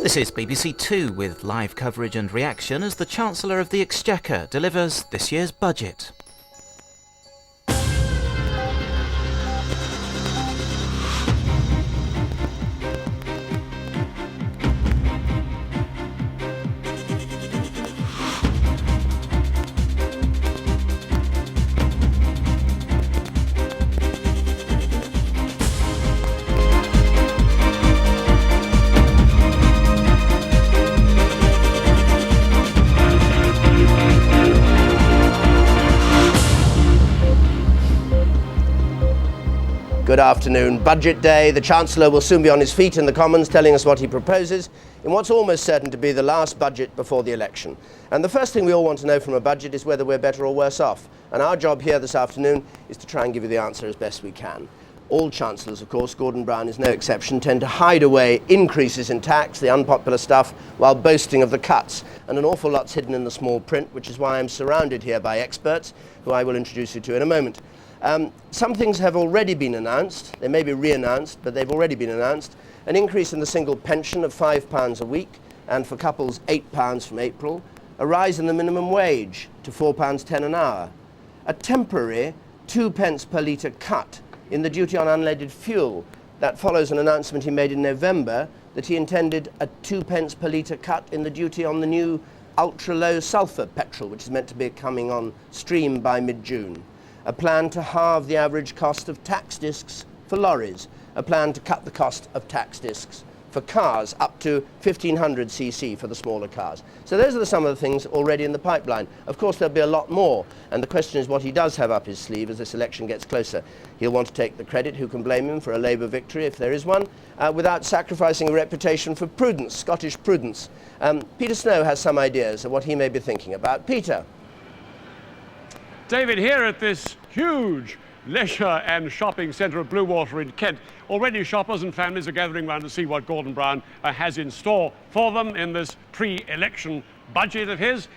This is BBC Two with live coverage and reaction as the Chancellor of the Exchequer delivers this year's budget. Good afternoon. Budget day. The Chancellor will soon be on his feet in the Commons telling us what he proposes in what's almost certain to be the last budget before the election. And the first thing we all want to know from a budget is whether we're better or worse off. And our job here this afternoon is to try and give you the answer as best we can. All Chancellors, of course, Gordon Brown is no exception, tend to hide away increases in tax, the unpopular stuff, while boasting of the cuts. And an awful lot's hidden in the small print, which is why I'm surrounded here by experts, who I will introduce you to in a moment. Some things have already been announced. They may be re-announced, but they've already been announced. An increase in the single pension of £5 a week, and for couples £8 from April. A rise in the minimum wage to £4.10 an hour. A temporary 2p per litre cut in the duty on unleaded fuel. That follows an announcement he made in November that he intended a 2p per litre cut in the duty on the new ultra-low sulphur petrol, which is meant to be coming on stream by mid-June. A plan to halve the average cost of tax discs for lorries. A plan to cut the cost of tax discs for cars up to 1500cc for the smaller cars. So those are some of the things already in the pipeline. Of course, there'll be a lot more, and the question is what he does have up his sleeve as this election gets closer. He'll want to take the credit, who can blame him, for a Labour victory, if there is one, without sacrificing a reputation for prudence, Scottish prudence. Peter Snow has some ideas of what he may be thinking about. Peter. David, here at this huge leisure and shopping centre of Bluewater in Kent, already shoppers and families are gathering round to see what Gordon Brown has in store for them in this pre-election budget of his.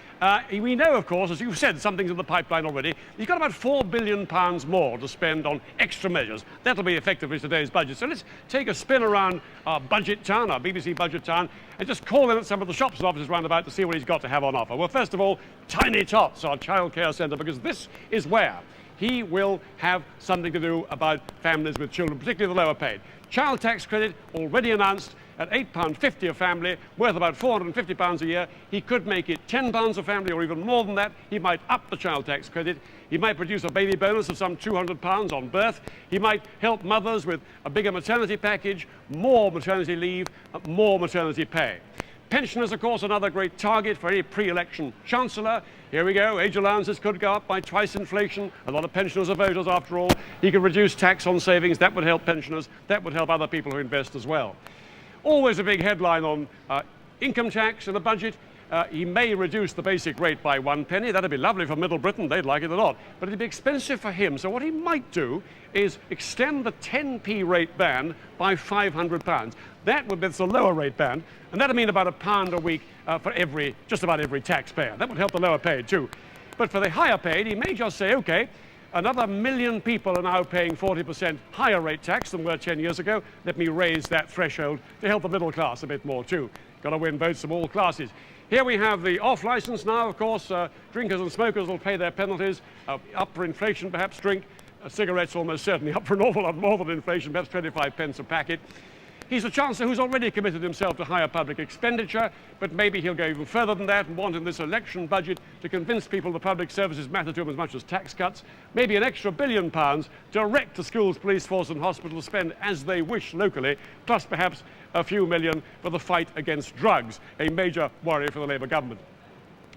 We know, of course, as you've said, something's in the pipeline already. He's got about £4 billion more to spend on extra measures. That'll be effectively today's budget. So let's take a spin around our budget town, our BBC budget town, and just call in at some of the shops and offices round about to see what he's got to have on offer. Well, first of all, Tiny Tots, our childcare centre, because this is where he will have something to do about families with children, particularly the lower paid. Child tax credit already announced at £8.50 a family, worth about £450 a year. He could make it £10 a family or even more than that. He might up the child tax credit. He might produce a baby bonus of some £200 on birth. He might help mothers with a bigger maternity package, more maternity leave, more maternity pay. Pensioners, of course, another great target for any pre-election Chancellor. Here we go. Age allowances could go up by twice inflation. A lot of pensioners are voters, after all. He could reduce tax on savings. That would help pensioners. That would help other people who invest as well. Always a big headline on income tax in the budget. He may reduce the basic rate by 1 penny. That'd be lovely for Middle Britain. They'd like it a lot. But it'd be expensive for him. So what he might do is extend the 10p rate band by £500. That's a lower rate band. And that'd mean about £1 a week for just about every taxpayer. That would help the lower paid too. But for the higher paid, he may just say, OK, another 1 million people are now paying 40% higher rate tax than were 10 years ago. Let me raise that threshold to help the middle class a bit more too. Got to win votes from all classes. Here we have the off licence now, of course. Drinkers and smokers will pay their penalties. Up for inflation, perhaps drink. Cigarettes almost certainly up for an awful lot more than inflation, perhaps 25p a packet. He's a Chancellor who's already committed himself to higher public expenditure, but maybe he'll go even further than that and want in this election budget to convince people the public services matter to him as much as tax cuts. Maybe an extra £1 billion direct to schools, police force and hospitals to spend as they wish locally, plus perhaps a few million for the fight against drugs, a major worry for the Labour government.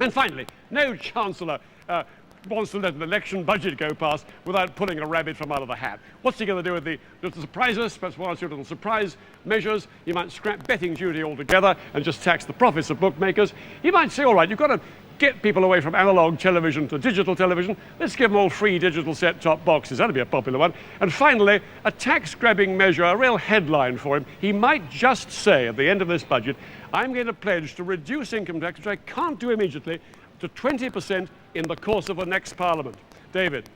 And finally, no Chancellor wants to let an election budget go past without pulling a rabbit from out of the hat. What's he going to do with to surprise us? Perhaps one or two little surprise measures. He might scrap betting duty altogether and just tax the profits of bookmakers. He might say, all right, you've got to get people away from analog television to digital television. Let's give them all free digital set-top boxes. That'd be a popular one. And finally, a tax-grabbing measure, a real headline for him. He might just say at the end of this budget, I'm going to pledge to reduce income tax, which I can't do immediately, to 20% in the course of the next Parliament. David.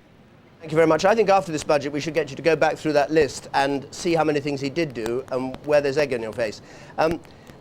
Thank you very much. I think after this budget we should get you to go back through that list and see how many things he did do and where there's egg in your face.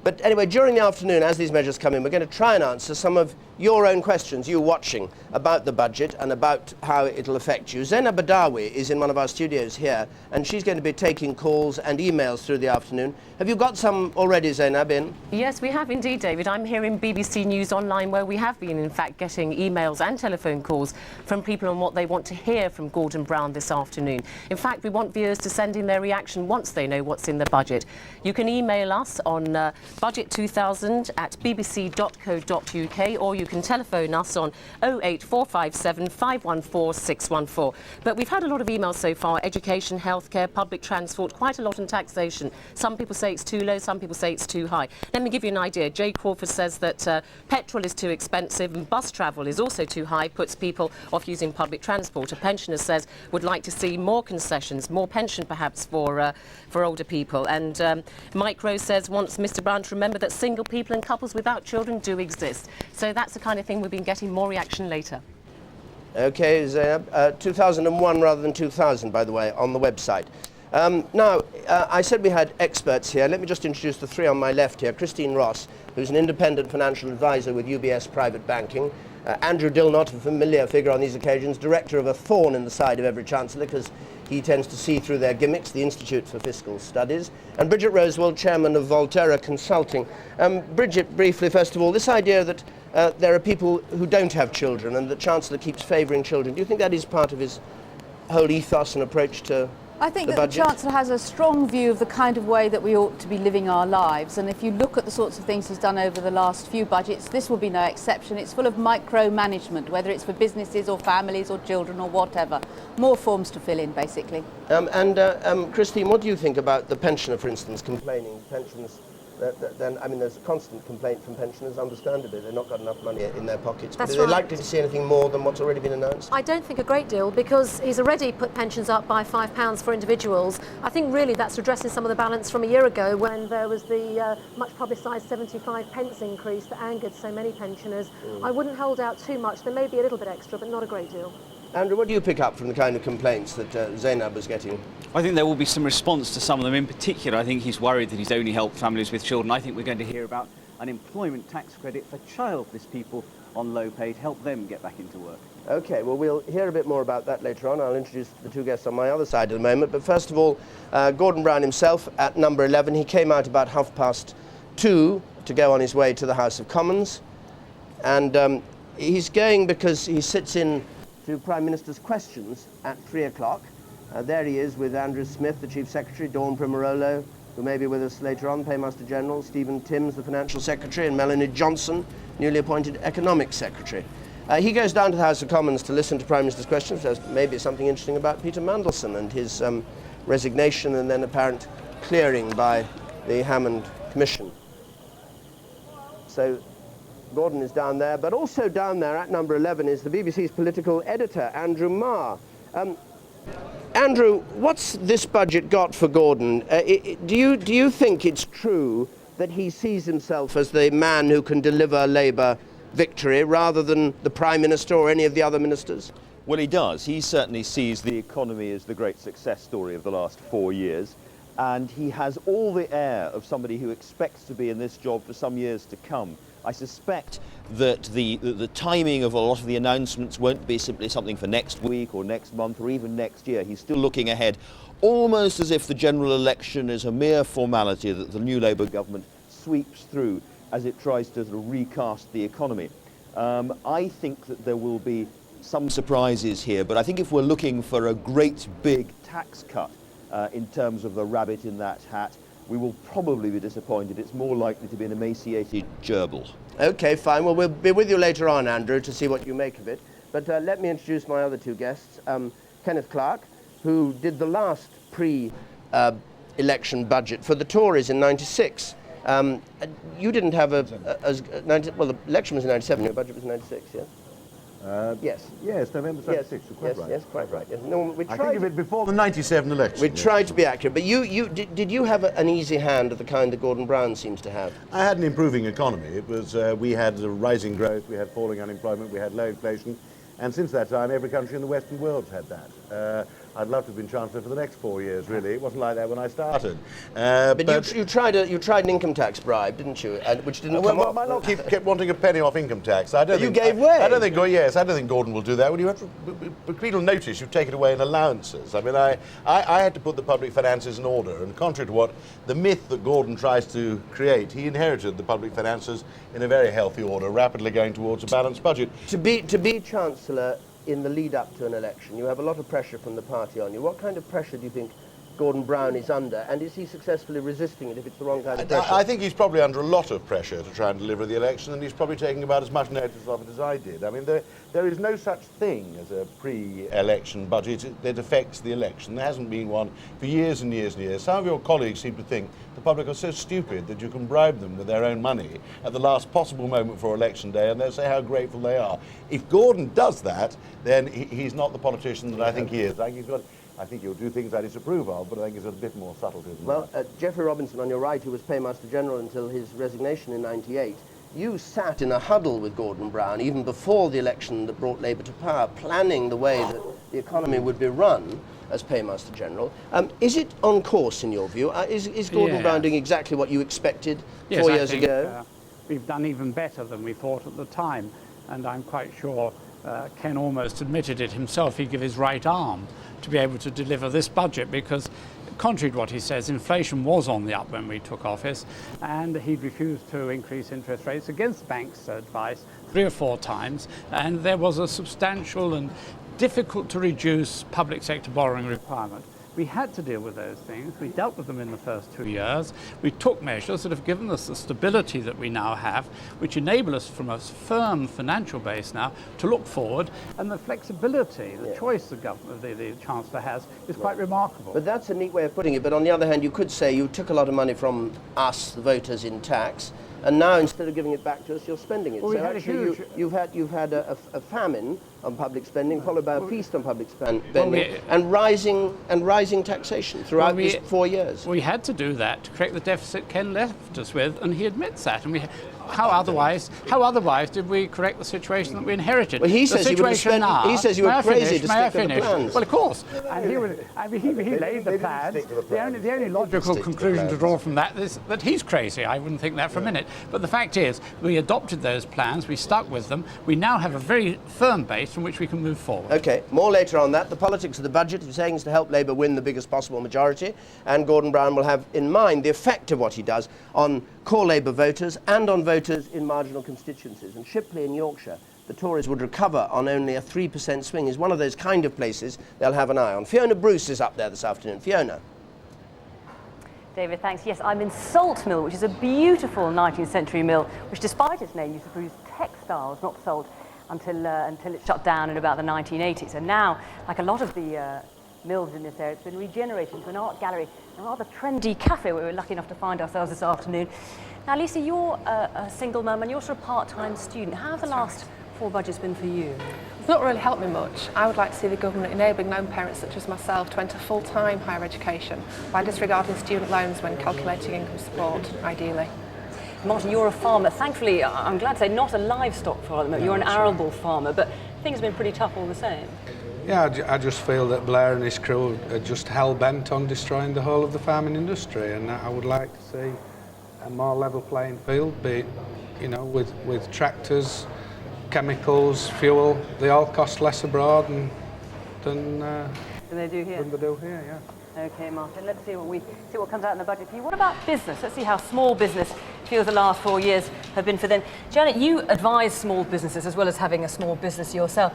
But anyway, during the afternoon, as these measures come in, we're going to try and answer some of your own questions, you watching, about the budget and about how it'll affect you. Zainab Badawi is in one of our studios here, and she's going to be taking calls and emails through the afternoon. Have you got some already, Zainab, in? Yes, we have indeed, David. I'm here in BBC News Online, where we have been, in fact, getting emails and telephone calls from people on what they want to hear from Gordon Brown this afternoon. In fact, we want viewers to send in their reaction once they know what's in the budget. You can email us on budget2000@bbc.co.uk, or you can telephone us on 08457 514 614. But we've had a lot of emails so far: education, healthcare, public transport, quite a lot on taxation. Some people say it's too low, some people say it's too high. Let me give you an idea. Jay Crawford says that petrol is too expensive and bus travel is also too high, puts people off using public transport. A pensioner says would like to see more concessions, more pension perhaps for older people. And Mike Rose says wants Mr Brown to remember that single people and couples without children do exist. So that's the kind of thing we've been getting more reaction later. Okay, Zainab. 2001 rather than 2000, by the way, on the website. Now, I said we had experts here. Let me just introduce the three on my left here. Christine Ross, who's an independent financial advisor with UBS Private Banking. Andrew Dilnott, a familiar figure on these occasions, director of a thorn in the side of every Chancellor, because he tends to see through their gimmicks, the Institute for Fiscal Studies. And Bridget Rosewell, chairman of Volterra Consulting. Bridget, briefly, first of all, this idea that there are people who don't have children and the Chancellor keeps favouring children, do you think that is part of his whole ethos and approach to I think the that budget? the Chancellor has a strong view of the kind of way that we ought to be living our lives, and if you look at the sorts of things he's done over the last few budgets, this will be no exception. It's full of micromanagement, whether it's for businesses or families or children or whatever. More forms to fill in, basically. Christine, what do you think about the pensioner, for instance, complaining? Pensioners, I mean, there's a constant complaint from pensioners, understandably. They've not got enough money in their pockets. That's but are they right. likely to see anything more than what's already been announced? I don't think a great deal, because he's already put pensions up by £5 for individuals. I think really that's redressing some of the balance from a year ago, when there was the much publicised 75p increase that angered so many pensioners. I wouldn't hold out too much. There may be a little bit extra, but not a great deal. Andrew, what do you pick up from the kind of complaints that Zainab was getting? I think there will be some response to some of them. In particular, I think he's worried that he's only helped families with children. I think we're going to hear about an employment tax credit for childless people on low pay to help them get back into work. Okay, well, we'll hear a bit more about that later on. I'll introduce the two guests on my other side in a moment. But first of all, Gordon Brown himself at number 11. He came out about 2:30 to go on his way to the House of Commons. And he's going because he sits in to Prime Minister's questions at 3 o'clock. There he is with Andrew Smith, the Chief Secretary, Dawn Primarolo, who may be with us later on, Paymaster General, Stephen Timms, the Financial Secretary, and Melanie Johnson, newly appointed Economic Secretary. He goes down to the House of Commons to listen to Prime Minister's questions. There's maybe something interesting about Peter Mandelson and his resignation and then apparent clearing by the Hammond Commission. So Gordon is down there, but also down there at number 11 is the BBC's political editor, Andrew Marr. Andrew, what's this budget got for Gordon? Do you think it's true that he sees himself as the man who can deliver Labour victory rather than the Prime Minister or any of the other ministers? Well, he does. He certainly sees the economy as the great success story of the last 4 years, and he has all the air of somebody who expects to be in this job for some years to come. I suspect that the timing of a lot of the announcements won't be simply something for next week or next month or even next year. He's still looking ahead, almost as if the general election is a mere formality that the new Labour government sweeps through as it tries to sort of recast the economy. I think that there will be some surprises here, but I think if we're looking for a great big tax cut in terms of the rabbit in that hat, we will probably be disappointed. It's more likely to be an emaciated gerbil. Okay, fine. Well, we'll be with you later on, Andrew, to see what you make of it. But let me introduce my other two guests. Kenneth Clarke, who did the last pre-election budget for the Tories in '96. You didn't have well, the election was in '97, your budget was in '96, yeah? Yes. Yes, November 26th, you're quite right. Yes, quite right. Yes. No, I think of it before the 97 election. We tried to be accurate, but did you have an easy hand of the kind that Gordon Brown seems to have? I had an improving economy. It was, we had rising growth, we had falling unemployment, we had low inflation, and since that time every country in the Western world's had that. I'd love to have been Chancellor for the next 4 years, really. It wasn't like that when I started. But you tried an income tax bribe, didn't you? Which didn't come off. My lot kept wanting a penny off income tax. I don't You think, gave way. I don't think, yes, I don't think Gordon will do that. When you have to, people notice you've taken away in allowances. I mean, I had to put the public finances in order, and contrary to what the myth that Gordon tries to create, he inherited the public finances in a very healthy order, rapidly going towards a balanced budget. To be Chancellor in the lead up to an election, you have a lot of pressure from the party on you. What kind of pressure do you think Gordon Brown is under, and is he successfully resisting it if it's the wrong kind of pressure? I think he's probably under a lot of pressure to try and deliver the election, and he's probably taking about as much notice of it as I did. I mean, there is no such thing as a pre-election budget that affects the election. There hasn't been one for years and years and years. Some of your colleagues seem to think the public are so stupid that you can bribe them with their own money at the last possible moment for election day, and they'll say how grateful they are. If Gordon does that, then he's not the politician that I think he is. I think he'll do things I disapprove of, but I think he's a bit more subtlety than that. Well, Geoffrey Robinson, on your right, who was Paymaster General until his resignation in '98, you sat in a huddle with Gordon Brown even before the election that brought Labour to power, planning the way that the economy would be run as Paymaster General. Is it on course in your view? Is Gordon Brown doing exactly what you expected 4 years ago? We've done even better than we thought at the time, and I'm quite sure Ken almost admitted it himself. He'd give his right arm to be able to deliver this budget, because contrary to what he says, inflation was on the up when we took office, and he'd refused to increase interest rates against the bank's advice 3 or 4 times, and there was a substantial and difficult to reduce public sector borrowing requirement. We had to deal with those things. We dealt with them in the first 2 years. We took measures that have given us the stability that we now have, which enable us from a firm financial base now to look forward, and the flexibility, the choice the Chancellor has is quite remarkable. But that's a neat way of putting it. But on the other hand, you could say you took a lot of money from us, the voters, in tax, and now instead of giving it back to us, you're spending it. Well, so actually you've had a famine on public spending, followed by a feast on public spending, and rising taxation throughout these 4 years. We had to do that to correct the deficit Ken left us with, and he admits that. And how otherwise did we correct the situation that we inherited? Well, he says you were crazy to stick to the plans. Well, of course. And he laid the plans. The only logical conclusion to draw from that is that he's crazy. I wouldn't think that for a minute. But the fact is, we adopted those plans, we stuck with them. We now have a very firm base from which we can move forward. OK, more later on that. The politics of the budget, he's saying, is to help Labour win the biggest possible majority, and Gordon Brown will have in mind the effect of what he does on core Labour voters and on voters in marginal constituencies. And Shipley in Yorkshire, the Tories would recover on only a 3% swing, is one of those kind of places they'll have an eye on. Fiona Bruce is up there this afternoon. Fiona. David, thanks. Yes, I'm in Salt Mill, which is a beautiful 19th century mill, which despite its name used to produce textiles, not salt, until it shut down in about the 1980s. And now, like a lot of the mills in this area, it's been regenerated into an art gallery, a rather trendy cafe where we're lucky enough to find ourselves this afternoon. Now, Lisa, you're a single mum and you're sort of a part-time student. How have the last 4 budgets been for you? It's not really helped me much. I would like to see the government enabling lone parents such as myself to enter full-time higher education by disregarding student loans when calculating income support, ideally. Martin, you're a farmer. Thankfully, I'm glad to say, not a livestock farmer. You're an arable farmer, but things have been pretty tough all the same. Yeah, I just feel that Blair and his crew are just hell-bent on destroying the whole of the farming industry, and I would like to see a more level playing field, be it, with tractors, chemicals, fuel. They all cost less abroad than they do here. Yeah. Okay, Martin, let's see what comes out in the budget for you. What about business? Let's see how small business feels the last 4 years have been for them. Janet, you advise small businesses as well as having a small business yourself.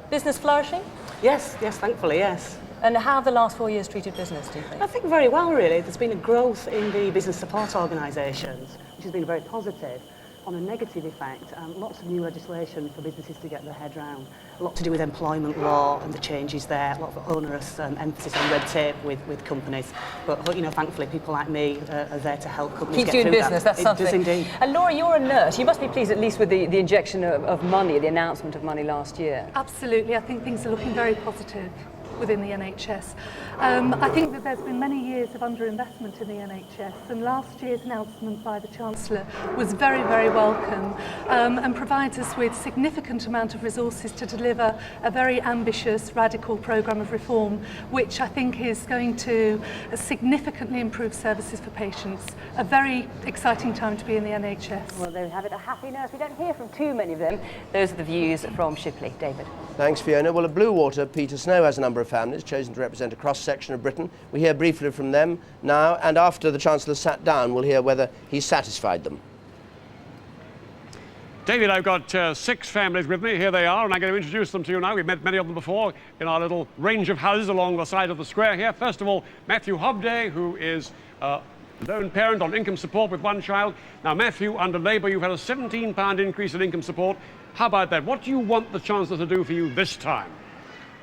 Business flourishing? Yes, thankfully, yes. And how have the last 4 years treated business, do you think? I think very well, really. There's been a growth in the business support organisations, which has been very positive. On a negative effect, lots of new legislation for businesses to get their head round. A lot to do with employment law and the changes there, a lot of onerous emphasis on red tape with companies. But, thankfully, people like me are there to help companies keep doing business, that's something. It does indeed. And Laura, you're a nurse. You must be pleased at least with the injection of money, the announcement of money last year. Absolutely. I think things are looking very positive. within the NHS. I think that there's been many years of underinvestment in the NHS, and last year's announcement by the Chancellor was very, very welcome, and provides us with significant amount of resources to deliver a very ambitious, radical programme of reform, which I think is going to significantly improve services for patients. A very exciting time to be in the NHS. Well, there we have it, a happy nurse. We don't hear from too many of them. Those are the views from Shipley. David. Thanks, Fiona. Well, at Bluewater, Peter Snow has a number of families chosen to represent a cross-section of Britain. We hear briefly from them now, and after the Chancellor sat down, we'll hear whether he's satisfied them. David, I've got 6 families with me. Here they are, and I'm going to introduce them to you now. We've met many of them before in our little range of houses along the side of the square here. First of all, Matthew Hobday, who is a lone parent on income support with 1 child. Now, Matthew, under Labour, you've had a £17 increase in income support. How about that? What do you want the Chancellor to do for you this time?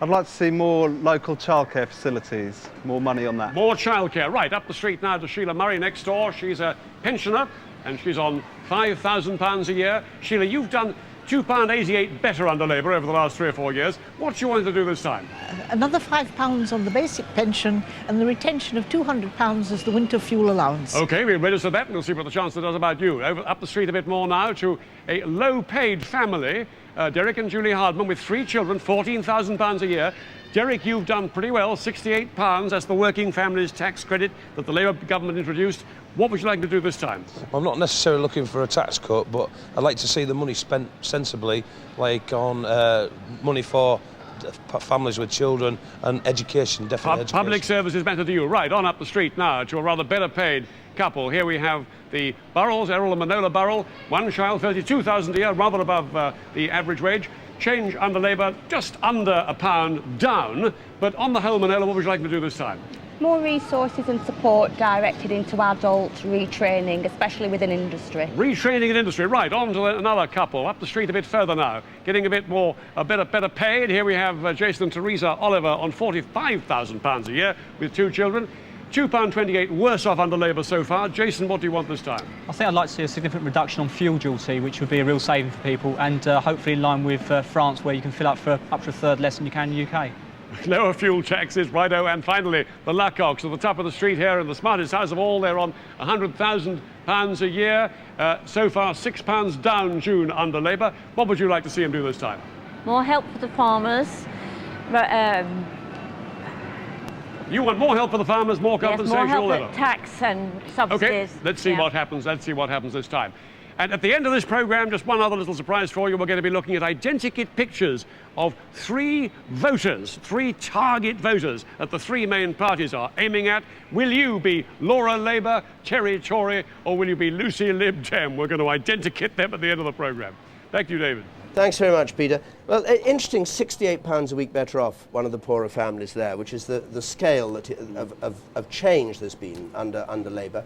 I'd like to see more local childcare facilities, more money on that. More childcare, right. Up the street now to Sheila Murray next door. She's a pensioner and she's on £5,000 a year. Sheila, you've done £2.88 better under Labour over the last 3 or 4 years. What do you want to do this time? Another £5 on the basic pension and the retention of £200 as the winter fuel allowance. OK, we'll register that and we'll see what the Chancellor does about you. Up the street a bit more now to a low-paid family, Derek and Julie Hardman, with 3 children, £14,000 a year. Derek, you've done pretty well, £68. That's the working families tax credit that the Labour government introduced. What would you like to do this time? I'm not necessarily looking for a tax cut, but I'd like to see the money spent sensibly, like on money for families with children and education, definitely education. Public services matter to you. Right, on up the street now to a rather better paid couple. Here we have the Burrells, Errol and Manola Burrell. 1 child, £32,000 a year, rather above the average wage. Change under Labour, just under £1 down. But on the whole, Manola, what would you like to do this time? More resources and support directed into adult retraining, especially within industry. Retraining in industry, right, on to another couple, up the street a bit further now, getting a bit more, better paid. Here we have Jason and Teresa Oliver on £45,000 a year with 2 children. £2.28 worse off under Labour so far. Jason, what do you want this time? I think I'd like to see a significant reduction on fuel duty, which would be a real saving for people, and hopefully in line with France, where you can fill up for up to a third less than you can in the UK. Lower fuel taxes, righto, and finally the Lucocks at the top of the street here in the smartest house of all. They're on £100,000 a year. So far, £6 down June under Labour. What would you like to see them do this time? More help for the farmers. You want more help for the farmers, more compensation, yes, more help all at tax and subsidies. OK, let's see what happens. Let's see what happens this time. And at the end of this programme, just one other little surprise for you. We're going to be looking at identikit pictures of 3 voters, 3 target voters that the 3 main parties are aiming at. Will you be Laura Labour, Terry Tory, or will you be Lucy Lib Dem? We're going to identikit them at the end of the programme. Thank you, David. Thanks very much, Peter. Well, interesting, £68 a week better off one of the poorer families there, which is the scale that of change there's been under Labour.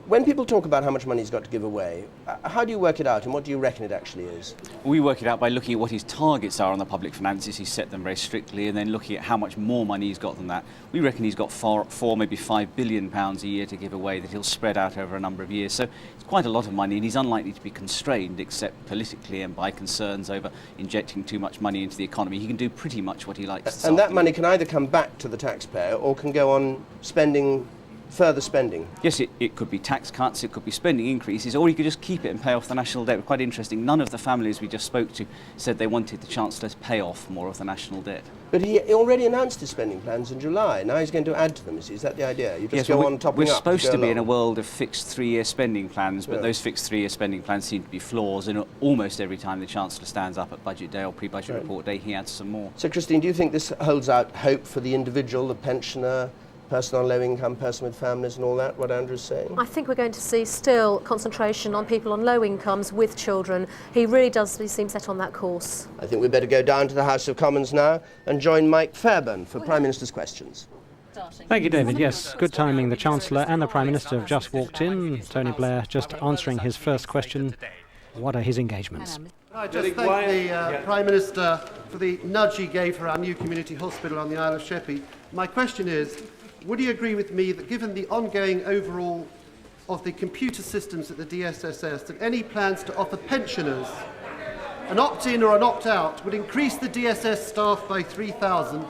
When people talk about how much money he's got to give away, how do you work it out and what do you reckon it actually is? We work it out by looking at what his targets are on the public finances. He's set them very strictly, and then looking at how much more money he's got than that. We reckon he's got £4, maybe £5 billion a year to give away that he'll spread out over a number of years. So it's quite a lot of money, and he's unlikely to be constrained except politically and by concerns over injecting too much money into the economy. He can do pretty much what he likes. And that money can either come back to the taxpayer or can go on spending, further spending. Yes, it could be tax cuts, it could be spending increases, or you could just keep it and pay off the national debt. Quite interesting. None of the families we just spoke to said they wanted the Chancellor to pay off more of the national debt. But he already announced his spending plans in July. Now he's going to add to them. Is that the idea? You just go on topping up. We're supposed to be in a world of fixed 3-year spending plans, but those fixed 3-year spending plans seem to be flaws, and almost every time the Chancellor stands up at Budget Day or pre-Budget report day, he adds some more. So, Christine, do you think this holds out hope for the individual, the pensioner, person on low income, person with families and all that, what Andrew's saying? I think we're going to see still concentration on people on low incomes with children. He really does seem set on that course. I think we'd better go down to the House of Commons now and join Mike Fairbairn for Prime Minister's questions. Thank you, David. Yes, good timing. The Chancellor and the Prime Minister have just walked in. Tony Blair just answering his first question. What are his engagements? I just thank the Prime Minister for the nudge he gave for our new community hospital on the Isle of Sheppey. My question is, would you agree with me that given the ongoing overhaul of the computer systems at the DSSS, that any plans to offer pensioners an opt-in or an opt-out would increase the DSS staff by 3,000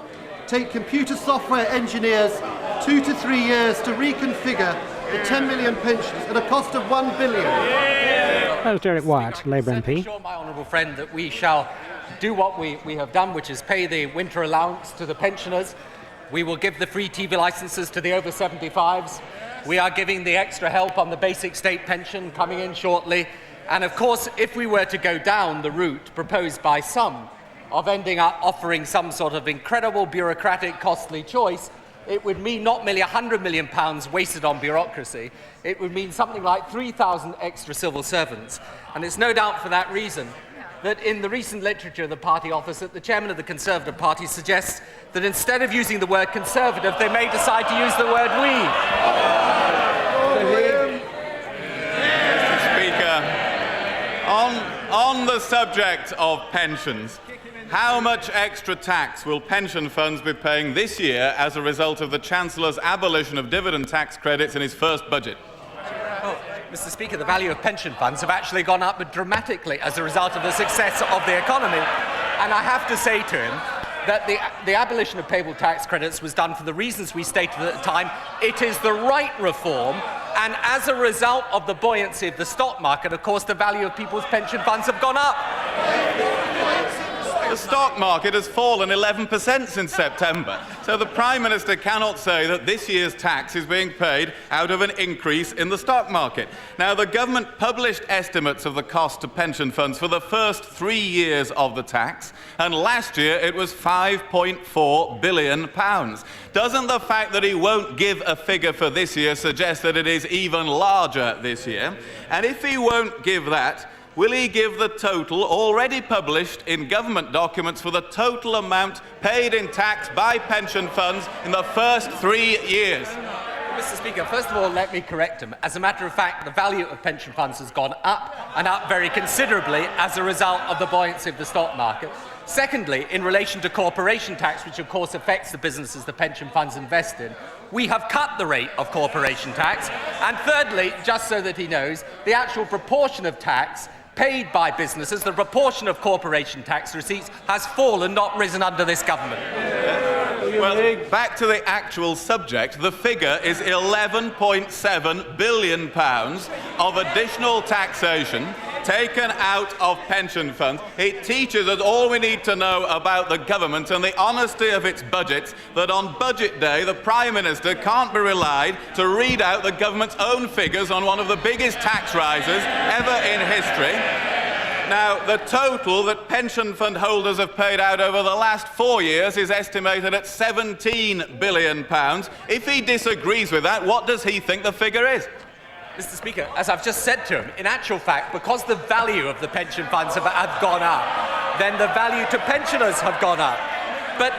take computer software engineers 2 to 3 years to reconfigure the 10 million pensions at a cost of £1 billion. That was Derek Wyatt, Labour MP. Assure my honourable friend that we shall do what we have done, which is pay the winter allowance to the pensioners. We will give the free TV licences to the over 75s. We are giving the extra help on the basic state pension coming in shortly. And of course, if we were to go down the route proposed by some of ending up offering some sort of incredible bureaucratic, costly choice, it would mean not merely £100 million wasted on bureaucracy, it would mean something like 3,000 extra civil servants. And it's no doubt for that reason that in the recent literature of the party office that the chairman of the Conservative Party suggests that instead of using the word Conservative, they may decide to use the word we. Mr. Speaker, on the subject of pensions, how much extra tax will pension funds be paying this year as a result of the Chancellor's abolition of dividend tax credits in his first budget? Oh, Mr. Speaker, the value of pension funds have actually gone up dramatically as a result of the success of the economy. And I have to say to him that the abolition of payable tax credits was done for the reasons we stated at the time. It is the right reform, and as a result of the buoyancy of the stock market, of course, the value of people's pension funds have gone up. The stock market has fallen 11% since September, so the Prime Minister cannot say that this year's tax is being paid out of an increase in the stock market. Now, the government published estimates of the cost to pension funds for the first 3 years of the tax, and last year it was £5.4 billion. Doesn't the fact that he won't give a figure for this year suggest that it is even larger this year? And if he won't give that, will he give the total already published in government documents for the total amount paid in tax by pension funds in the first 3 years? Mr. Speaker, first of all, let me correct him. As a matter of fact, the value of pension funds has gone up, and up very considerably as a result of the buoyancy of the stock market. Secondly, in relation to corporation tax, which of course affects the businesses the pension funds invest in, we have cut the rate of corporation tax. And thirdly, just so that he knows, the actual proportion of tax paid by businesses, the proportion of corporation tax receipts, has fallen, not risen under this government. Well, back to the actual subject, the figure is £11.7 billion of additional taxation taken out of pension funds. It teaches us all we need to know about the government and the honesty of its budgets, that on budget day the Prime Minister can't be relied to read out the government's own figures on one of the biggest tax rises ever in history. Now, the total that pension fund holders have paid out over the last 4 years is estimated at £17 billion. If he disagrees with that, what does he think the figure is? Mr. Speaker, as I've just said to him, in actual fact, because the value of the pension funds have gone up, then the value to pensioners have gone up. But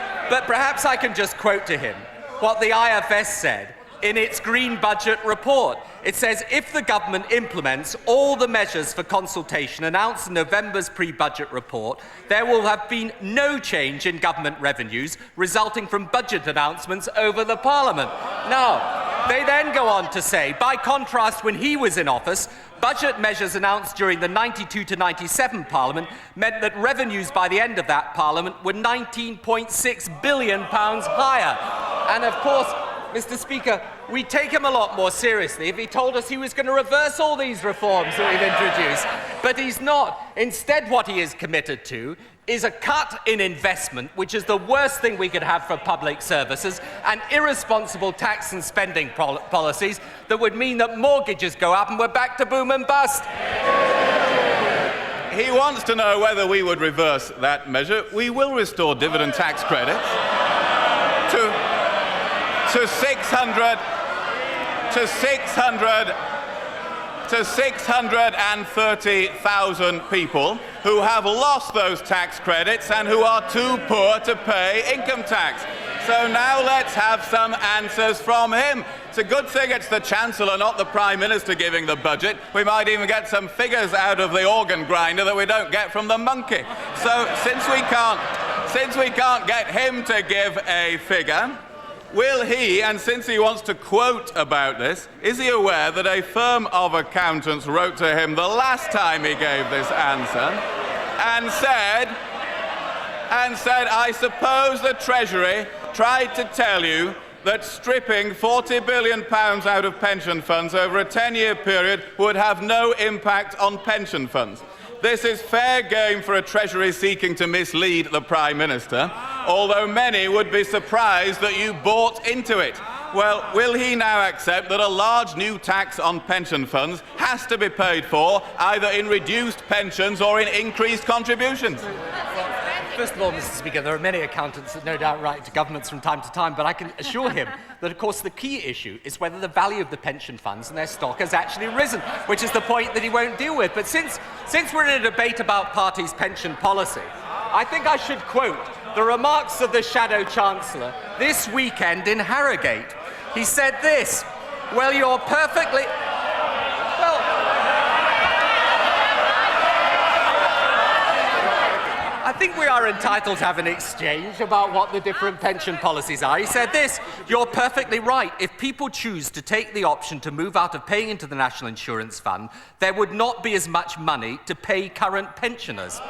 perhaps I can just quote to him what the IFS said in its Green Budget report. It says, if the government implements all the measures for consultation announced in November's pre-budget report, there will have been no change in government revenues resulting from budget announcements over the Parliament. Now, they then go on to say, by contrast, when he was in office, budget measures announced during the 92 to 97 Parliament meant that revenues by the end of that Parliament were £19.6 billion higher. And of course, Mr. Speaker, we take him a lot more seriously if he told us he was going to reverse all these reforms that we've introduced. But he's not. Instead, what he is committed to is a cut in investment, which is the worst thing we could have for public services, and irresponsible tax and spending policies that would mean that mortgages go up and we're back to boom and bust. He wants to know whether we would reverse that measure. We will restore dividend tax credits to 630,000 people who have lost those tax credits and who are too poor to pay income tax. So now let's have some answers from him. It's a good thing it's the Chancellor, not the Prime Minister, giving the budget. We might even get some figures out of the organ grinder that we don't get from the monkey. So since we can't get him to give a figure, will he, and since he wants to quote about this, is he aware that a firm of accountants wrote to him the last time he gave this answer and said, I suppose the Treasury tried to tell you that stripping £40 billion out of pension funds over a 10-year period would have no impact on pension funds. This is fair game for a Treasury seeking to mislead the Prime Minister, although many would be surprised that you bought into it. Well, will he now accept that a large new tax on pension funds has to be paid for either in reduced pensions or in increased contributions? First of all, Mr. Speaker, there are many accountants that no doubt write to governments from time to time, but I can assure him that, of course, the key issue is whether the value of the pension funds and their stock has actually risen, which is the point that he won't deal with. But since we're in a debate about parties' pension policy, I think I should quote the remarks of the Shadow Chancellor this weekend in Harrogate. He said this, well, you're perfectly... I think we are entitled to have an exchange about what the different pension policies are. He said this, you're perfectly right. If people choose to take the option to move out of paying into the National Insurance Fund, there would not be as much money to pay current pensioners.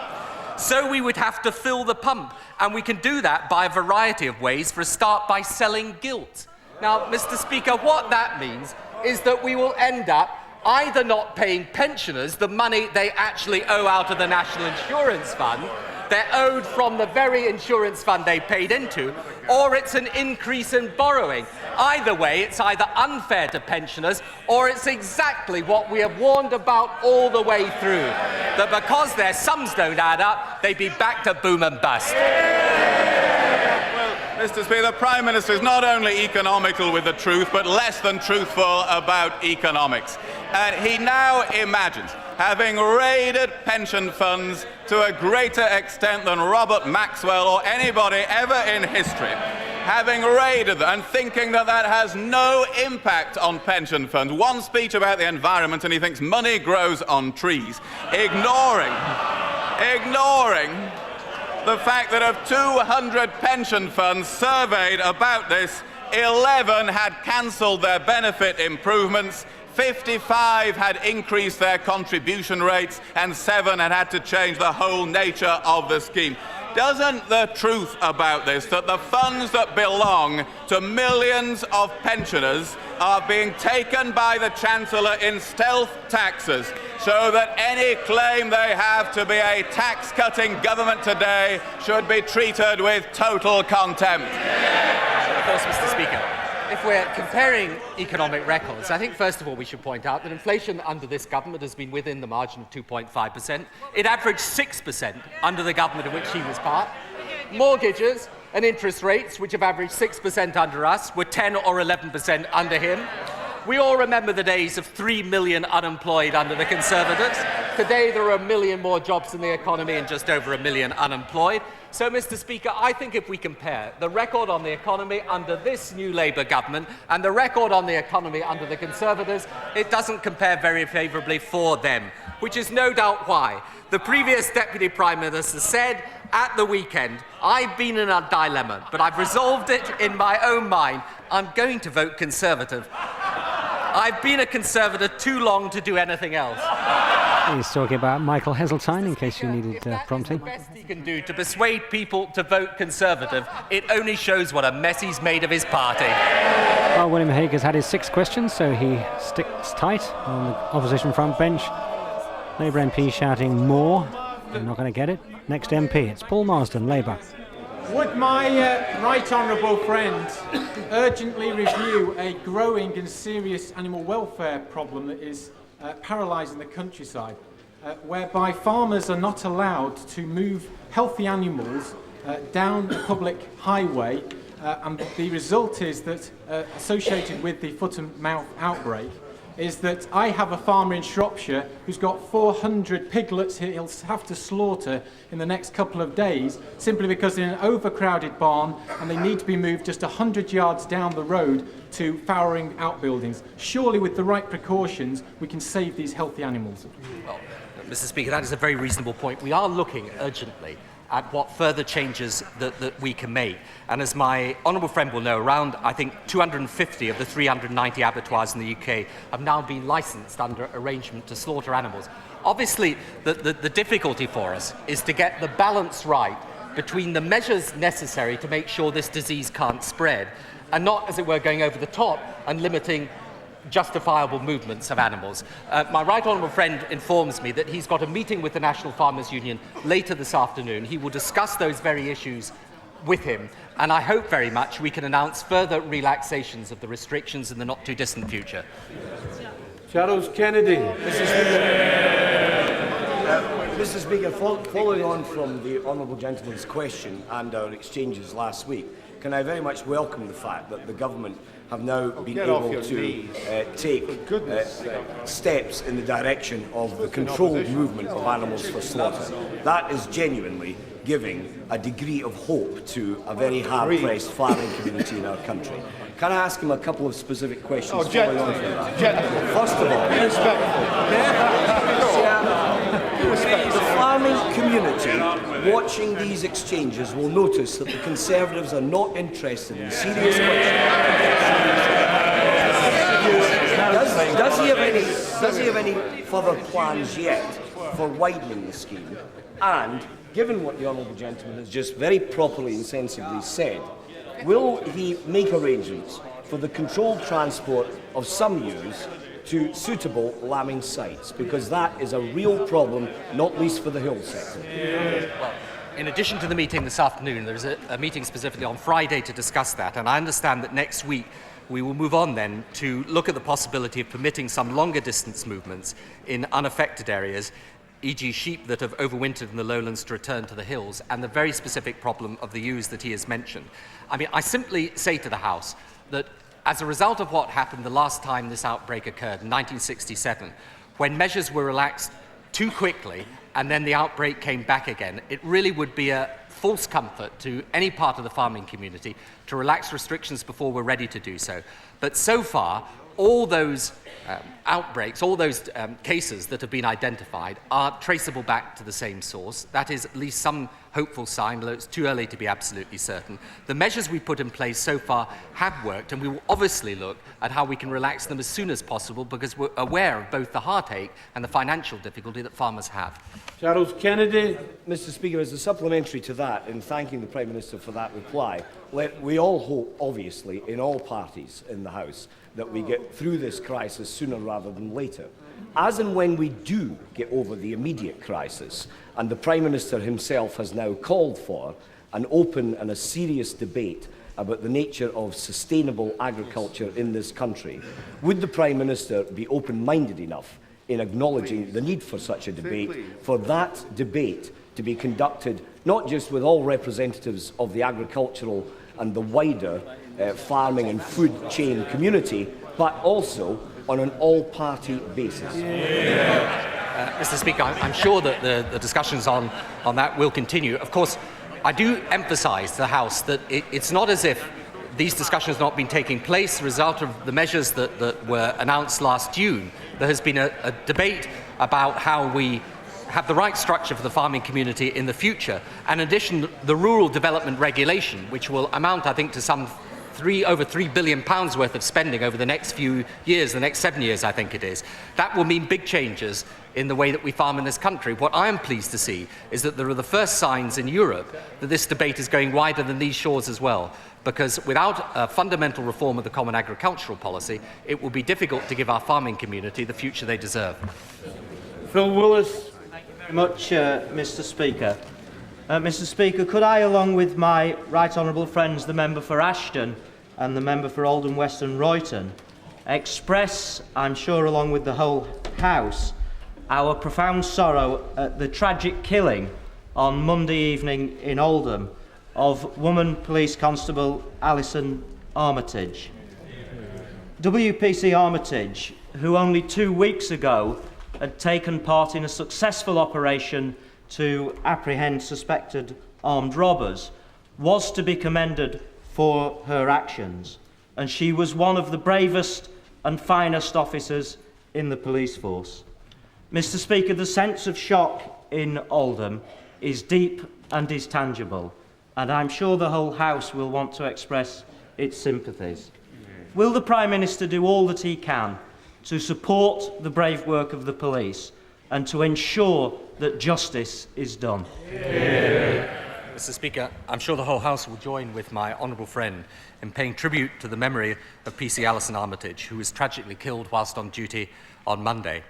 So we would have to fill the pump, and we can do that by a variety of ways. For a start, by selling gilt. Now, Mr. Speaker, what that means is that we will end up either not paying pensioners the money they actually owe out of the National Insurance Fund, they're owed from the very insurance fund they paid into, or it's an increase in borrowing. Either way, it's either unfair to pensioners, or it's exactly what we have warned about all the way through, that because their sums don't add up, they'd be back to boom and bust. Mr. Speaker, the Prime Minister is not only economical with the truth, but less than truthful about economics. And he now imagines having raided pension funds to a greater extent than Robert Maxwell or anybody ever in history, having raided them and thinking that that has no impact on pension funds. One speech about the environment and he thinks money grows on trees, ignoring the fact that of 200 pension funds surveyed about this, 11 had cancelled their benefit improvements, 55 had increased their contribution rates, and 7 had had to change the whole nature of the scheme. Doesn't the truth about this, that the funds that belong to millions of pensioners are being taken by the Chancellor in stealth taxes, so that any claim they have to be a tax-cutting government today should be treated with total contempt? Of course, Mr. Speaker, if we're comparing economic records, I think first of all we should point out that inflation under this government has been within the margin of 2.5%. It averaged 6% under the government of which he was part. Mortgages and interest rates, which have averaged 6% under us, were 10 or 11% under him. We all remember the days of 3 million unemployed under the Conservatives. Today there are 1 million more jobs in the economy and just over 1 million unemployed. So, Mr. Speaker, I think if we compare the record on the economy under this new Labour government and the record on the economy under the Conservatives, it doesn't compare very favourably for them, which is no doubt why the previous Deputy Prime Minister said at the weekend, I've been in a dilemma, but I've resolved it in my own mind. I'm going to vote Conservative. I've been a Conservative too long to do anything else. He's talking about Michael Heseltine, in case you needed prompting. The best he can do to persuade people to vote Conservative, it only shows what a mess he's made of his party. Well, William Hague has had his 6 questions, so he sticks tight on the opposition front bench. Labour MP shouting more. They're not going to get it. Next MP, it's Paul Marsden, Labour. Would my right honourable friend urgently review a growing and serious animal welfare problem that is paralysing the countryside, whereby farmers are not allowed to move healthy animals down a public highway, and the result is that, associated with the foot and mouth outbreak, is that I have a farmer in Shropshire who's got 400 piglets he'll have to slaughter in the next couple of days, simply because they're in an overcrowded barn and they need to be moved just 100 yards down the road to fowering outbuildings. Surely with the right precautions we can save these healthy animals. Well, Mr. Speaker, that is a very reasonable point. We are looking urgently at what further changes that we can make. And as my honourable friend will know, around, I think, 250 of the 390 abattoirs in the UK have now been licensed under arrangement to slaughter animals. Obviously, the difficulty for us is to get the balance right between the measures necessary to make sure this disease can't spread, and not, as it were, going over the top and limiting justifiable movements of animals. My right honourable friend informs me that he's got a meeting with the National Farmers Union later this afternoon. He will discuss those very issues with him, and I hope very much we can announce further relaxations of the restrictions in the not too distant future. Charles Kennedy. Mr. Speaker, following on from the honourable gentleman's question and our exchanges last week, can I very much welcome the fact that the government have now been able to take steps in the direction of the controlled movement of animals for slaughter. That is genuinely giving a degree of hope to a very hard-pressed farming community in our country. Can I ask him a couple of specific questions following on from that? First of all, the farming community watching these exchanges will notice that the Conservatives are not interested in serious questions. Does he have any further plans yet for widening the scheme? And given what the honourable gentleman has just very properly and sensibly said, will he make arrangements for the controlled transport of some ewes to suitable lambing sites? Because that is a real problem, not least for the hill sector. Well, in addition to the meeting this afternoon, there's a meeting specifically on Friday to discuss that, and I understand that next week we will move on then to look at the possibility of permitting some longer distance movements in unaffected areas, e.g. sheep that have overwintered in the lowlands to return to the hills, and the very specific problem of the ewes that he has mentioned. I mean, I simply say to the House that as a result of what happened the last time this outbreak occurred in 1967, when measures were relaxed too quickly and then the outbreak came back again, it really would be a false comfort to any part of the farming community to relax restrictions before we're ready to do so. But so far, all those outbreaks, all those cases that have been identified are traceable back to the same source. That is at least some hopeful sign, although it's too early to be absolutely certain. The measures we put in place so far have worked, and we will obviously look at how we can relax them as soon as possible, because we're aware of both the heartache and the financial difficulty that farmers have. Charles Kennedy. Mr. Speaker, as a supplementary to that, in thanking the Prime Minister for that reply, we all hope, obviously, in all parties in the House, that we get through this crisis sooner rather than later. As and when we do get over the immediate crisis, and the Prime Minister himself has now called for an open and a serious debate about the nature of sustainable agriculture in this country, would the Prime Minister be open-minded enough in acknowledging the need for such a debate, for that debate to be conducted not just with all representatives of the agricultural and the wider farming and food chain community, but also on an all-party basis? Mr. Speaker, I'm sure that the discussions on that will continue. Of course, I do emphasise to the House that it's not as if these discussions have not been taking place as a result of the measures that were announced last June. There has been a debate about how we have the right structure for the farming community in the future. And in addition, the Rural Development Regulation, which will amount, I think, to some over £3 billion worth of spending over the next few years, the next 7 years, I think it is. That will mean big changes in the way that we farm in this country. What I am pleased to see is that there are the first signs in Europe that this debate is going wider than these shores as well, because without a fundamental reform of the common agricultural policy, it will be difficult to give our farming community the future they deserve. Phil Willis. Thank you very much, Mr. Speaker. Mr. Speaker, could I, along with my right honourable friends, the member for Ashton and the member for Oldham West and Royton, express, I'm sure along with the whole House, our profound sorrow at the tragic killing on Monday evening in Oldham of woman police constable Alison Armitage. WPC Armitage, who only 2 weeks ago had taken part in a successful operation to apprehend suspected armed robbers, was to be commended for her actions, and she was one of the bravest and finest officers in the police force. Mr. Speaker, the sense of shock in Oldham is deep and is tangible, and I'm sure the whole House will want to express its sympathies. Will the Prime Minister do all that he can to support the brave work of the police and to ensure that justice is done? Mr. Speaker, I'm sure the whole House will join with my honourable friend in paying tribute to the memory of PC Alison Armitage, who was tragically killed whilst on duty on Monday.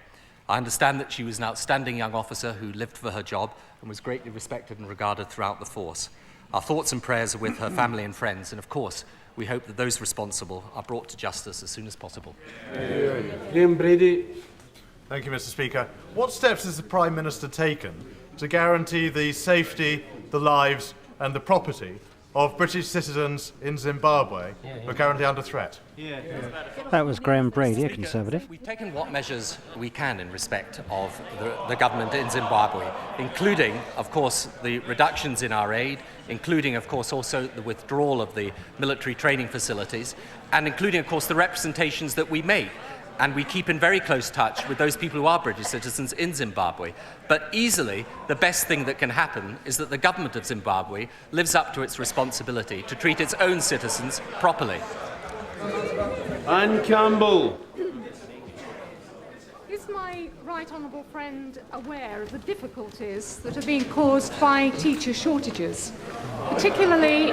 I understand that she was an outstanding young officer who lived for her job and was greatly respected and regarded throughout the force. Our thoughts and prayers are with her family and friends, and of course, we hope that those responsible are brought to justice as soon as possible. Liam Brady. Thank you, Mr. Speaker. What steps has the Prime Minister taken to guarantee the safety, the lives and the property of British citizens in Zimbabwe who are currently under threat? That was Graham Brady, a Conservative. We've taken what measures we can in respect of the government in Zimbabwe, including, of course, the reductions in our aid, including, of course, also the withdrawal of the military training facilities, and including, of course, the representations that we make. And we keep in very close touch with those people who are British citizens in Zimbabwe. But easily, the best thing that can happen is that the government of Zimbabwe lives up to its responsibility to treat its own citizens properly. Anne Campbell. Is my right honourable friend aware of the difficulties that are being caused by teacher shortages, particularly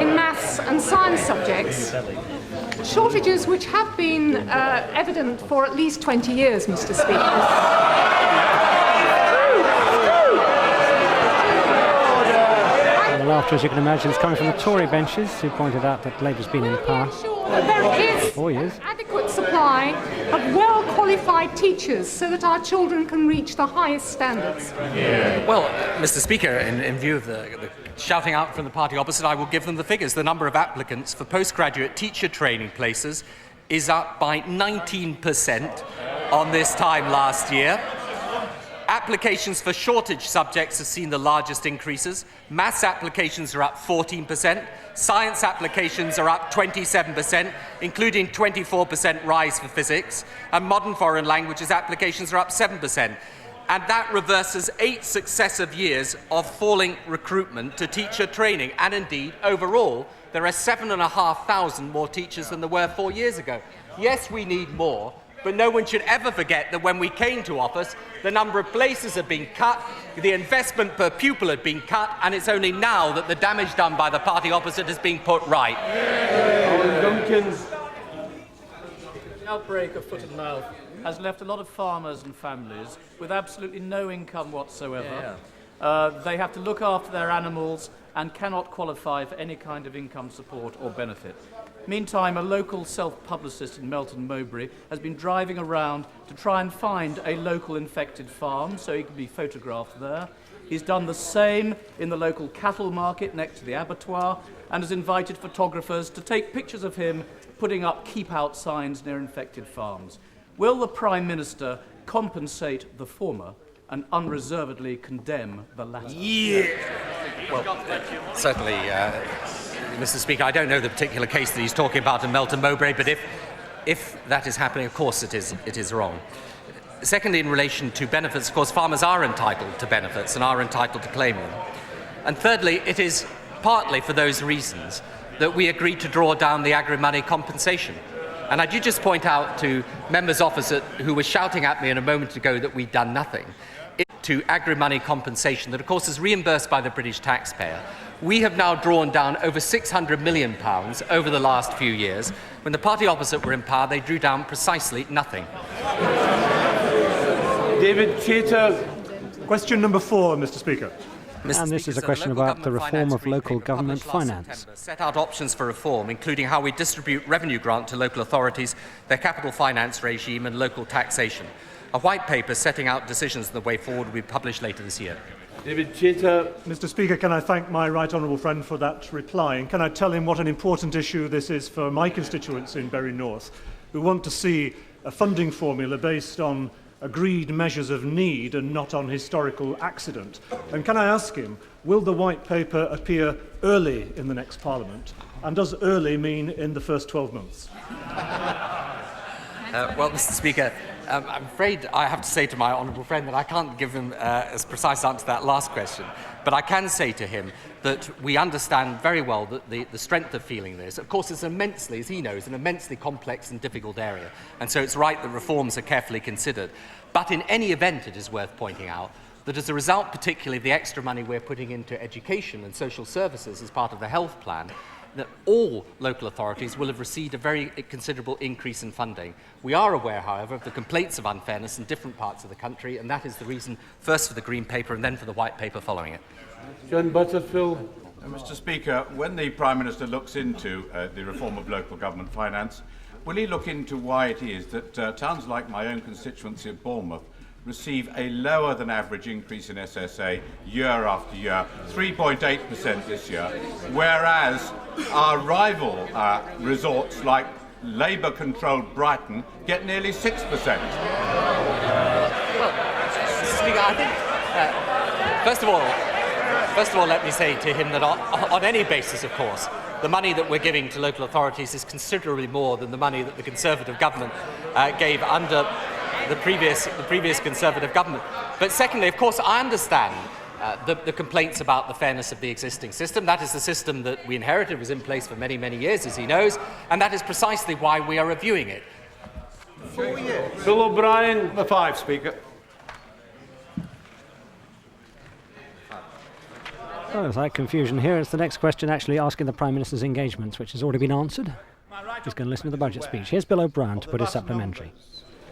in maths and science subjects? Shortages which have been evident for at least 20 years, Mr. Speaker. And the laughter, as you can imagine, is coming from the Tory benches, who pointed out that Labour's been in power. There is 4 years. adequate supply of well-qualified teachers so that our children can reach the highest standards. Well, Mr. Speaker, in view of the shouting out from the party opposite, I will give them the figures. The number of applicants for postgraduate teacher training places is up by 19% on this time last year. Applications for shortage subjects have seen the largest increases. Maths applications are up 14%. Science applications are up 27%, including 24% rise for physics. And modern foreign languages applications are up 7%. And that reverses 8 successive years of falling recruitment to teacher training. And indeed, overall, there are 7,500 more teachers than there were 4 years ago. Yes, we need more, but no one should ever forget that when we came to office, the number of places had been cut, the investment per pupil had been cut, and it's only now that the damage done by the party opposite is being put right. The outbreak of foot and mouth has left a lot of farmers and families with absolutely no income whatsoever. They have to look after their animals and cannot qualify for any kind of income support or benefit. Meantime, a local self-publicist in Melton Mowbray has been driving around to try and find a local infected farm so he can be photographed there. He's done the same in the local cattle market next to the abattoir and has invited photographers to take pictures of him putting up keep-out signs near infected farms. Will the Prime Minister compensate the former and unreservedly condemn the latter? Well, certainly, Mr. Speaker, I don't know the particular case that he's talking about in Melton Mowbray, but if that is happening, of course it is wrong. Secondly, in relation to benefits, of course, farmers are entitled to benefits and are entitled to claim them. And thirdly, it is partly for those reasons that we agreed to draw down the agri-money compensation. And I do just point out to members opposite who were shouting at me in a moment ago that we'd done nothing, to agri-money compensation that, of course, is reimbursed by the British taxpayer. We have now drawn down over £600 million over the last few years. When the party opposite were in power, they drew down precisely nothing. David Chater. Question number 4, Mr. Speaker. And this is a question about the reform of local government finance. Set out options for reform, including how we distribute revenue grant to local authorities, their capital finance regime and local taxation. A white paper setting out decisions on the way forward will be published later this year. David Chater. Mr. Speaker, can I thank my right honourable friend for that reply, and can I tell him what an important issue this is for my constituents in Bury North, who want to see a funding formula based on agreed measures of need and not on historical accident. And can I ask him, will the white paper appear early in the next Parliament? And does early mean in the first 12 months? Well, Mr. Speaker, I'm afraid I have to say to my honourable friend that I can't give him a precise answer to that last question. But I can say to him that we understand very well that the strength of feeling this. Of course, it's immensely, as he knows, an immensely complex and difficult area. And so it's right that reforms are carefully considered. But in any event, it is worth pointing out that as a result, particularly of the extra money we're putting into education and social services as part of the health plan, that all local authorities will have received a very considerable increase in funding. We are aware, however, of the complaints of unfairness in different parts of the country, and that is the reason, first for the Green Paper and then for the White Paper following it. John Butterfield. Mr. Speaker, when the Prime Minister looks into the reform of local government finance, will he look into why it is that towns like my own constituency of Bournemouth receive a lower than average increase in SSA year after year, 3.8% this year, whereas our rival resorts like Labour-controlled Brighton get nearly 6%? Well, Mr. Speaker, I think, first of all, let me say to him that on any basis, of course, the money that we're giving to local authorities is considerably more than the money that the Conservative government gave under the previous Conservative government. But secondly, of course, I understand the complaints about the fairness of the existing system. That is the system that we inherited, was in place for many, many years, as he knows, and that is precisely why we are reviewing it. 4 years. Bill O'Brien. Number 5, Speaker. Oh, there's like confusion here. It's the next question actually asking the Prime Minister's engagements, which has already been answered. He's going to listen to the budget speech. Here's Bill O'Brien to put his supplementary.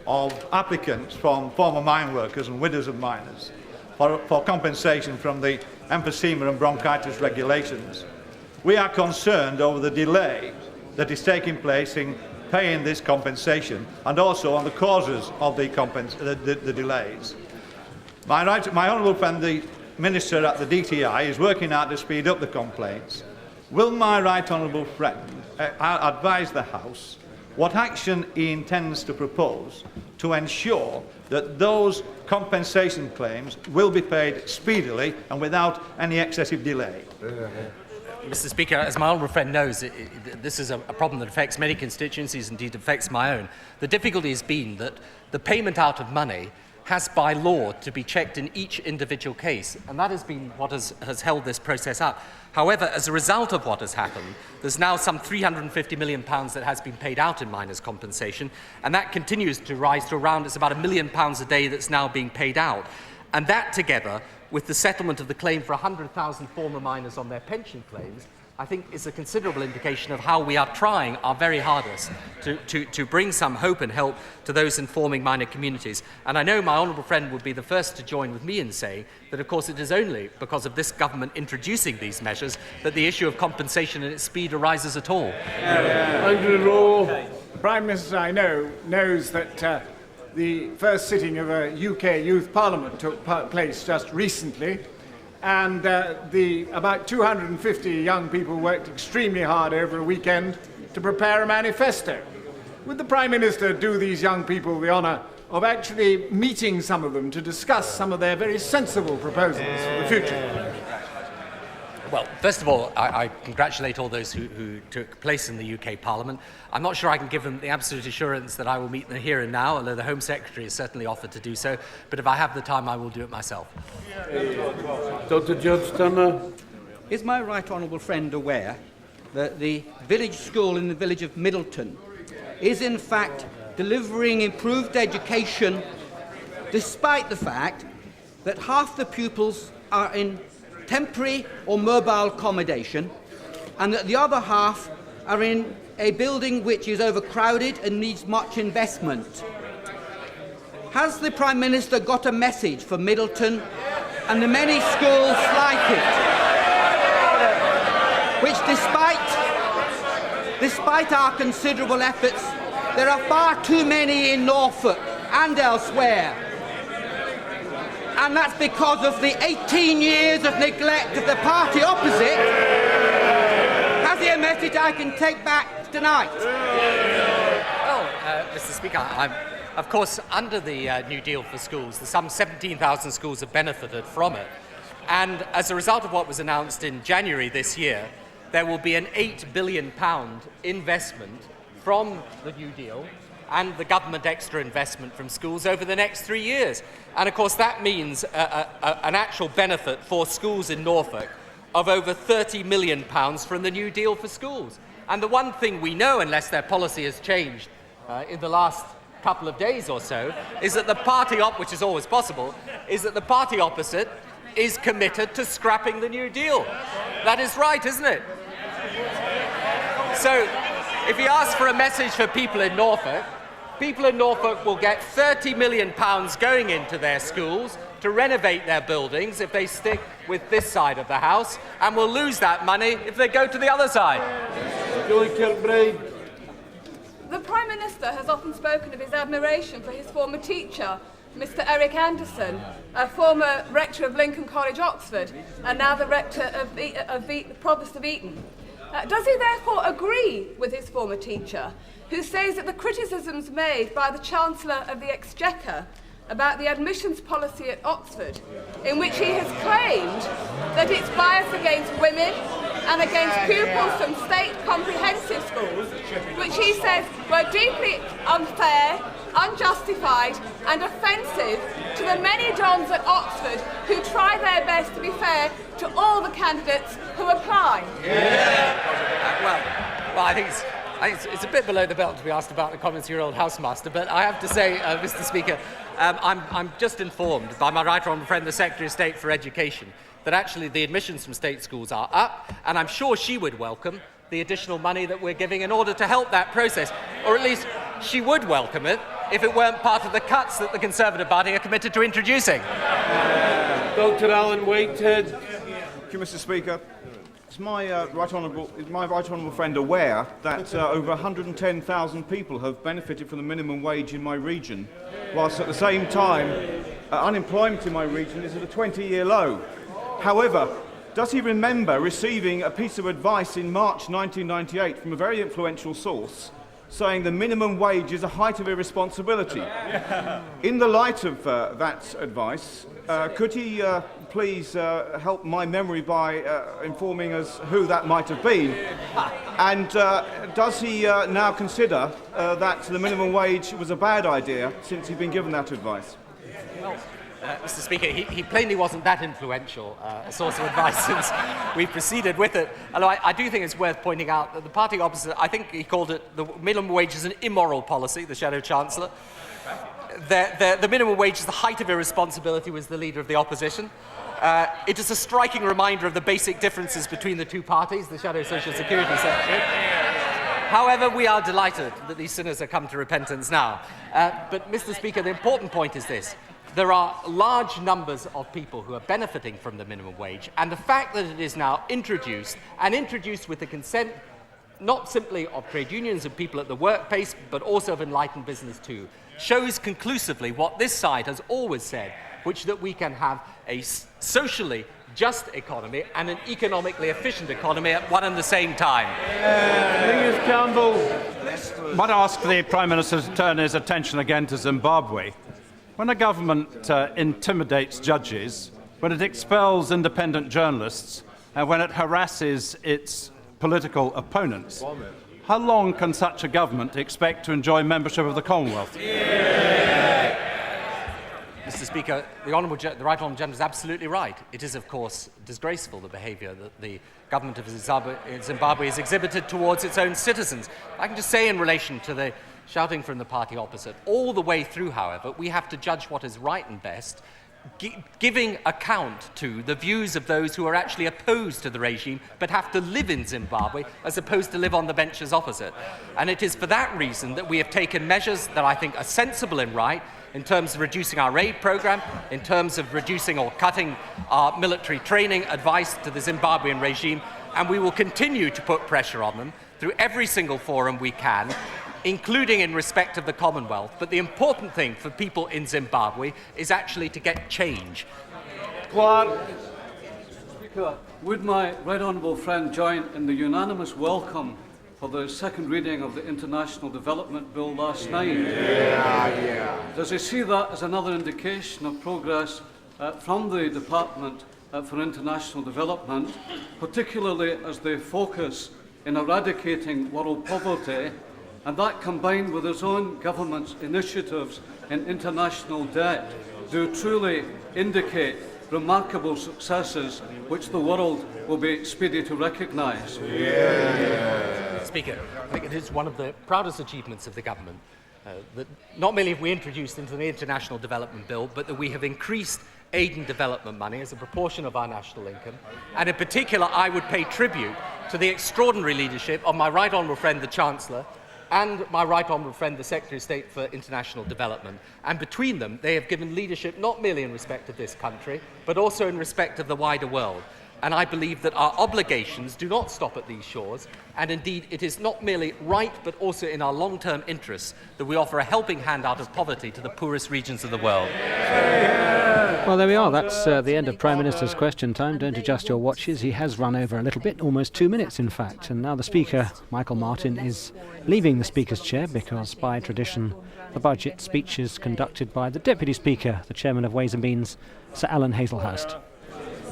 Of applicants from former mine workers and widows of miners for compensation from the emphysema and bronchitis regulations. We are concerned over the delay that is taking place in paying this compensation and also on the causes of the delays. My honourable friend, the Minister at the DTI, is working out to speed up the complaints. Will my right honourable friend advise the House what action he intends to propose to ensure that those compensation claims will be paid speedily and without any excessive delay? Mr. Speaker, as my honourable friend knows, this is a problem that affects many constituencies, indeed affects my own. The difficulty has been that the payment out of money has by law to be checked in each individual case, and that has been what has held this process up. However, as a result of what has happened, there's now some £350 million that has been paid out in miners' compensation, and that continues to rise to around, it's about £1 million a day that's now being paid out. And that, together with the settlement of the claim for 100,000 former miners on their pension claims, I think is a considerable indication of how we are trying our very hardest to bring some hope and help to those informing miner communities. And I know my honourable friend would be the first to join with me in saying that, of course, it is only because of this government introducing these measures that the issue of compensation and its speed arises at all. Andrew Law. Prime Minister, I know, knows that the first sitting of a UK Youth Parliament took place just recently, and about 250 young people worked extremely hard over a weekend to prepare a manifesto. Would the Prime Minister do these young people the honour of actually meeting some of them to discuss some of their very sensible proposals for the future? Well, first of all, I congratulate all those who took place in the UK Parliament. I'm not sure I can give them the absolute assurance that I will meet them here and now, although the Home Secretary has certainly offered to do so. But if I have the time, I will do it myself. Dr. Judge Turner. Is my right honourable friend aware that the village school in the village of Middleton is in fact delivering improved education despite the fact that half the pupils are in temporary or mobile accommodation, and that the other half are in a building which is overcrowded and needs much investment? Has the Prime Minister got a message for Middleton and the many schools like it, which despite our considerable efforts, there are far too many in Norfolk and elsewhere? And that's because of the 18 years of neglect of the party opposite. Has he a message I can take back tonight? Well, Mr. Speaker, of course, under the New Deal for schools, some 17,000 schools have benefited from it. And as a result of what was announced in January this year, there will be an £8 billion investment from the New Deal and the government extra investment from schools over the next 3 years. And of course that means an actual benefit for schools in Norfolk of over £30 million from the New Deal for schools. And the one thing we know, unless their policy has changed in the last couple of days or so, is that the party which is always possible, is that the party opposite is committed to scrapping the New Deal. That is right, isn't it? So, if he asks for a message for people in Norfolk will get £30 million going into their schools to renovate their buildings if they stick with this side of the House, and will lose that money if they go to the other side. The Prime Minister has often spoken of his admiration for his former teacher, Mr. Eric Anderson, a former rector of Lincoln College, Oxford, and now the rector of the Provost of Eton. Does he therefore agree with his former teacher, who says that the criticisms made by the Chancellor of the Exchequer about the admissions policy at Oxford, in which he has claimed that it's biased against women and against pupils from state comprehensive schools, which he says were deeply unfair, unjustified and offensive to the many dons at Oxford who try their best to be fair to all the candidates who apply? Well, I think it's a bit below the belt to be asked about the comments of your old housemaster, but I have to say, Mr. Speaker, I'm just informed by my right honourable friend, the Secretary of State for Education, that actually the admissions from state schools are up, and I'm sure she would welcome the additional money that we're giving in order to help that process, or at least she would welcome it if it weren't part of the cuts that the Conservative Party are committed to introducing. Dr. Alan Whitehead. Thank you, Mr. Speaker. Is my right honourable friend aware that over 110,000 people have benefited from the minimum wage in my region, whilst at the same time unemployment in my region is at a 20-year low? However, does he remember receiving a piece of advice in March 1998 from a very influential source saying the minimum wage is a height of irresponsibility? In the light of that advice, could he please help my memory by informing us who that might have been? And does he now consider that the minimum wage was a bad idea since he'd been given that advice? Well, Mr. Speaker, he plainly wasn't that influential a source of advice since we proceeded with it. Although I do think it's worth pointing out that the party opposite, I think he called it the minimum wage is an immoral policy, the Shadow Chancellor. The minimum wage is the height of irresponsibility, was the leader of the opposition. It is a striking reminder of the basic differences between the two parties, the Shadow Social Security Secretary. However, we are delighted that these sinners have come to repentance now. But, Mr. Speaker, the important point is this. There are large numbers of people who are benefiting from the minimum wage, and the fact that it is now introduced, and introduced with the consent not simply of trade unions and people at the workplace, but also of enlightened business too, shows conclusively what this side has always said, which that we can have a socially just economy and an economically efficient economy at one and the same time. Campbell. Might I ask the Prime Minister to turn his attention again to Zimbabwe? When a government intimidates judges, when it expels independent journalists, and when it harasses its political opponents, how long can such a government expect to enjoy membership of the Commonwealth? Mr. Speaker, the Right Honourable Gentleman is absolutely right. It is, of course, disgraceful, the behaviour that the government of Zimbabwe has exhibited towards its own citizens. I can just say in relation to the shouting from the party opposite, all the way through, however, we have to judge what is right and best, giving account to the views of those who are actually opposed to the regime but have to live in Zimbabwe as opposed to live on the benches opposite. And it is for that reason that we have taken measures that I think are sensible and right in terms of reducing our aid programme, in terms of reducing or cutting our military training advice to the Zimbabwean regime, and we will continue to put pressure on them through every single forum we can, including in respect of the Commonwealth. But the important thing for people in Zimbabwe is actually to get change. Clark. Speaker, would my right honourable friend join in the unanimous welcome for the second reading of the International Development Bill last night? Does he see that as another indication of progress from the Department for International Development, particularly as they focus in eradicating world poverty, and that combined with his own government's initiatives in international debt do truly indicate remarkable successes which the world will be speedy to recognise? Speaker, I think it is one of the proudest achievements of the government that not merely have we introduced into the International Development Bill, but that we have increased aid and development money as a proportion of our national income. And in particular, I would pay tribute to the extraordinary leadership of my right honourable friend, the Chancellor, and my right honourable friend, the Secretary of State for International Development. And between them, they have given leadership not merely in respect of this country, but also in respect of the wider world. And I believe that our obligations do not stop at these shores, and indeed it is not merely right, but also in our long-term interests that we offer a helping hand out of poverty to the poorest regions of the world. Well, there we are. That's the end of Prime Minister's question time. Don't adjust your watches. He has run over a little bit, almost 2 minutes in fact. And now the Speaker, Michael Martin, is leaving the Speaker's chair because by tradition the budget speech is conducted by the Deputy Speaker, the Chairman of Ways and Means, Sir Alan Hazelhurst.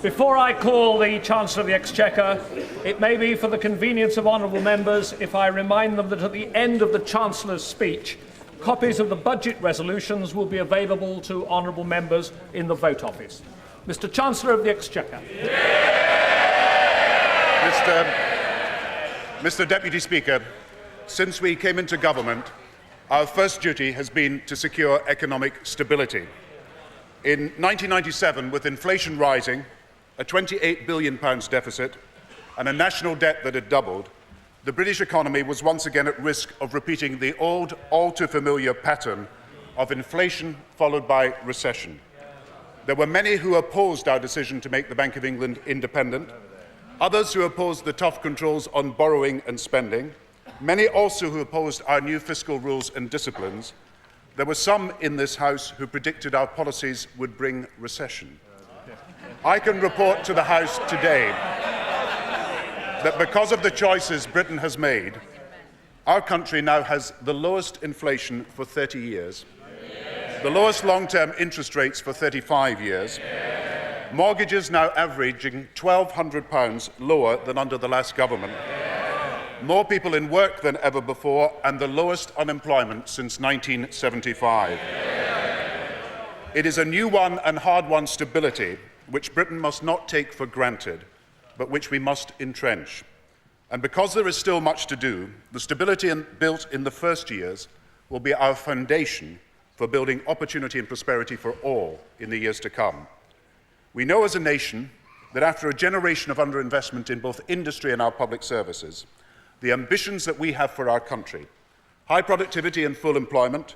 Before I call the Chancellor of the Exchequer, it may be for the convenience of honourable members if I remind them that at the end of the Chancellor's speech, copies of the budget resolutions will be available to honourable members in the vote office. Mr. Chancellor of the Exchequer. Mr. Deputy Speaker, since we came into government, our first duty has been to secure economic stability. In 1997, with inflation rising, a £28 billion deficit, and a national debt that had doubled, the British economy was once again at risk of repeating the old, all-too-familiar pattern of inflation followed by recession. There were many who opposed our decision to make the Bank of England independent, others who opposed the tough controls on borrowing and spending, many also who opposed our new fiscal rules and disciplines. There were some in this House who predicted our policies would bring recession. I can report to the House today that because of the choices Britain has made, our country now has the lowest inflation for 30 years, the lowest long-term interest rates for 35 years, mortgages now averaging £1,200 lower than under the last government, more people in work than ever before, and the lowest unemployment since 1975. It is a new one and hard-won stability which Britain must not take for granted, but which we must entrench. And because there is still much to do, the stability built in the first years will be our foundation for building opportunity and prosperity for all in the years to come. We know as a nation that after a generation of underinvestment in both industry and our public services, the ambitions that we have for our country, high productivity and full employment,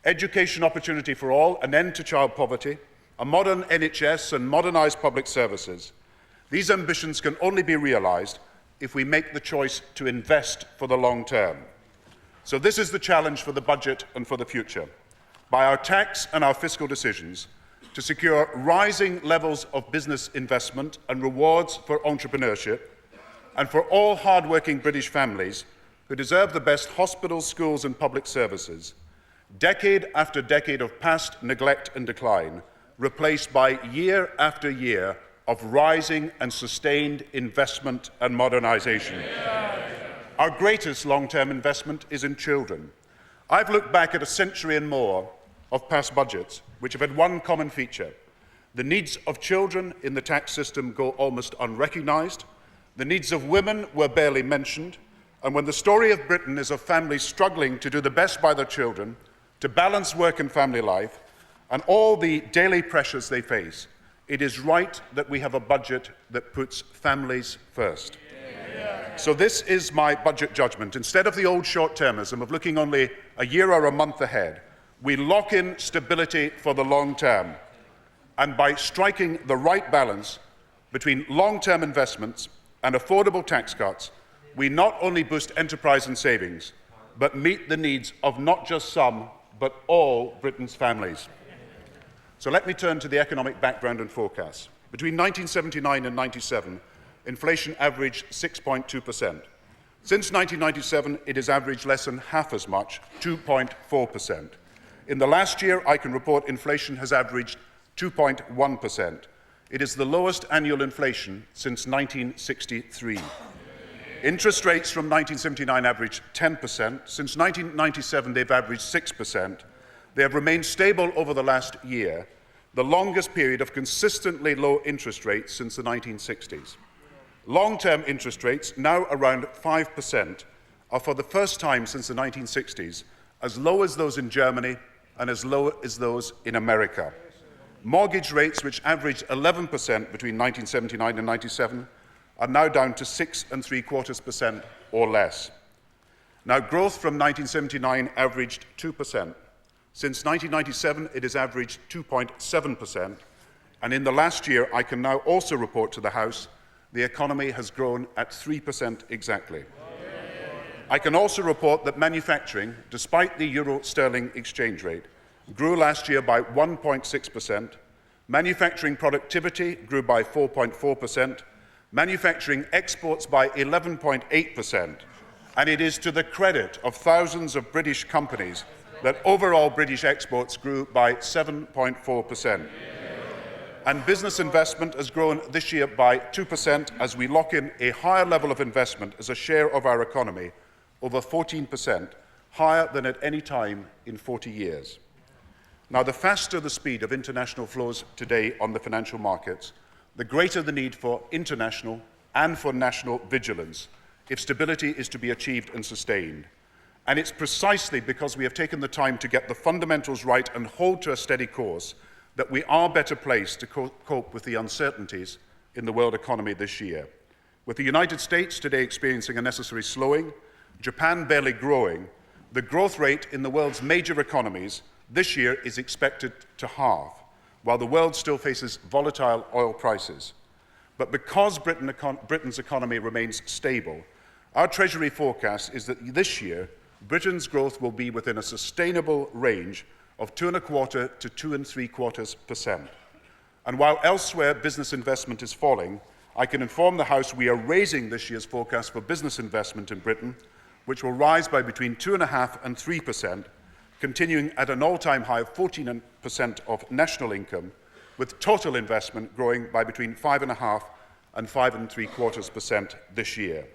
education opportunity for all, an end to child poverty, a modern NHS and modernised public services, these ambitions can only be realised if we make the choice to invest for the long term. So this is the challenge for the budget and for the future. By our tax and our fiscal decisions, to secure rising levels of business investment and rewards for entrepreneurship, and for all hard-working British families who deserve the best hospitals, schools and public services, decade after decade of past neglect and decline, replaced by year after year of rising and sustained investment and modernisation. Our greatest long-term investment is in children. I've looked back at a century and more of past budgets which have had one common feature. The needs of children in the tax system go almost unrecognised. The needs of women were barely mentioned. And when the story of Britain is of families struggling to do the best by their children, to balance work and family life, and all the daily pressures they face, it is right that we have a budget that puts families first. So this is my budget judgment. Instead of the old short-termism of looking only a year or a month ahead, we lock in stability for the long term. And by striking the right balance between long-term investments and affordable tax cuts, we not only boost enterprise and savings, but meet the needs of not just some, but all Britain's families. So let me turn to the economic background and forecasts. Between 1979 and 97, inflation averaged 6.2%. Since 1997, it has averaged less than half as much, 2.4%. In the last year, I can report inflation has averaged 2.1%. It is the lowest annual inflation since 1963. Interest rates from 1979 averaged 10%. Since 1997, they've averaged 6%. They have remained stable over the last year, the longest period of consistently low interest rates since the 1960s. Long-term interest rates, now around 5%, are for the first time since the 1960s as low as those in Germany and as low as those in America. Mortgage rates, which averaged 11% between 1979 and 97, are now down to 6.75% or less. Now, growth from 1979 averaged 2%. Since 1997, it has averaged 2.7%, and in the last year, I can now also report to the House the economy has grown at 3% exactly. I can also report that manufacturing, despite the euro-sterling exchange rate, grew last year by 1.6%, manufacturing productivity grew by 4.4%, manufacturing exports by 11.8%, and it is to the credit of thousands of British companies that overall British exports grew by 7.4%. And business investment has grown this year by 2% as we lock in a higher level of investment as a share of our economy, over 14%, higher than at any time in 40 years. Now, the faster the speed of international flows today on the financial markets, the greater the need for international and for national vigilance if stability is to be achieved and sustained. And it's precisely because we have taken the time to get the fundamentals right and hold to a steady course that we are better placed to cope with the uncertainties in the world economy this year. With the United States today experiencing a necessary slowing, Japan barely growing, the growth rate in the world's major economies this year is expected to halve, while the world still faces volatile oil prices. But because Britain's economy remains stable, our Treasury forecast is that this year, Britain's growth will be within a sustainable range of 2.25% to 2.75%. And while elsewhere business investment is falling, I can inform the House we are raising this year's forecast for business investment in Britain, which will rise by between 2.5% and 3%, continuing at an all-time high of 14% of national income, with total investment growing by between 5.5% and 5.75% this year.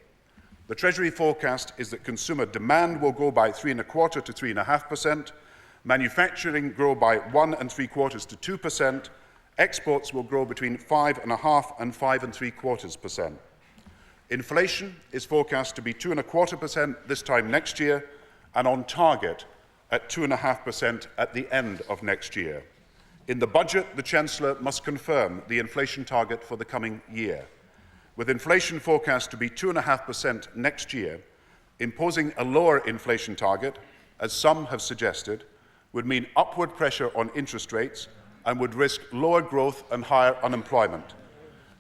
The Treasury forecast is that consumer demand will grow by 3.25% to 3.5%, manufacturing grow by 1.75% to 2%, exports will grow between 5.5% and 5.75%. Inflation is forecast to be 2.25% this time next year and on target at 2.5% at the end of next year. In the budget, the Chancellor must confirm the inflation target for the coming year. With inflation forecast to be 2.5% next year, imposing a lower inflation target, as some have suggested, would mean upward pressure on interest rates and would risk lower growth and higher unemployment.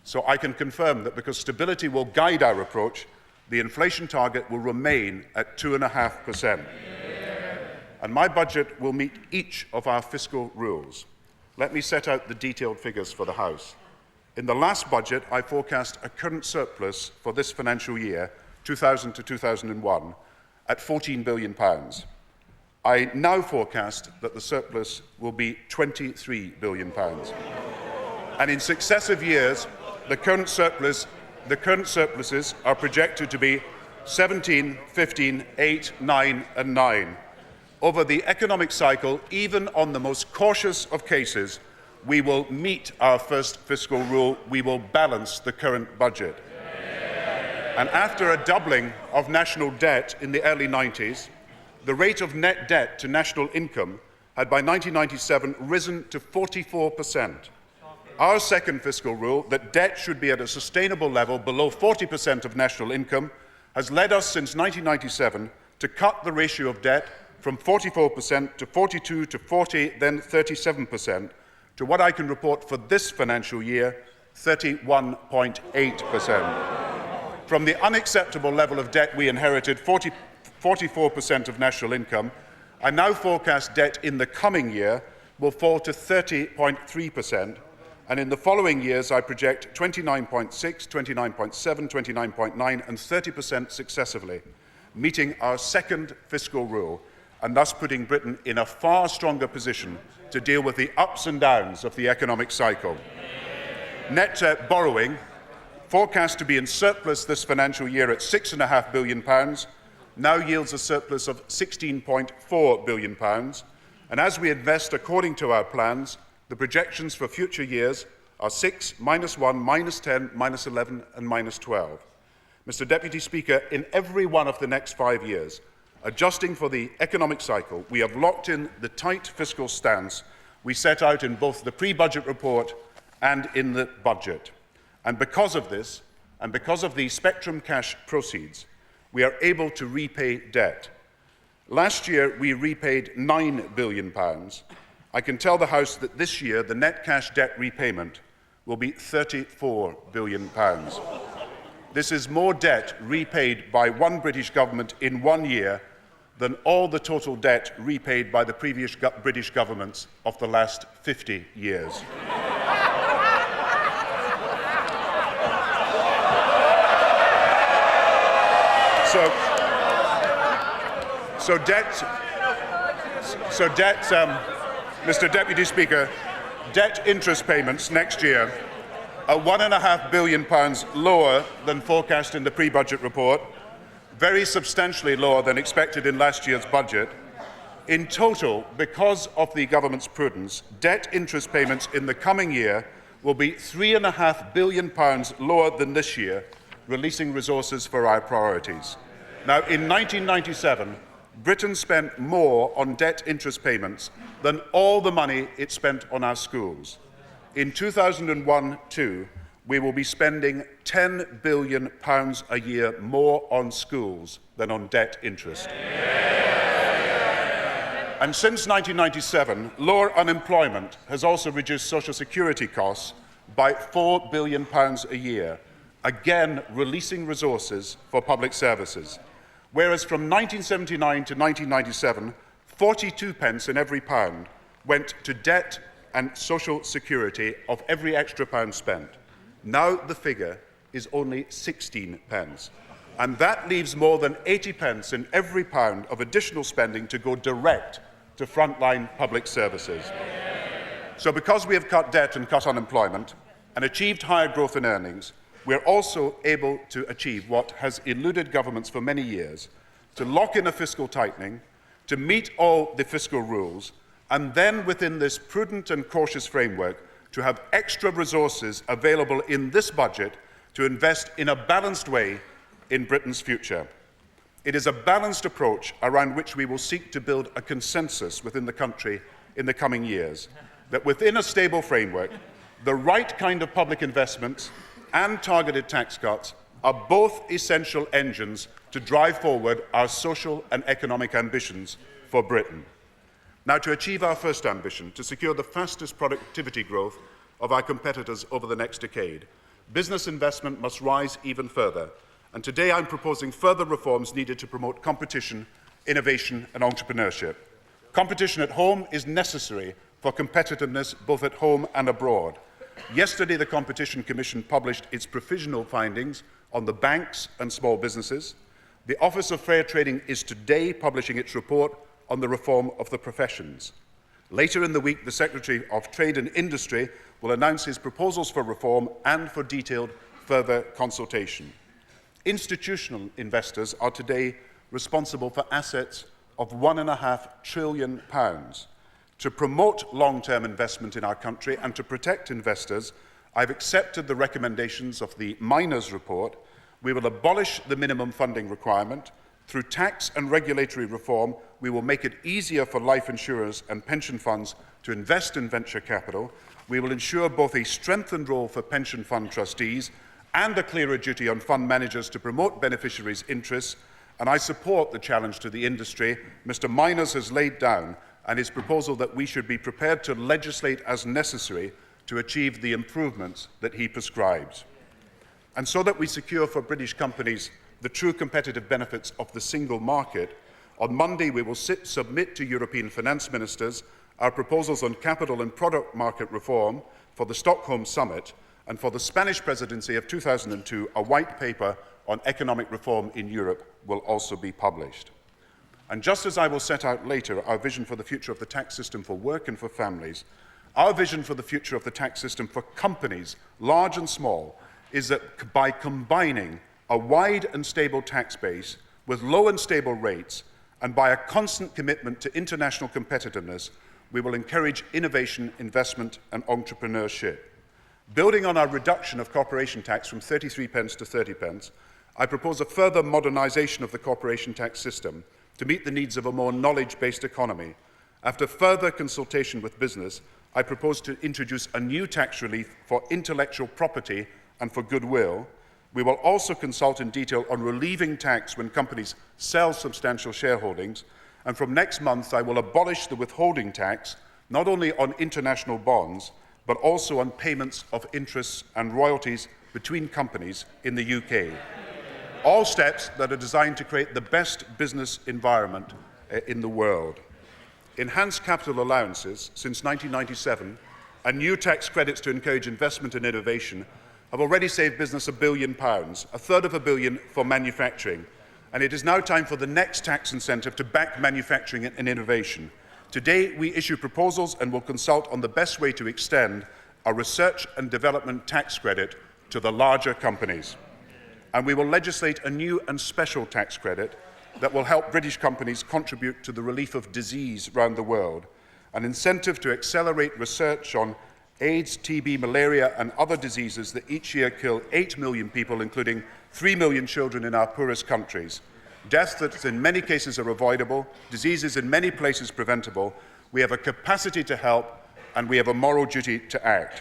So I can confirm that because stability will guide our approach, the inflation target will remain at 2.5%. And my budget will meet each of our fiscal rules. Let me set out the detailed figures for the House. In the last budget, I forecast a current surplus for this financial year, 2000 to 2001, at £14 billion. I now forecast that the surplus will be £23 billion. And in successive years, the current surpluses are projected to be 17, 15, 8, 9 and 9. Over the economic cycle, even on the most cautious of cases, we will meet our first fiscal rule. We will balance the current budget. And after a doubling of national debt in the early 90s, the rate of net debt to national income had by 1997 risen to 44%. Our second fiscal rule, that debt should be at a sustainable level below 40% of national income, has led us since 1997 to cut the ratio of debt from 44% to 42% to 40%, then 37%, to what I can report for this financial year, 31.8%. From the unacceptable level of debt we inherited, 44% of national income, I now forecast debt in the coming year will fall to 30.3%, and in the following years I project 29.6%, 29.7%, 29.9% and 30% successively, meeting our second fiscal rule, and thus putting Britain in a far stronger position to deal with the ups and downs of the economic cycle. Net borrowing, forecast to be in surplus this financial year at £6.5 billion, now yields a surplus of £16.4 billion. And as we invest according to our plans, the projections for future years are 6, -1, -10, -11 and -12. Mr. Deputy Speaker, in every one of the next 5 years, Adjusting for the economic cycle, we have locked in the tight fiscal stance we set out in both the pre-budget report and in the budget. And because of this, and because of the Spectrum cash proceeds, we are able to repay debt. Last year, we repaid £9 billion. I can tell the House that this year, the net cash debt repayment will be £34 billion. This is more debt repaid by one British government in 1 year than all the total debt repaid by the previous British governments of the last 50 years. Mr. Deputy Speaker, debt interest payments next year are £1.5 billion lower than forecast in the pre-budget report, very substantially lower than expected in last year's budget. In total, because of the government's prudence, debt interest payments in the coming year will be £3.5 billion lower than this year, releasing resources for our priorities. Now, in 1997, Britain spent more on debt interest payments than all the money it spent on our schools. In 2001-2, we will be spending £10 billion a year more on schools than on debt interest. And since 1997, lower unemployment has also reduced social security costs by £4 billion a year, again releasing resources for public services. Whereas from 1979 to 1997, 42 pence in every pound went to debt and social security of every extra pound spent. Now the figure is only 16 pence. And that leaves more than 80 pence in every pound of additional spending to go direct to frontline public services. So because we have cut debt and cut unemployment and achieved higher growth in earnings, we're also able to achieve what has eluded governments for many years, to lock in a fiscal tightening, to meet all the fiscal rules, and then within this prudent and cautious framework, to have extra resources available in this budget to invest in a balanced way in Britain's future. It is a balanced approach around which we will seek to build a consensus within the country in the coming years, that within a stable framework, the right kind of public investments and targeted tax cuts are both essential engines to drive forward our social and economic ambitions for Britain. Now, to achieve our first ambition, to secure the fastest productivity growth of our competitors over the next decade, business investment must rise even further. And today I'm proposing further reforms needed to promote competition, innovation and entrepreneurship. Competition at home is necessary for competitiveness both at home and abroad. Yesterday, the Competition Commission published its provisional findings on the banks and small businesses. The Office of Fair Trading is today publishing its report on the reform of the professions. Later in the week, the Secretary of Trade and Industry will announce his proposals for reform and for detailed further consultation. Institutional investors are today responsible for assets of £1.5 trillion. To promote long-term investment in our country and to protect investors, I've accepted the recommendations of the Miners report. We will abolish the minimum funding requirement. Through tax and regulatory reform, we will make it easier for life insurers and pension funds to invest in venture capital. We will ensure both a strengthened role for pension fund trustees and a clearer duty on fund managers to promote beneficiaries' interests. And I support the challenge to the industry Mr. Miners has laid down and his proposal that we should be prepared to legislate as necessary to achieve the improvements that he prescribes. And so that we secure for British companies the true competitive benefits of the single market, on Monday we will submit to European finance ministers our proposals on capital and product market reform for the Stockholm Summit, and for the Spanish presidency of 2002, a white paper on economic reform in Europe will also be published. And just as I will set out later our vision for the future of the tax system for work and for families, our vision for the future of the tax system for companies, large and small, is that by combining a wide and stable tax base with low and stable rates, and by a constant commitment to international competitiveness, we will encourage innovation, investment and entrepreneurship. Building on our reduction of corporation tax from 33 pence to 30 pence, I propose a further modernisation of the corporation tax system to meet the needs of a more knowledge-based economy. After further consultation with business, I propose to introduce a new tax relief for intellectual property and for goodwill. We will also consult in detail on relieving tax when companies sell substantial shareholdings, and from next month I will abolish the withholding tax, not only on international bonds, but also on payments of interests and royalties between companies in the UK. All steps that are designed to create the best business environment in the world. Enhanced capital allowances since 1997 and new tax credits to encourage investment and innovation have already saved business £1 billion, a third of $1 billion for manufacturing. And it is now time for the next tax incentive to back manufacturing and innovation. Today, we issue proposals and will consult on the best way to extend our research and development tax credit to the larger companies. And we will legislate a new and special tax credit that will help British companies contribute to the relief of disease around the world, an incentive to accelerate research on AIDS, TB, malaria and other diseases that each year kill 8 million people, including 3 million children in our poorest countries. Deaths that in many cases are avoidable, diseases in many places preventable. We have a capacity to help and we have a moral duty to act.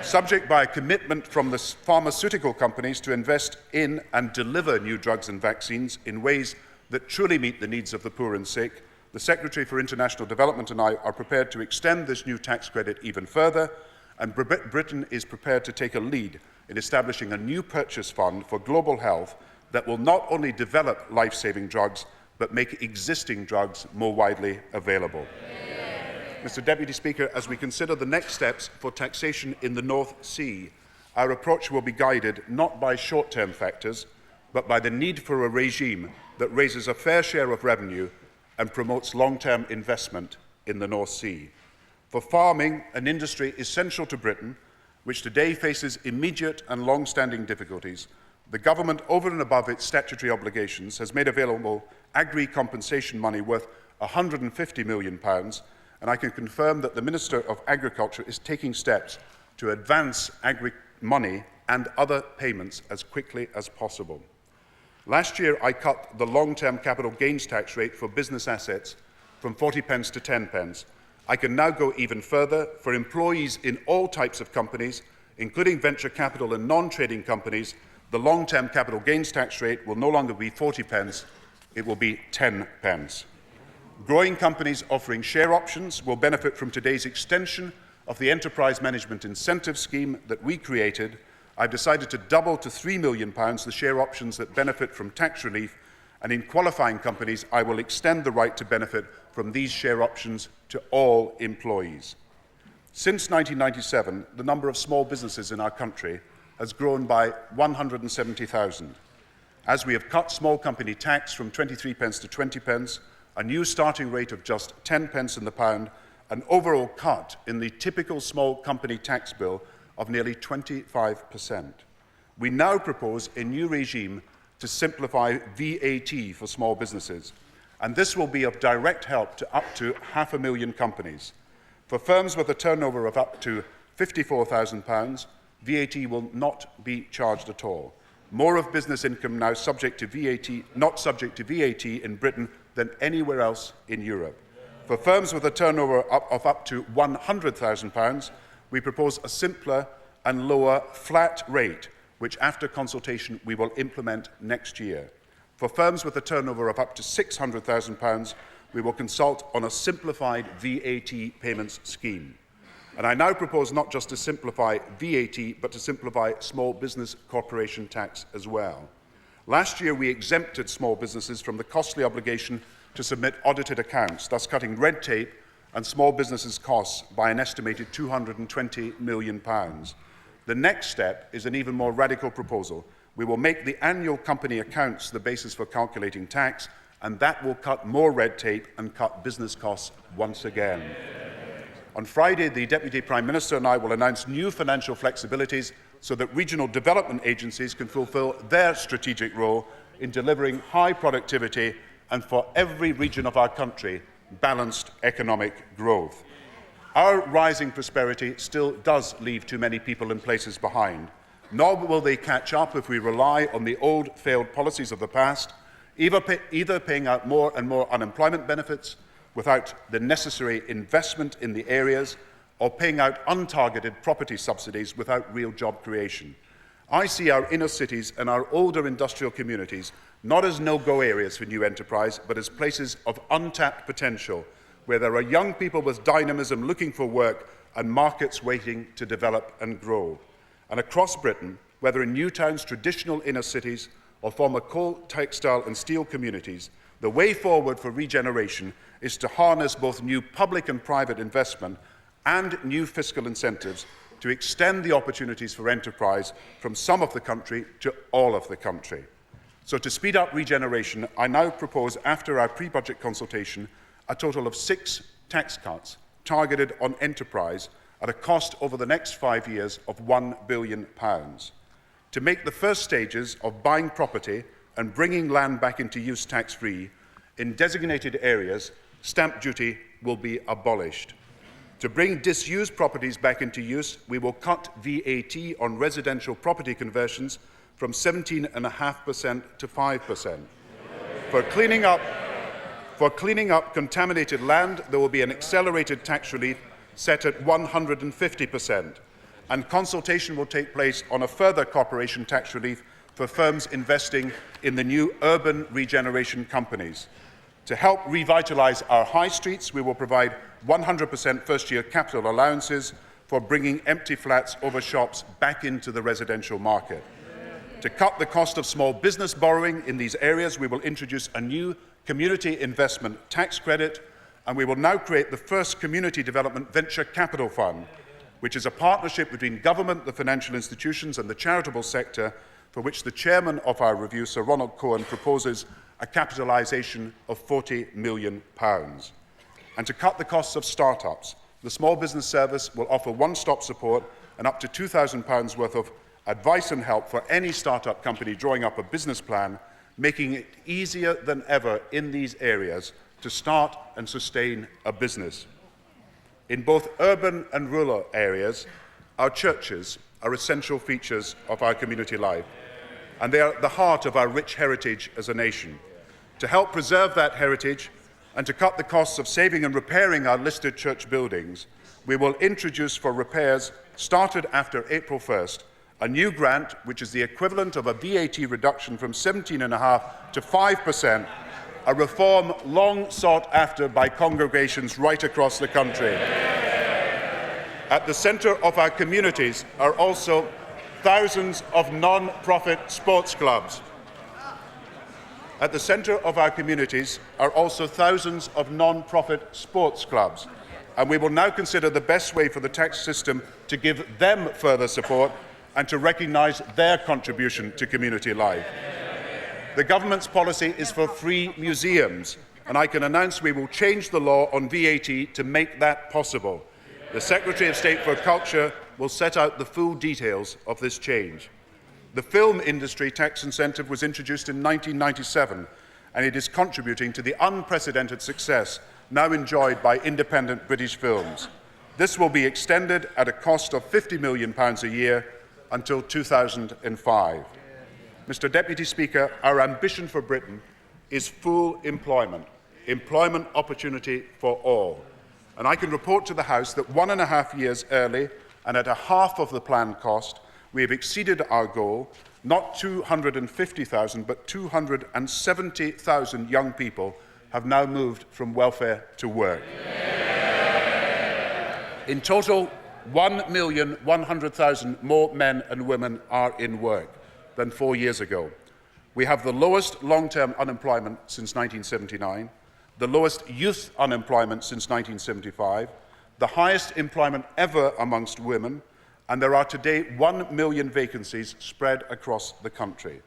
Subject by a commitment from the pharmaceutical companies to invest in and deliver new drugs and vaccines in ways that truly meet the needs of the poor and sick, the Secretary for International Development and I are prepared to extend this new tax credit even further, and Britain is prepared to take a lead in establishing a new purchase fund for global health that will not only develop life-saving drugs, but make existing drugs more widely available. Mr. Deputy Speaker, as we consider the next steps for taxation in the North Sea, our approach will be guided not by short-term factors, but by the need for a regime that raises a fair share of revenue and promotes long-term investment in the North Sea. For farming, an industry essential to Britain, which today faces immediate and long-standing difficulties, the government, over and above its statutory obligations, has made available agri-compensation money worth £150 million, and I can confirm that the Minister of Agriculture is taking steps to advance agri-money and other payments as quickly as possible. Last year, I cut the long-term capital gains tax rate for business assets from 40 pence to 10 pence. I can now go even further. For employees in all types of companies, including venture capital and non-trading companies, the long-term capital gains tax rate will no longer be 40 pence, it will be 10 pence. Growing companies offering share options will benefit from today's extension of the Enterprise Management Incentive Scheme that we created. I've decided to double to £3 million the share options that benefit from tax relief, and in qualifying companies, I will extend the right to benefit from these share options to all employees. Since 1997, the number of small businesses in our country has grown by 170,000. As we have cut small company tax from 23 pence to 20 pence, a new starting rate of just 10 pence in the pound, an overall cut in the typical small company tax bill of nearly 25%. We now propose a new regime to simplify VAT for small businesses, and this will be of direct help to up to 500,000 companies. For firms with a turnover of up to £54,000, VAT will not be charged at all. More of business income now subject to VAT, not subject to VAT in Britain than anywhere else in Europe. For firms with a turnover of up to £100,000, we propose a simpler and lower flat rate, which after consultation we will implement next year. For firms with a turnover of up to £600,000, we will consult on a simplified VAT payments scheme. And I now propose not just to simplify VAT, but to simplify small business corporation tax as well. Last year, we exempted small businesses from the costly obligation to submit audited accounts, thus cutting red tape and small businesses' costs by an estimated £220 million. The next step is an even more radical proposal. We will make the annual company accounts the basis for calculating tax, and that will cut more red tape and cut business costs once again. On Friday, the Deputy Prime Minister and I will announce new financial flexibilities so that regional development agencies can fulfil their strategic role in delivering high productivity and, for every region of our country, balanced economic growth. Our rising prosperity still does leave too many people and places behind, nor will they catch up if we rely on the old failed policies of the past. either paying out more and more unemployment benefits without the necessary investment in the areas, or paying out untargeted property subsidies without real job creation. I see our inner cities and our older industrial communities not as no-go areas for new enterprise, but as places of untapped potential, where there are young people with dynamism looking for work and markets waiting to develop and grow. And across Britain, whether in Newtown's traditional inner cities or former coal, textile and steel communities, the way forward for regeneration is to harness both new public and private investment and new fiscal incentives to extend the opportunities for enterprise from some of the country to all of the country. So to speed up regeneration, I now propose, after our pre-budget consultation, a total of 6 tax cuts targeted on enterprise at a cost over the next 5 years of £1 billion. To make the first stages of buying property and bringing land back into use tax-free, in designated areas, stamp duty will be abolished. To bring disused properties back into use, we will cut VAT on residential property conversions from 17.5% to 5%. For cleaning up contaminated land, there will be an accelerated tax relief set at 150%, and consultation will take place on a further corporation tax relief for firms investing in the new urban regeneration companies. To help revitalise our high streets, we will provide 100% first-year capital allowances for bringing empty flats over shops back into the residential market. To cut the cost of small business borrowing in these areas, we will introduce a new community investment tax credit, and we will now create the first community development venture capital fund, which is a partnership between government, the financial institutions and the charitable sector, for which the chairman of our review, Sir Ronald Cohen, proposes a capitalisation of £40 million. And to cut the costs of start-ups, the Small Business Service will offer one-stop support and up to £2,000 worth of advice and help for any start-up company drawing up a business plan, making it easier than ever in these areas to start and sustain a business. In both urban and rural areas, our churches are essential features of our community life, and they are at the heart of our rich heritage as a nation. To help preserve that heritage and to cut the costs of saving and repairing our listed church buildings, we will introduce for repairs, started after April 1st, a new grant which is the equivalent of a VAT reduction from 17.5% to 5%, a reform long sought after by congregations right across the country. At the centre of our communities are also thousands of non-profit sports clubs. At the centre of our communities are also thousands of non-profit sports clubs, and we will now consider the best way for the tax system to give them further support and to recognise their contribution to community life. The government's policy is for free museums, and I can announce we will change the law on VAT to make that possible. The Secretary of State for Culture will set out the full details of this change. The film industry tax incentive was introduced in 1997, and it is contributing to the unprecedented success now enjoyed by independent British films. This will be extended at a cost of £50 million a year until 2005. Mr. Deputy Speaker, our ambition for Britain is full employment, employment opportunity for all. And I can report to the House that 1.5 years early and at a half of the planned cost, we have exceeded our goal. Not 250,000, but 270,000 young people have now moved from welfare to work. In total, 1,100,000 more men and women are in work than 4 years ago. We have the lowest long-term unemployment since 1979, the lowest youth unemployment since 1975, the highest employment ever amongst women, and there are today 1 million vacancies spread across the country.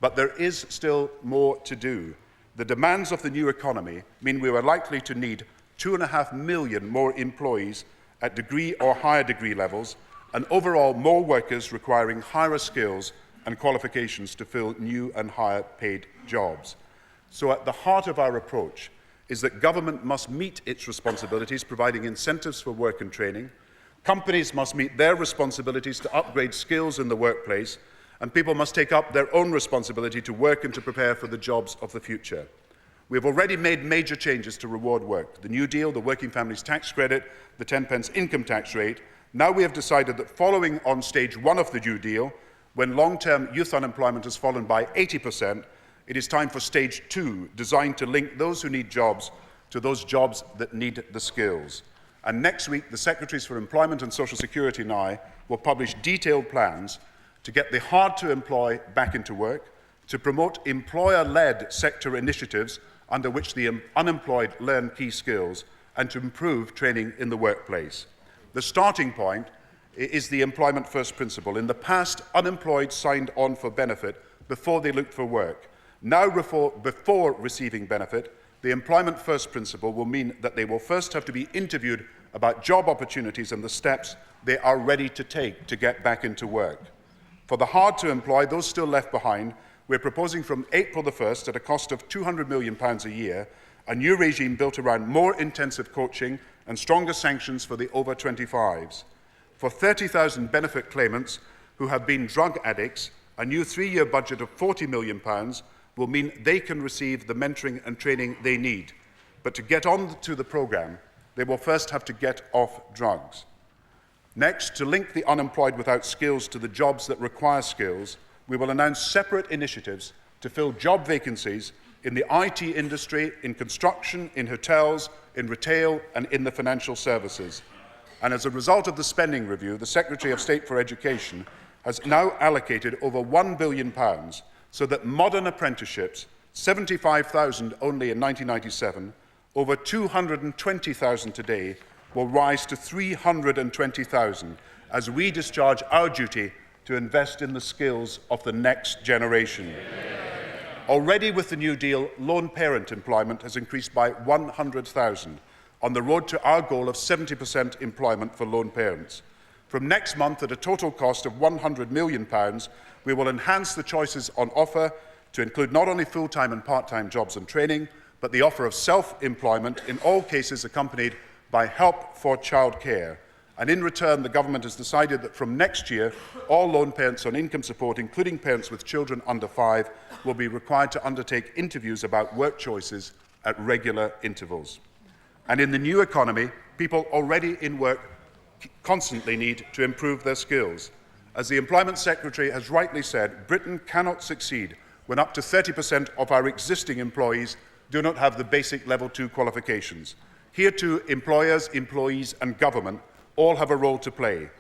But there is still more to do. The demands of the new economy mean we are likely to need 2.5 million more employees at degree or higher degree levels, and overall more workers requiring higher skills and qualifications to fill new and higher paid jobs. So at the heart of our approach is that government must meet its responsibilities, providing incentives for work and training. Companies must meet their responsibilities to upgrade skills in the workplace, and people must take up their own responsibility to work and to prepare for the jobs of the future. We have already made major changes to reward work. The New Deal, the Working Families Tax Credit, the 10p income tax rate. Now we have decided that following on stage 1 of the New Deal, when long-term youth unemployment has fallen by 80%, it is time for stage 2, designed to link those who need jobs to those jobs that need the skills. And next week, the Secretaries for Employment and Social Security and I will publish detailed plans to get the hard-to-employ back into work, to promote employer-led sector initiatives under which the unemployed learn key skills, and to improve training in the workplace. The starting point is the employment first principle. In the past, unemployed signed on for benefit before they looked for work. Now, before receiving benefit, the employment first principle will mean that they will first have to be interviewed about job opportunities and the steps they are ready to take to get back into work. For the hard to employ, those still left behind, we're proposing from April the 1st, at a cost of £200 million a year, a new regime built around more intensive coaching and stronger sanctions for the over 25s. For 30,000 benefit claimants who have been drug addicts, a new 3-year budget of £40 million will mean they can receive the mentoring and training they need. But to get on to the programme, they will first have to get off drugs. Next, to link the unemployed without skills to the jobs that require skills, we will announce separate initiatives to fill job vacancies in the IT industry, in construction, in hotels, in retail, and in the financial services. And as a result of the spending review, the Secretary of State for Education has now allocated over £1 billion so that modern apprenticeships, 75,000 only in 1997, over 220,000 today, will rise to 320,000 as we discharge our duty to invest in the skills of the next generation. Already with the New Deal, lone parent employment has increased by 100,000 on the road to our goal of 70% employment for lone parents. From next month, at a total cost of £100 million, we will enhance the choices on offer to include not only full-time and part-time jobs and training, but the offer of self-employment, in all cases accompanied by help for childcare. And in return, the government has decided that from next year, all lone parents on income support, including parents with children under 5, will be required to undertake interviews about work choices at regular intervals. And in the new economy, people already in work constantly need to improve their skills. As the Employment Secretary has rightly said, Britain cannot succeed when up to 30% of our existing employees do not have the basic Level 2 qualifications. Here too, employers, employees and government all have a role to play.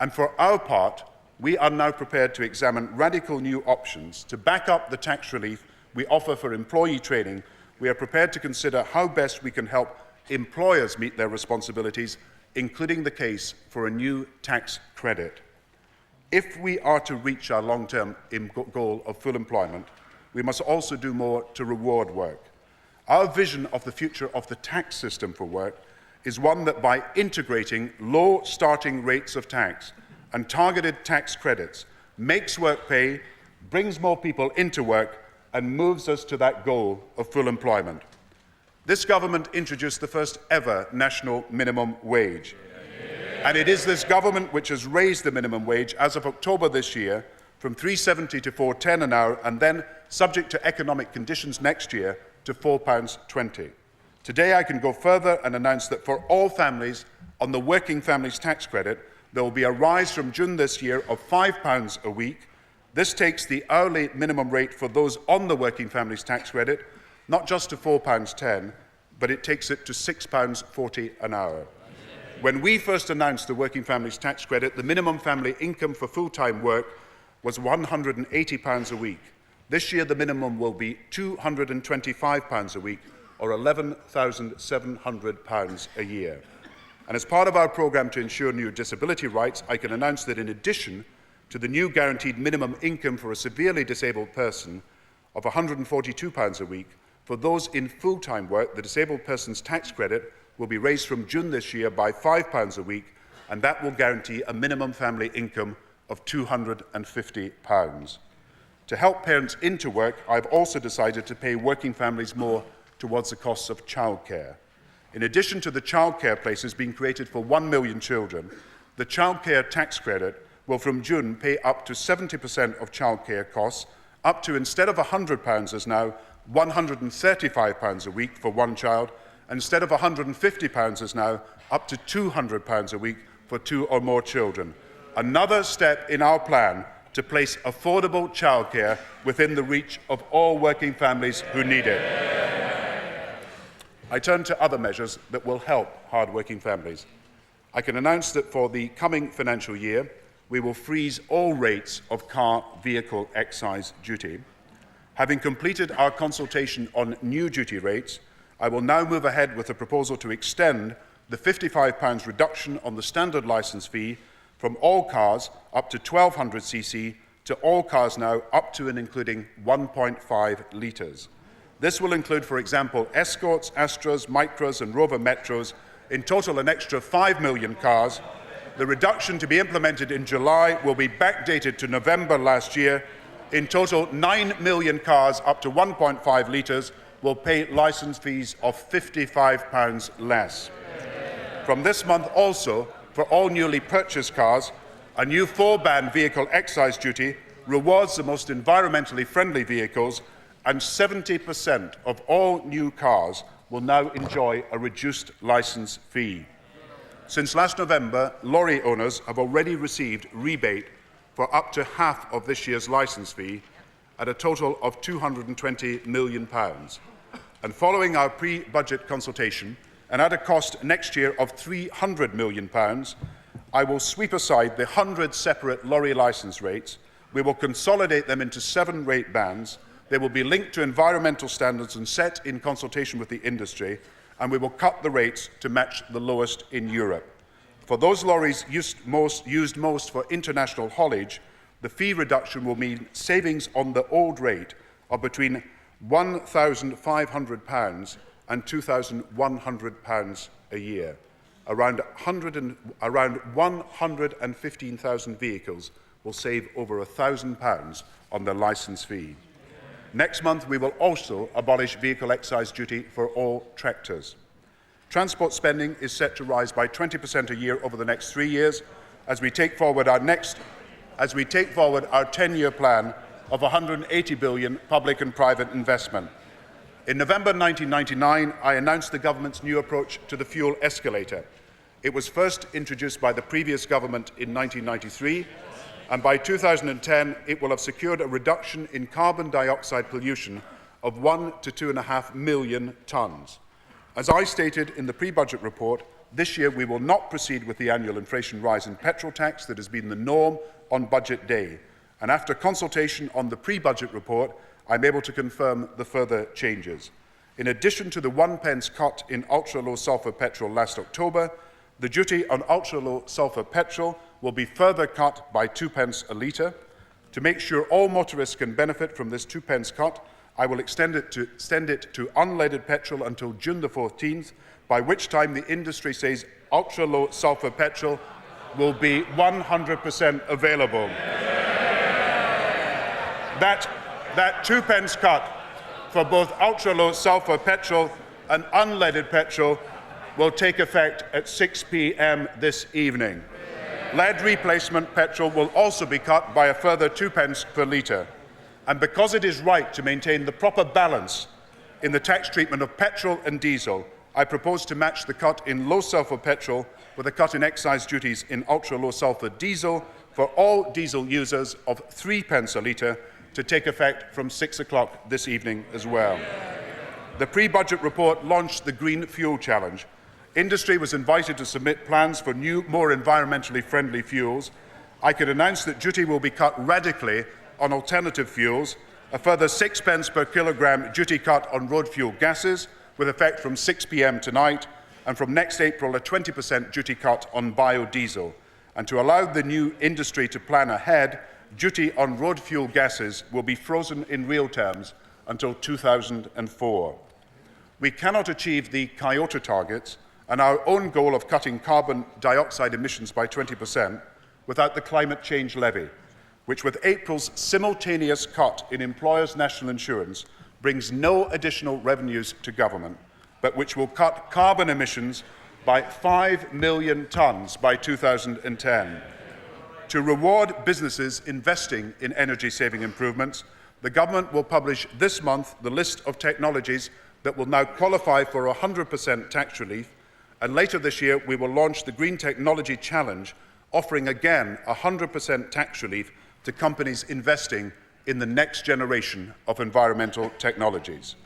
And for our part, we are now prepared to examine radical new options to back up the tax relief we offer for employee training. We are prepared to consider how best we can help employers meet their responsibilities, including the case for a new tax credit. If we are to reach our long-term goal of full employment, we must also do more to reward work. Our vision of the future of the tax system for work is one that, by integrating low starting rates of tax and targeted tax credits, makes work pay, brings more people into work, and moves us to that goal of full employment. This government introduced the first ever national minimum wage. And it is this government which has raised the minimum wage as of October this year from £3.70 to £4.10 an hour, and then, subject to economic conditions next year, to £4.20. Today I can go further and announce that for all families on the Working Families Tax Credit, there will be a rise from June this year of £5 a week. This takes the hourly minimum rate for those on the Working Families Tax Credit not just to £4.10, but it takes it to £6.40 an hour. When we first announced the Working Families Tax Credit, the minimum family income for full-time work was £180 a week. This year, the minimum will be £225 a week, or £11,700 a year. And as part of our programme to ensure new disability rights, I can announce that in addition to the new guaranteed minimum income for a severely disabled person of £142 a week, for those in full-time work, the disabled person's tax credit will be raised from June this year by £5 a week, and that will guarantee a minimum family income of £250. To help parents into work, I've also decided to pay working families more towards the costs of childcare. In addition to the childcare places being created for 1 million children, the childcare tax credit will from June pay up to 70% of childcare costs, up to, instead of £100 as now, £135 a week for one child, and instead of £150 as now, up to £200 a week for 2 or more children. Another step in our plan to place affordable childcare within the reach of all working families who need it. I turn to other measures that will help hard-working families. I can announce that for the coming financial year, we will freeze all rates of car vehicle excise duty. Having completed our consultation on new duty rates, I will now move ahead with a proposal to extend the £55 reduction on the standard licence fee from all cars up to 1200cc to all cars now up to and including 1.5 litres. This will include, for example, Escorts, Astras, Micras and Rover Metros, in total an extra 5 million cars. The reduction to be implemented in July will be backdated to November last year. In total, 9 million cars up to 1.5 litres will pay licence fees of £55 less. From this month also, for all newly purchased cars, a new 4-band vehicle excise duty rewards the most environmentally friendly vehicles, and 70% of all new cars will now enjoy a reduced licence fee. Since last November, lorry owners have already received rebate for up to half of this year's licence fee at a total of £220 million. And following our pre-budget consultation, and at a cost next year of £300 million, I will sweep aside the 100 separate lorry licence rates. We will consolidate them into 7 rate bands. They will be linked to environmental standards and set in consultation with the industry, and we will cut the rates to match the lowest in Europe. For those lorries used most for international haulage, the fee reduction will mean savings on the old rate of between £1,500 and £2,100 a year. Around 115,000 vehicles will save over £1,000 on their licence fee. Next month, we will also abolish vehicle excise duty for all tractors. Transport spending is set to rise by 20% a year over the next 3 years as we take forward our 10-year plan of £180 billion public and private investment. In November 1999, I announced the government's new approach to the fuel escalator. It was first introduced by the previous government in 1993, and by 2010 it will have secured a reduction in carbon dioxide pollution of 1 to 2.5 million tonnes. As I stated in the pre-budget report, this year we will not proceed with the annual inflation rise in petrol tax that has been the norm on budget day. And after consultation on the pre-budget report, I'm able to confirm the further changes. In addition to the 1 pence cut in ultra-low sulphur petrol last October, the duty on ultra-low sulphur petrol will be further cut by 2 pence a litre. To make sure all motorists can benefit from this 2 pence cut, I will extend it to unleaded petrol until June the 14th, by which time the industry says ultra-low sulphur petrol will be 100% available. That 2 pence cut for both ultra-low sulphur petrol and unleaded petrol will take effect at 6 p.m. this evening. Lead replacement petrol will also be cut by a further 2 pence per litre. And because it is right to maintain the proper balance in the tax treatment of petrol and diesel, I propose to match the cut in low-sulphur petrol with a cut in excise duties in ultra-low sulphur diesel for all diesel users of 3 pence a litre to take effect from 6 o'clock this evening as well. The pre-budget report launched the Green Fuel Challenge. Industry was invited to submit plans for new, more environmentally friendly fuels. I can announce that duty will be cut radically on alternative fuels, a further 6 pence per kilogramme duty cut on road fuel gases, with effect from 6 p.m. tonight, and from next April a 20% duty cut on biodiesel. And to allow the new industry to plan ahead, duty on road fuel gases will be frozen in real terms until 2004. We cannot achieve the Kyoto targets and our own goal of cutting carbon dioxide emissions by 20% without the climate change levy, which with April's simultaneous cut in employers' national insurance brings no additional revenues to government, but which will cut carbon emissions by 5 million tonnes by 2010. To reward businesses investing in energy-saving improvements, the Government will publish this month the list of technologies that will now qualify for 100% tax relief, and later this year we will launch the Green Technology Challenge, offering again 100% tax relief to companies investing in the next generation of environmental technologies.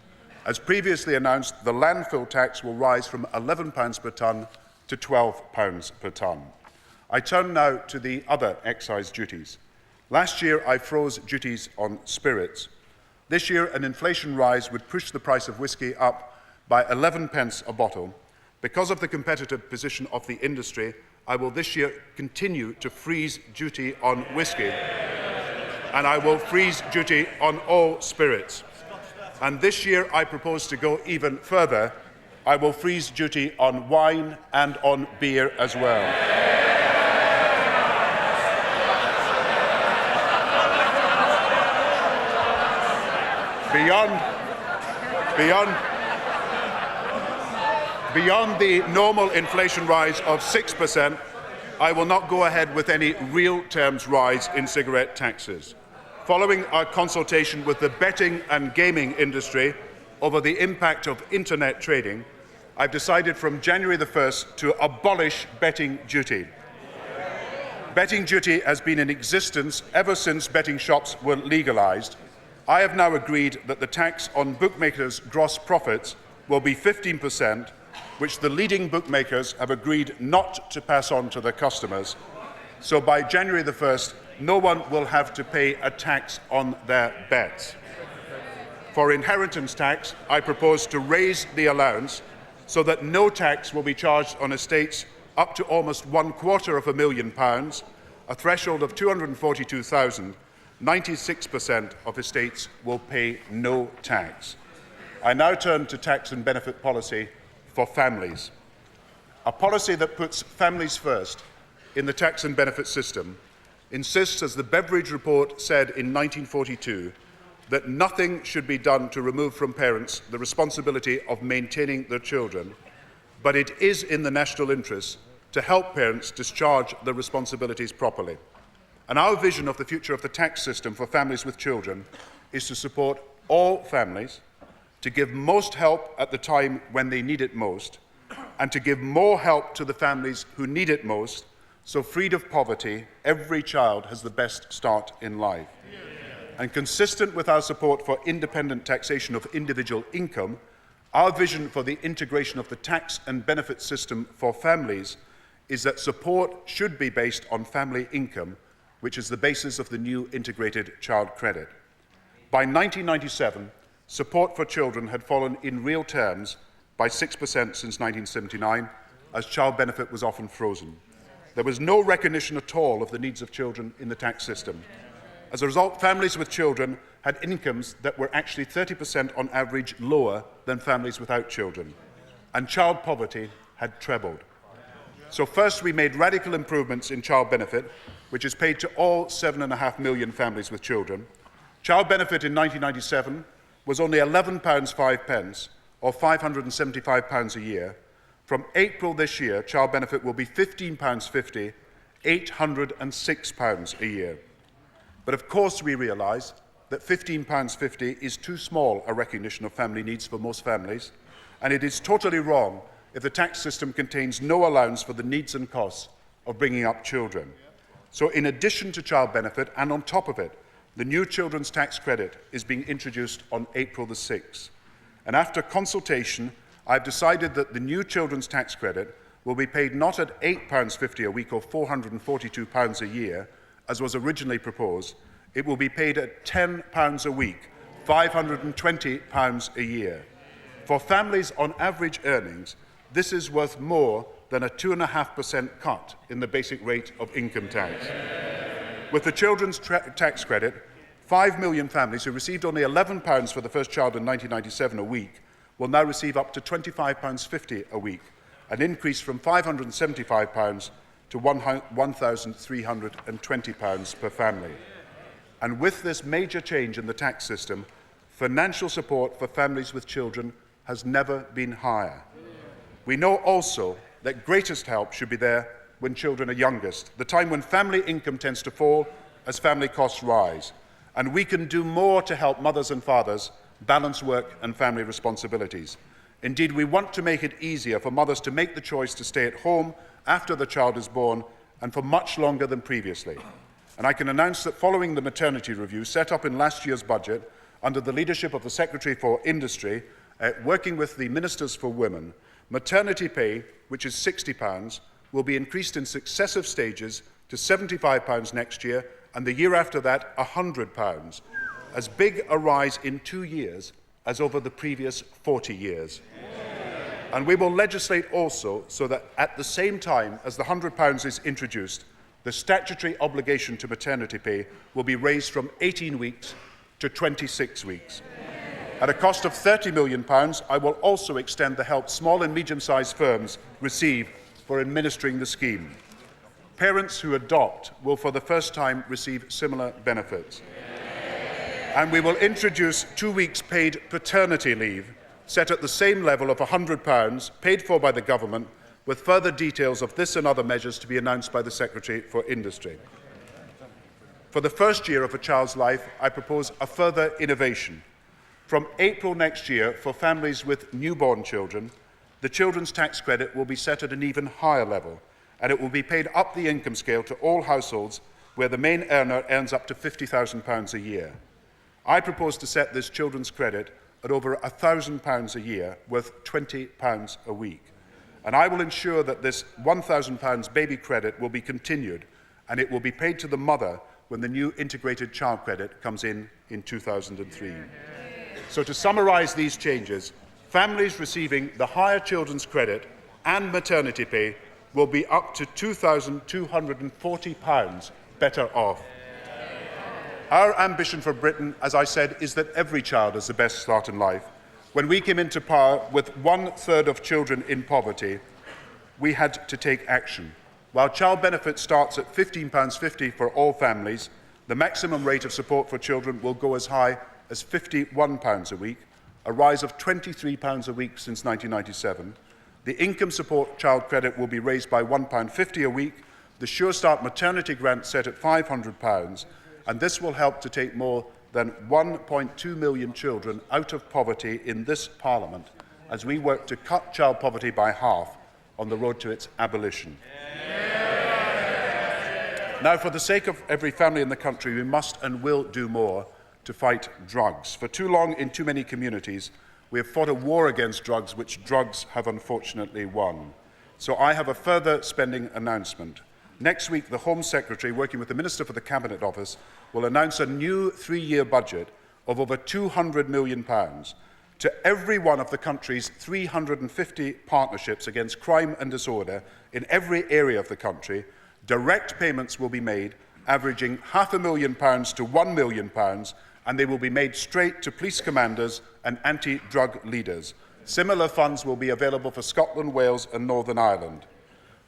As previously announced, the landfill tax will rise from £11 per tonne to £12 per tonne. I turn now to the other excise duties. Last year, I froze duties on spirits. This year, an inflation rise would push the price of whisky up by 11 pence a bottle. Because of the competitive position of the industry, I will this year continue to freeze duty on whisky, and I will freeze duty on all spirits. And this year, I propose to go even further. I will freeze duty on wine and on beer as well. Beyond the normal inflation rise of 6%, I will not go ahead with any real terms rise in cigarette taxes. Following our consultation with the betting and gaming industry over the impact of internet trading, I've decided from January the 1st to abolish betting duty. Betting duty has been in existence ever since betting shops were legalised. I have now agreed that the tax on bookmakers' gross profits will be 15%, which the leading bookmakers have agreed not to pass on to their customers. So by January the 1st, no one will have to pay a tax on their bets. For inheritance tax, I propose to raise the allowance so that no tax will be charged on estates up to almost £250,000, a threshold of £242,000. 96% of estates will pay no tax. I now turn to tax and benefit policy for families. A policy that puts families first in the tax and benefit system insists, as the Beveridge Report said in 1942, that nothing should be done to remove from parents the responsibility of maintaining their children, but it is in the national interest to help parents discharge their responsibilities properly. And our vision of the future of the tax system for families with children is to support all families, to give most help at the time when they need it most, and to give more help to the families who need it most, so freed of poverty, every child has the best start in life. And consistent with our support for independent taxation of individual income, our vision for the integration of the tax and benefit system for families is that support should be based on family income, which is the basis of the new integrated child credit. By 1997, support for children had fallen in real terms by 6% since 1979, as child benefit was often frozen. There was no recognition at all of the needs of children in the tax system. As a result, families with children had incomes that were actually 30% on average lower than families without children, and child poverty had trebled. So first, we made radical improvements in child benefit, which is paid to all 7.5 million families with children. Child benefit in 1997 was only £11.05, or £575 a year. From April this year, child benefit will be £15.50, £806 a year. But of course we realise that £15.50 is too small a recognition of family needs for most families, and it is totally wrong if the tax system contains no allowance for the needs and costs of bringing up children. So in addition to child benefit, and on top of it, the new children's tax credit is being introduced on April the 6th. And after consultation, I've decided that the new children's tax credit will be paid not at £8.50 a week or £442 a year, as was originally proposed. It will be paid at £10 a week, £520 a year. For families on average earnings, this is worth more than a 2.5% cut in the basic rate of income tax. With the children's tax credit, 5 million families who received only £11 for the first child in 1997 a week will now receive up to £25.50 a week, an increase from £575 to £1,320 per family. And with this major change in the tax system, financial support for families with children has never been higher. We know also that greatest help should be there when children are youngest, the time when family income tends to fall as family costs rise. And we can do more to help mothers and fathers balance work and family responsibilities. Indeed, we want to make it easier for mothers to make the choice to stay at home after the child is born and for much longer than previously. And I can announce that following the maternity review set up in last year's budget under the leadership of the Secretary for Industry, working with the Ministers for Women, maternity pay, which is £60, will be increased in successive stages to £75 next year and the year after that £100, as big a rise in 2 years as over the previous 40 years. And we will legislate also so that at the same time as the £100 is introduced, the statutory obligation to maternity pay will be raised from 18 weeks to 26 weeks. At a cost of £30 million, I will also extend the help small and medium-sized firms receive for administering the scheme. Parents who adopt will for the first time receive similar benefits. And we will introduce 2 weeks paid paternity leave, set at the same level of £100, paid for by the government, with further details of this and other measures to be announced by the Secretary for Industry. For the first year of a child's life, I propose a further innovation. From April next year, for families with newborn children, the children's tax credit will be set at an even higher level, and it will be paid up the income scale to all households where the main earner earns up to £50,000 a year. I propose to set this children's credit at over £1,000 a year, worth £20 a week. And I will ensure that this £1,000 baby credit will be continued, and it will be paid to the mother when the new integrated child credit comes in 2003. So to summarise these changes, families receiving the higher children's credit and maternity pay will be up to £2,240 better off. Our ambition for Britain, as I said, is that every child has the best start in life. When we came into power with 1/3 of children in poverty, we had to take action. While child benefit starts at £15.50 for all families, the maximum rate of support for children will go as high as £51 a week, a rise of £23 a week since 1997. The income support child credit will be raised by £1.50 a week, the Sure Start maternity grant set at £500, and this will help to take more than 1.2 million children out of poverty in this Parliament as we work to cut child poverty by half on the road to its abolition. Now, for the sake of every family in the country, we must and will do more to fight drugs. For too long, in too many communities, we have fought a war against drugs, which drugs have unfortunately won. So I have a further spending announcement. Next week, the Home Secretary, working with the Minister for the Cabinet Office, will announce a new 3-year budget of over £200 million to every one of the country's 350 partnerships against crime and disorder in every area of the country. Direct payments will be made, averaging £500,000 to £1 million, and they will be made straight to police commanders and anti-drug leaders. Similar funds will be available for Scotland, Wales and Northern Ireland.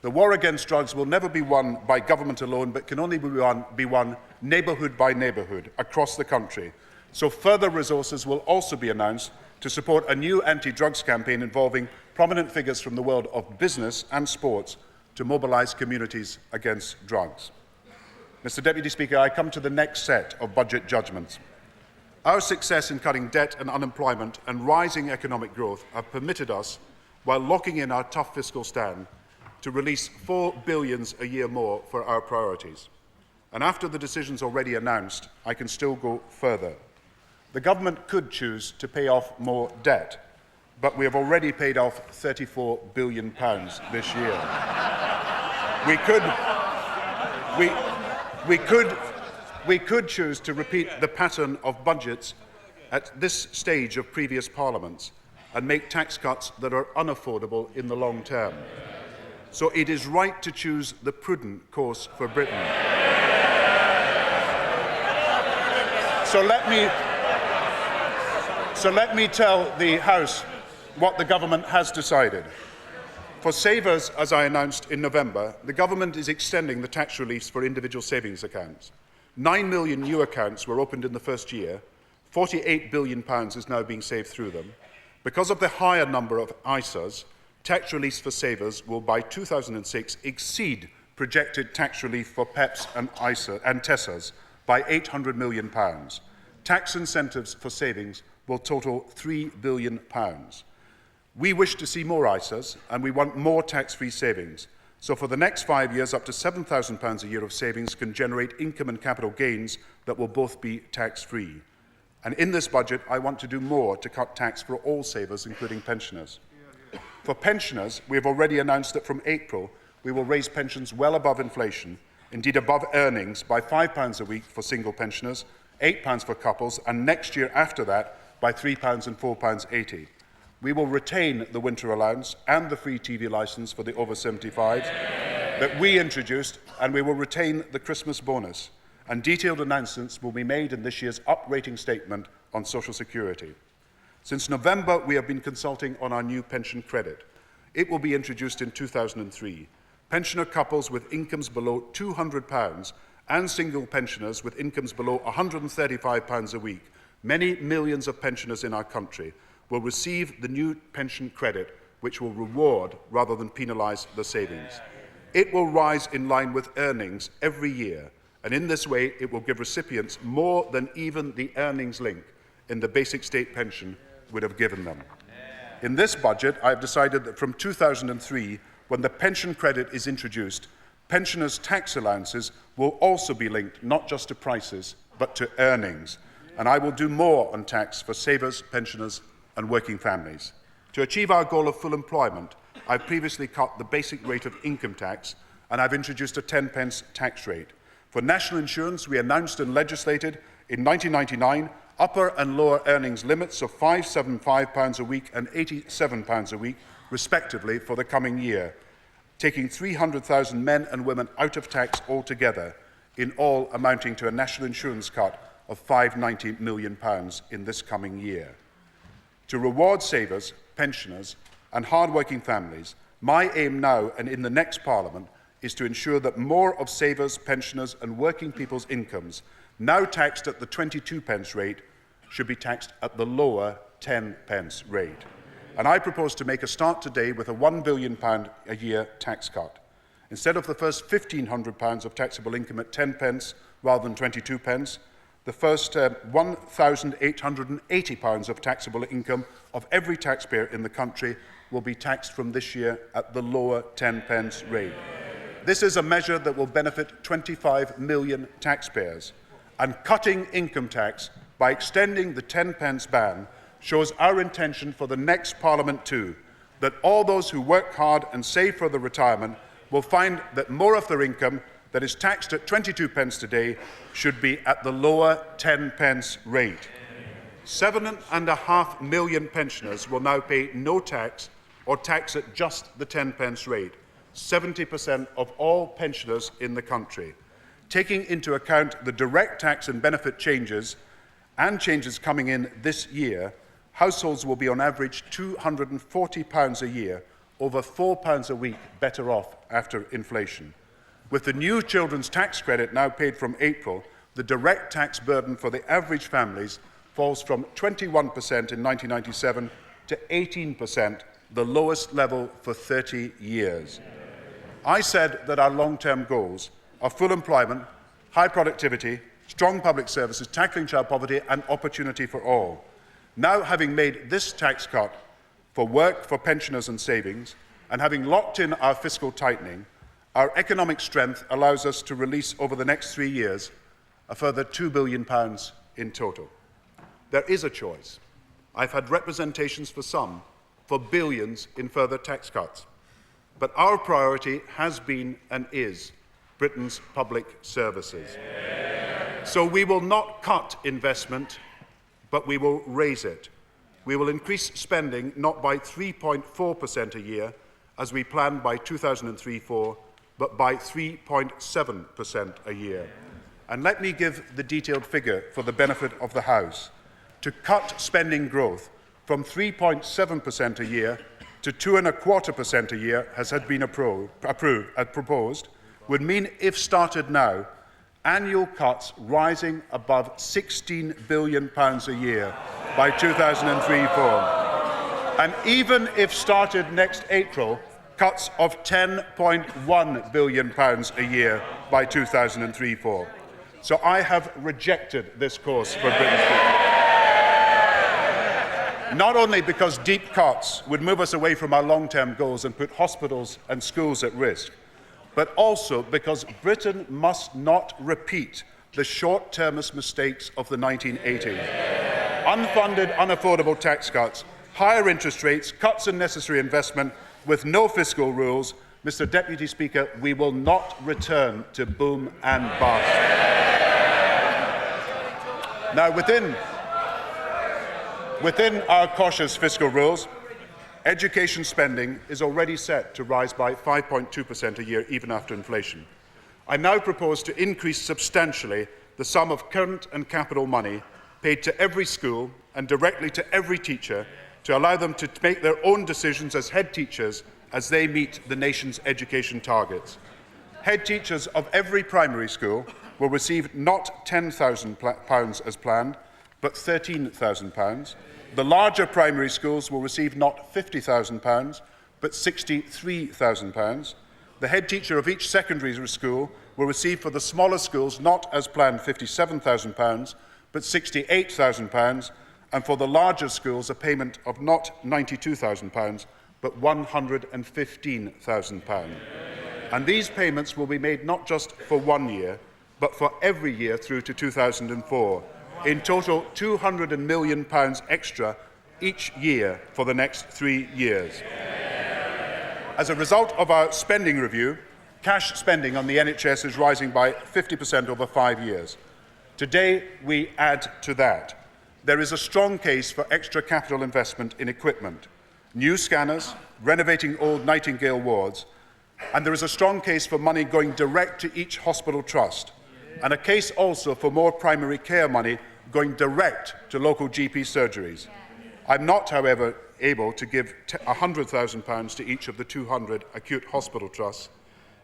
The war against drugs will never be won by government alone, but can only be won neighbourhood by neighbourhood across the country. So further resources will also be announced to support a new anti-drugs campaign involving prominent figures from the world of business and sports to mobilise communities against drugs. Mr. Deputy Speaker, I come to the next set of budget judgments. Our success in cutting debt and unemployment and rising economic growth have permitted us, while locking in our tough fiscal stand, to release £4 billion a year more for our priorities. And after the decisions already announced, I can still go further. The government could choose to pay off more debt, but we have already paid off £34 billion this year. We could choose to repeat the pattern of budgets at this stage of previous parliaments and make tax cuts that are unaffordable in the long term. So it is right to choose the prudent course for Britain. So let me tell the House what the government has decided. For savers, as I announced in November, the government is extending the tax reliefs for individual savings accounts. 9 million new accounts were opened in the first year. £48 billion is now being saved through them. Because of the higher number of ISAs, tax reliefs for savers will by 2006 exceed projected tax relief for PEPs and TESAs by £800 million. Tax incentives for savings will total £3 billion. We wish to see more ISAs, and we want more tax-free savings. So for the next 5 years, up to £7,000 a year of savings can generate income and capital gains that will both be tax-free. And in this budget, I want to do more to cut tax for all savers, including pensioners. For pensioners, we have already announced that from April, we will raise pensions well above inflation, indeed above earnings, by £5 a week for single pensioners, £8 for couples, and next year after that, by £3 and £4.80. We will retain the winter allowance and the free TV licence for the over 75s that we introduced, and we will retain the Christmas bonus. And detailed announcements will be made in this year's uprating statement on social security. Since November, we have been consulting on our new pension credit. It will be introduced in 2003. Pensioner couples with incomes below £200 and single pensioners with incomes below £135 a week, many millions of pensioners in our country, will receive the new pension credit, which will reward rather than penalise the savings. It will rise in line with earnings every year, and in this way it will give recipients more than even the earnings link in the basic state pension would have given them. In this budget, I have decided that from 2003, when the pension credit is introduced, pensioners' tax allowances will also be linked not just to prices, but to earnings. And I will do more on tax for savers, pensioners and working families. To achieve our goal of full employment, I've previously cut the basic rate of income tax, and I've introduced a 10p tax rate. For national insurance, we announced and legislated in 1999 upper and lower earnings limits of £575 a week and £87 a week, respectively, for the coming year, taking 300,000 men and women out of tax altogether, in all amounting to a national insurance cut of £590 million in this coming year. To reward savers, pensioners and hard-working families, my aim now and in the next Parliament is to ensure that more of savers, pensioners and working people's incomes, now taxed at the 22p rate, should be taxed at the lower 10p rate. And I propose to make a start today with a £1 billion a year tax cut. Instead of the first £1,500 of taxable income at 10p rather than 22p, the first £1,880 of taxable income of every taxpayer in the country will be taxed from this year at the lower 10p rate. This is a measure that will benefit 25 million taxpayers. And cutting income tax by extending the 10p ban shows our intention for the next Parliament too, that all those who work hard and save for their retirement will find that more of their income that is taxed at 22p today should be at the lower 10p rate. 7.5 million pensioners will now pay no tax or tax at just the 10p rate, 70% of all pensioners in the country. Taking into account the direct tax and benefit changes and changes coming in this year, households will be on average £240 a year, over £4 a week better off after inflation. With the new children's tax credit now paid from April, the direct tax burden for the average families falls from 21% in 1997 to 18%, the lowest level for 30 years. I said that our long-term goals are full employment, high productivity, strong public services, tackling child poverty and opportunity for all. Now, having made this tax cut for work, for pensioners and savings, and having locked in our fiscal tightening, our economic strength allows us to release over the next 3 years a further £2 billion in total. There is a choice. I've had representations for some, for billions in further tax cuts. But our priority has been and is Britain's public services. So we will not cut investment, but we will raise it. We will increase spending not by 3.4% a year, as we planned by 2003-04, but by 3.7% a year. And let me give the detailed figure for the benefit of the House. To cut spending growth from 3.7% a year to 2.25% a year, as had been proposed, would mean, if started now, annual cuts rising above £16 billion a year by 2003-04. And even if started next April, cuts of £10.1 billion a year by 2003-04. So I have rejected this course for Britain's future. Not only because deep cuts would move us away from our long-term goals and put hospitals and schools at risk, but also because Britain must not repeat the short-termist mistakes of the 1980s. Unfunded, unaffordable tax cuts, higher interest rates, cuts in necessary investment with no fiscal rules. Mr. Deputy Speaker, we will not return to boom and bust. Now, within our cautious fiscal rules, education spending is already set to rise by 5.2% a year, even after inflation. I now propose to increase substantially the sum of current and capital money paid to every school and directly to every teacher to allow them to make their own decisions as head teachers as they meet the nation's education targets. Head teachers of every primary school will receive not £10,000 as planned, but £13,000. The larger primary schools will receive not £50,000, but £63,000. The head teacher of each secondary school will receive for the smaller schools not as planned £57,000, but £68,000, and for the larger schools a payment of not £92,000, but £115,000. And these payments will be made not just for 1 year, but for every year through to 2004. In total, £200 million extra each year for the next 3 years. As a result of our spending review, cash spending on the NHS is rising by 50% over 5 years. Today, we add to that. There is a strong case for extra capital investment in equipment, new scanners, renovating old Nightingale wards, and there is a strong case for money going direct to each hospital trust, and a case also for more primary care money going direct to local GP surgeries. I'm not, however, able to give £100,000 to each of the 200 acute hospital trusts.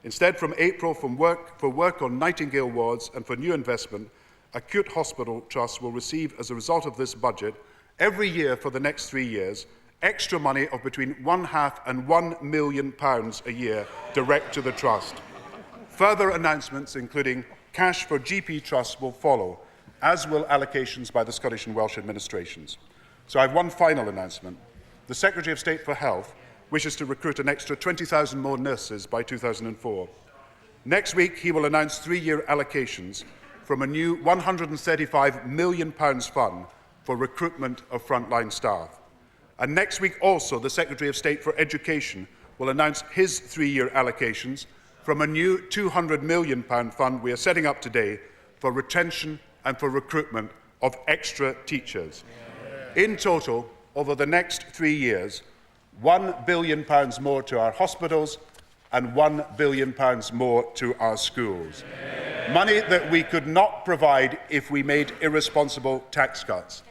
Instead, from April, for work on Nightingale wards and for new investment, acute hospital trusts will receive, as a result of this budget, every year for the next 3 years, extra money of between £0.5 and £1 million a year direct to the trust. Further announcements, including cash for GP trusts, will follow, as will allocations by the Scottish and Welsh administrations. So I have one final announcement. The Secretary of State for Health wishes to recruit an extra 20,000 more nurses by 2004. Next week, he will announce 3-year allocations from a new £135 million fund for recruitment of frontline staff. And next week also, the Secretary of State for Education will announce his 3-year allocations from a new £200 million fund we are setting up today for retention and for recruitment of extra teachers. In total, over the next 3 years, £1 billion more to our hospitals and £1 billion more to our schools. Money that we could not provide if we made irresponsible tax cuts.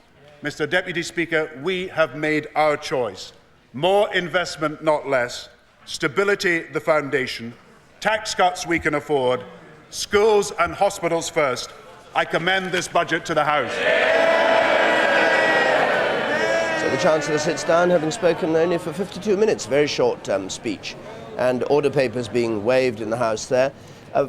Mr. Deputy Speaker, we have made our choice. More investment, not less. Stability, the foundation. Tax cuts we can afford. Schools and hospitals first. I commend this budget to the House. So the Chancellor sits down, having spoken only for 52 minutes, very short speech, and order papers being waved in the House there.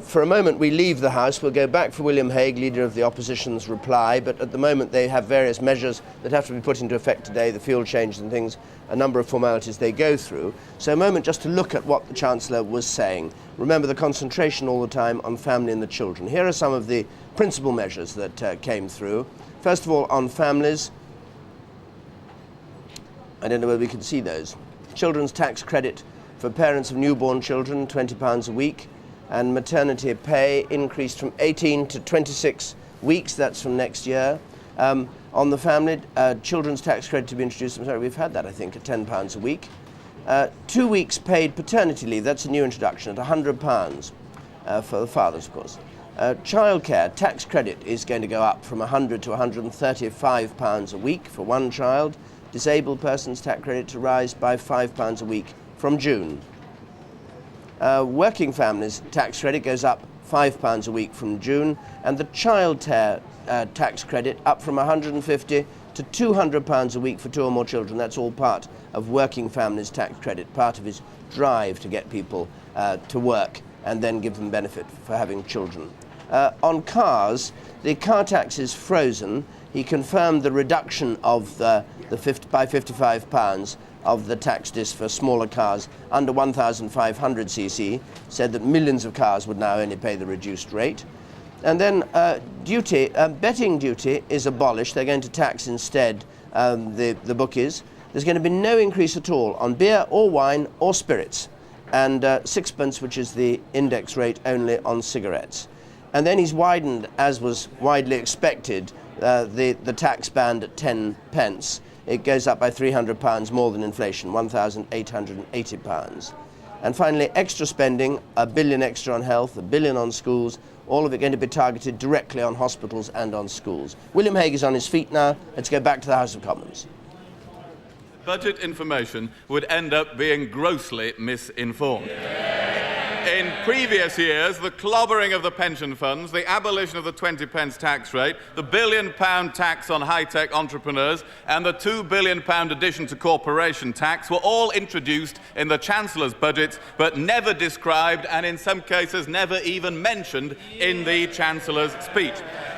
For a moment we leave the House. We'll go back for William Hague, Leader of the Opposition's reply, but at the moment they have various measures that have to be put into effect today, the field changes and things, a number of formalities they go through. So a moment just to look at what the Chancellor was saying. Remember the concentration all the time on family and the children. Here are some of the principal measures that came through. First of all, on families, I don't know whether we can see those. Children's tax credit for parents of newborn children, £20 a week. And maternity pay increased from 18 to 26 weeks, that's from next year. On the family, children's tax credit to be introduced, I'm sorry, we've had that I think at £10 a week. 2 weeks paid paternity leave, that's a new introduction at £100 for the fathers, of course. Childcare tax credit is going to go up from £100 to £135 a week for one child. Disabled persons tax credit to rise by £5 a week from June. Working families tax credit goes up £5 a week from June, and the child tax credit up from £150 to £200 a week for 2 or more children. That's all part of working families' tax credit, part of his drive to get people to work and then give them benefit for having children. On cars, the car tax is frozen. He confirmed the reduction of by £55 of the tax disc for smaller cars under 1,500 cc, said that millions of cars would now only pay the reduced rate. And then betting duty is abolished. They're going to tax instead the bookies. There's going to be no increase at all on beer or wine or spirits, and sixpence, which is the index rate, only on cigarettes. And then he's widened, as was widely expected, the tax band at 10 pence. It goes up by £300 more than inflation, £1,880. And finally, extra spending, £1 billion extra on health, £1 billion on schools, all of it going to be targeted directly on hospitals and on schools. William Hague is on his feet now. Let's go back to the House of Commons. Budget information would end up being grossly misinformed. In previous years, the clobbering of the pension funds, the abolition of the 20 pence tax rate, the £1 billion tax on high-tech entrepreneurs, and the £2 billion addition to corporation tax were all introduced in the Chancellor's budget, but never described, and in some cases never even mentioned in the Chancellor's speech.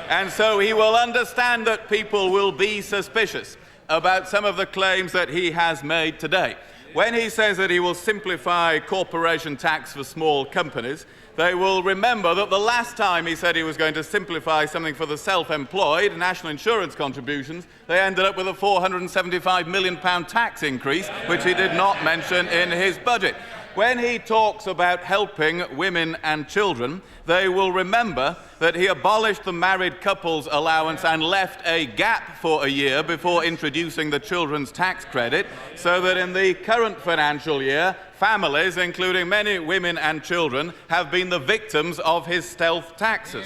And so he will understand that people will be suspicious about some of the claims that he has made today. When he says that he will simplify corporation tax for small companies, they will remember that the last time he said he was going to simplify something for the self-employed, national insurance contributions, they ended up with a £475 million tax increase, which he did not mention in his budget. When he talks about helping women and children, they will remember that he abolished the married couples allowance and left a gap for a year before introducing the children's tax credit, so that in the current financial year, families, including many women and children, have been the victims of his stealth taxes.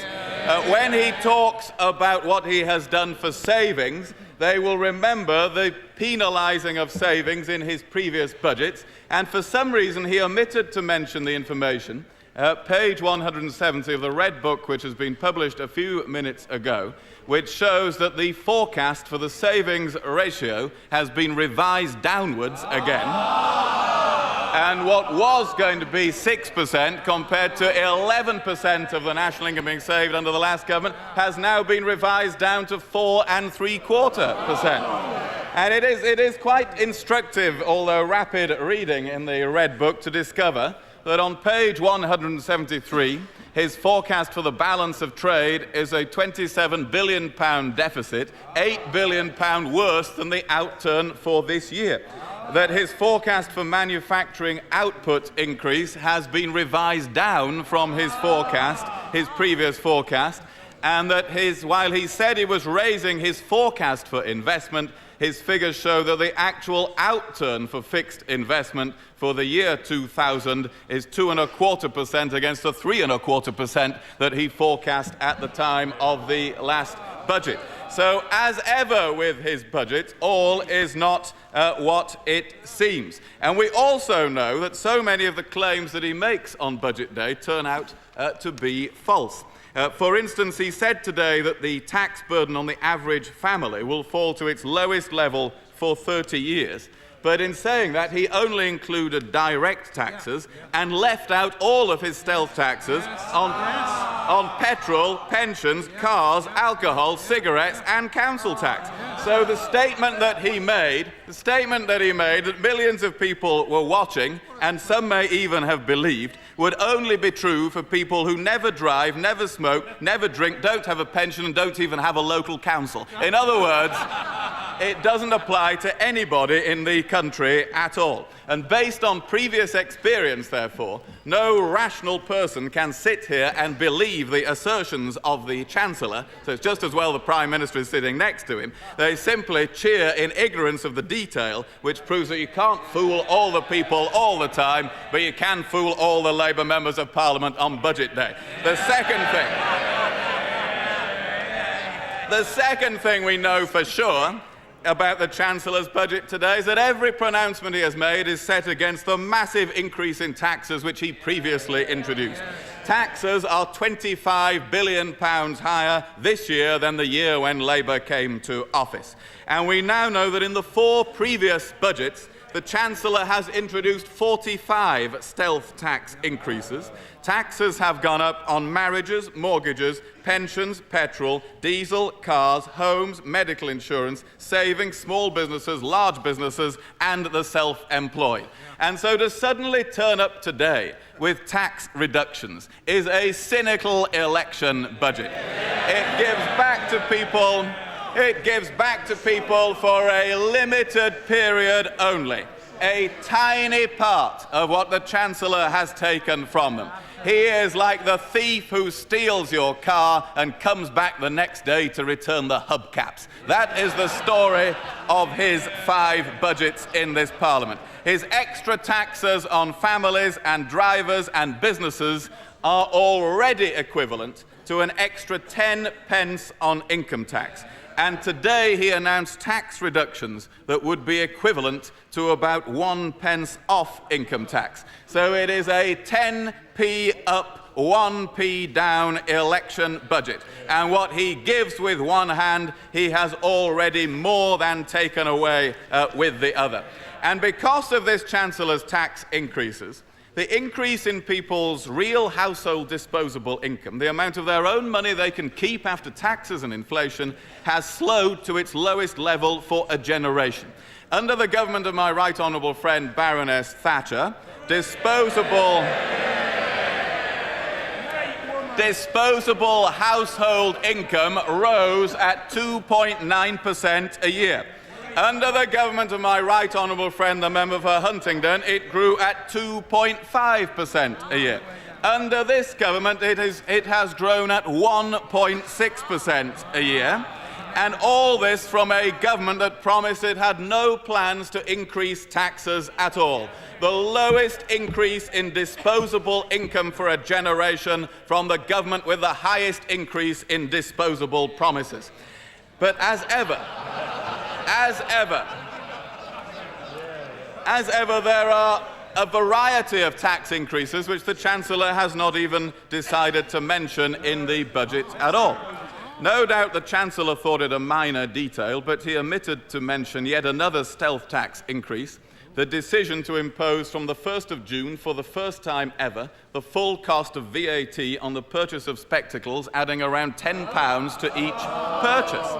When he talks about what he has done for savings, they will remember the penalising of savings in his previous budgets, and for some reason he omitted to mention the information, page 170 of the Red Book, which has been published a few minutes ago, which shows that the forecast for the savings ratio has been revised downwards again. And what was going to be 6% compared to 11% of the national income being saved under the last government has now been revised down to 4.75%. And it is quite instructive, although rapid reading in the Red Book, to discover that on page 173, his forecast for the balance of trade is a £27 billion deficit, £8 billion worse than the outturn for this year. That his forecast for manufacturing output increase has been revised down from his forecast, his previous forecast, and that while he said he was raising his forecast for investment, his figures show that the actual outturn for fixed investment for the year 2000 is 2.25% against the 3.25% that he forecast at the time of the last budget. So, as ever with his budget, all is not what it seems. And we also know that so many of the claims that he makes on budget day turn out to be false. For instance, he said today that the tax burden on the average family will fall to its lowest level for 30 years. But in saying that, he only included direct taxes and left out all of his stealth taxes on petrol, pensions, cars, alcohol, cigarettes, and council tax. So the statement that he made that millions of people were watching, and some may even have believed, would only be true for people who never drive, never smoke, never drink, don't have a pension, and don't even have a local council. In other words, it doesn't apply to anybody in the country at all. And based on previous experience, therefore, no rational person can sit here and believe the assertions of the Chancellor. So it's just as well the Prime Minister is sitting next to him. They simply cheer in ignorance of the detail, which proves that you can't fool all the people all the time, but you can fool all the Labour members of Parliament on budget day. The second thing we know for sure about the Chancellor's budget today is that every pronouncement he has made is set against the massive increase in taxes which he previously introduced. taxes are £25 billion higher this year than the year when Labour came to office. And we now know that in the 4 previous budgets, the Chancellor has introduced 45 stealth tax increases. Taxes have gone up on marriages, mortgages, pensions, petrol, diesel, cars, homes, medical insurance, savings, small businesses, large businesses, and the self-employed. And so to suddenly turn up today with tax reductions is a cynical election budget. It gives back to people for a limited period only, a tiny part of what the Chancellor has taken from them. He is like the thief who steals your car and comes back the next day to return the hubcaps. That is the story of his 5 budgets in this Parliament. His extra taxes on families and drivers and businesses are already equivalent to an extra 10 pence on income tax. And today he announced tax reductions that would be equivalent to about 1 pence off income tax. So it is a 10p up, 1p down election budget. And what he gives with one hand, he has already more than taken away with the other. And because of this Chancellor's tax increases, the increase in people's real household disposable income, the amount of their own money they can keep after taxes and inflation, has slowed to its lowest level for a generation. Under the government of my right honourable friend Baroness Thatcher, disposable household income rose at 2.9% a year. Under the government of my right honourable friend, the member for Huntingdon, it grew at 2.5% a year. Under this government, it has grown at 1.6% a year. And all this from a government that promised it had no plans to increase taxes at all. The lowest increase in disposable income for a generation from the government with the highest increase in disposable promises. But as ever, there are a variety of tax increases which the Chancellor has not even decided to mention in the budget at all. No doubt the Chancellor thought it a minor detail, but he omitted to mention yet another stealth tax increase, the decision to impose from the 1st of June, for the first time ever, the full cost of VAT on the purchase of spectacles, adding around £10 to each purchase.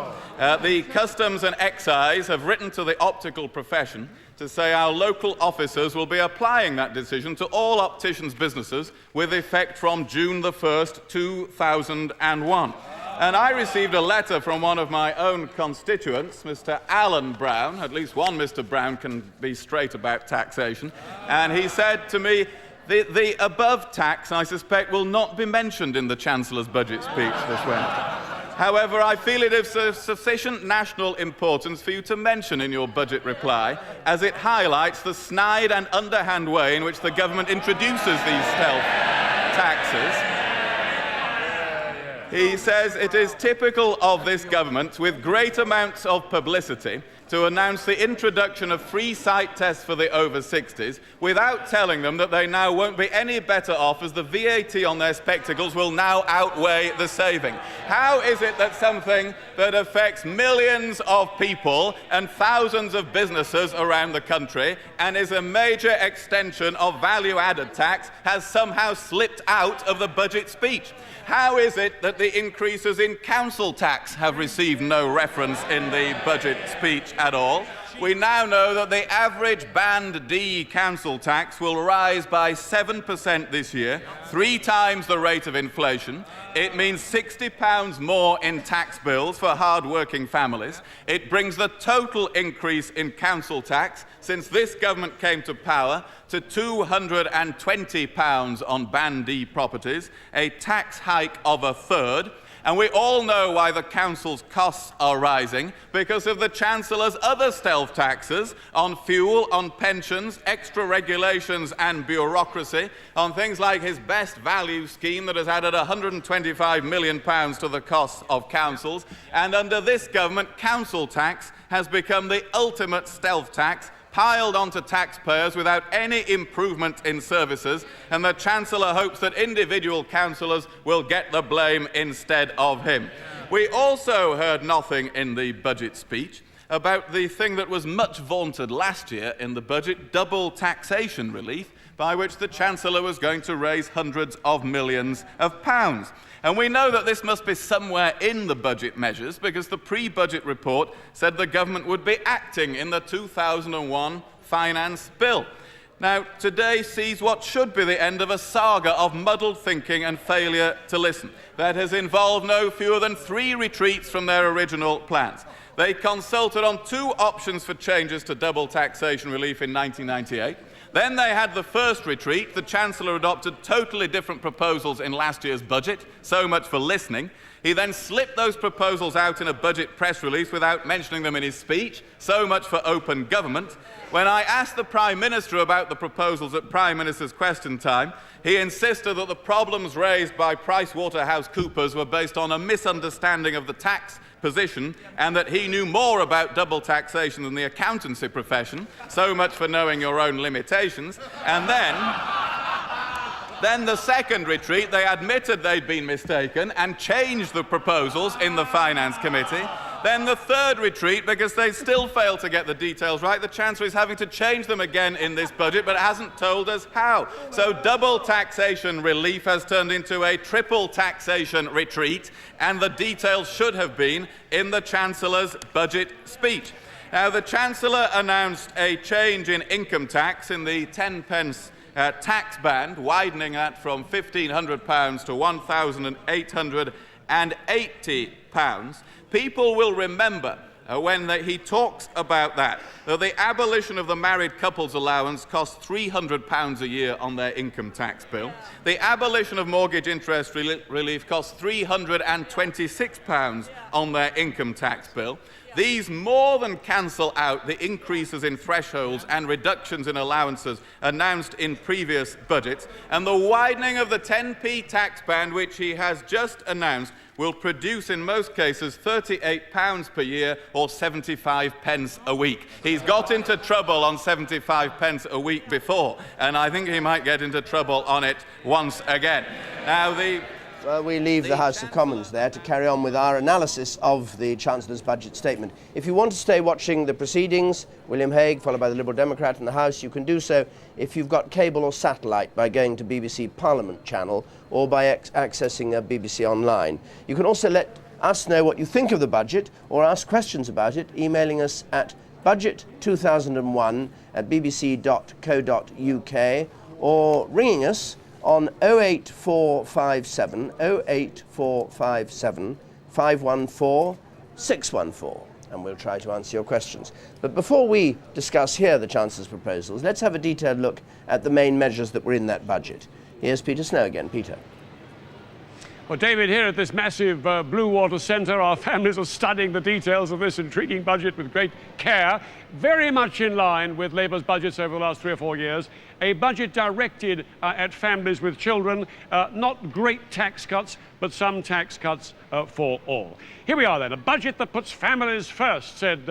The Customs and Excise have written to the optical profession to say our local officers will be applying that decision to all opticians' businesses with effect from June the 1st, 2001. And I received a letter from one of my own constituents, Mr. Alan Brown. At least one Mr. Brown can be straight about taxation. And he said to me, the above tax, I suspect, will not be mentioned in the Chancellor's budget speech this winter. However, I feel it is of sufficient national importance for you to mention in your budget reply, as it highlights the snide and underhand way in which the government introduces these stealth taxes. He says it is typical of this government, with great amounts of publicity, to announce the introduction of free sight tests for the over 60s without telling them that they now won't be any better off, as the VAT on their spectacles will now outweigh the saving. How is it that something that affects millions of people and thousands of businesses around the country and is a major extension of value-added tax has somehow slipped out of the budget speech? How is it that the increases in council tax have received no reference in the budget speech at all? We now know that the average Band D council tax will rise by 7% this year, 3 times the rate of inflation. It means £60 more in tax bills for hard-working families. It brings the total increase in council tax since this government came to power to £220 on Band D properties, a tax hike of a third. And we all know why the council's costs are rising, because of the Chancellor's other stealth taxes on fuel, on pensions, extra regulations and bureaucracy, on things like his best value scheme that has added £125 million to the costs of councils. And under this government, council tax has become the ultimate stealth tax, piled onto taxpayers without any improvement in services, and the Chancellor hopes that individual councillors will get the blame instead of him. We also heard nothing in the budget speech about the thing that was much vaunted last year in the budget, double taxation relief, by which the Chancellor was going to raise hundreds of millions of pounds. And we know that this must be somewhere in the budget measures, because the pre-budget report said the government would be acting in the 2001 finance bill. Now, today sees what should be the end of a saga of muddled thinking and failure to listen that has involved no fewer than 3 retreats from their original plans. They consulted on 2 options for changes to double taxation relief in 1998. Then they had the first retreat. The Chancellor adopted totally different proposals in last year's budget. So much for listening. He then slipped those proposals out in a budget press release without mentioning them in his speech. So much for open government. When I asked the Prime Minister about the proposals at Prime Minister's Question Time, he insisted that the problems raised by PricewaterhouseCoopers were based on a misunderstanding of the tax position, and that he knew more about double taxation than the accountancy profession. So much for knowing your own limitations. And then the second retreat, they admitted they'd been mistaken and changed the proposals in the Finance Committee. Then the third retreat, because they still failed to get the details right, the Chancellor is having to change them again in this budget, but hasn't told us how. So double taxation relief has turned into a triple taxation retreat, and the details should have been in the Chancellor's budget speech. Now, the Chancellor announced a change in income tax in the 10 pence tax band, widening that from £1,500 to £1,880. People will remember when he talks about that the abolition of the married couples allowance costs £300 a year on their income tax bill. The abolition of mortgage interest relief costs £326 on their income tax bill. These more than cancel out the increases in thresholds and reductions in allowances announced in previous budgets, and the widening of the 10p tax band, which he has just announced, will produce in most cases £38 per year or 75 pence a week. He's got into trouble on 75 pence a week before, and I think he might get into trouble on it once again. Now, we leave the House of Commons there to carry on with our analysis of the Chancellor's budget statement. If you want to stay watching the proceedings, William Hague, followed by the Liberal Democrat in the House, you can do so if you've got cable or satellite by going to BBC Parliament channel or by accessing BBC Online. You can also let us know what you think of the budget or ask questions about it, emailing us at budget2001@bbc.co.uk or ringing us on 08457 514 614, and we'll try to answer your questions. But before we discuss here the Chancellor's proposals, let's have a detailed look at the main measures that were in that budget. Here's Peter Snow again. Peter. Well, David, here at this massive Blue Water Centre, our families are studying the details of this intriguing budget with great care, very much in line with Labour's budgets over the last 3 or 4 years. A budget directed at families with children, not great tax cuts, but some tax cuts for all. Here we are then, a budget that puts families first, said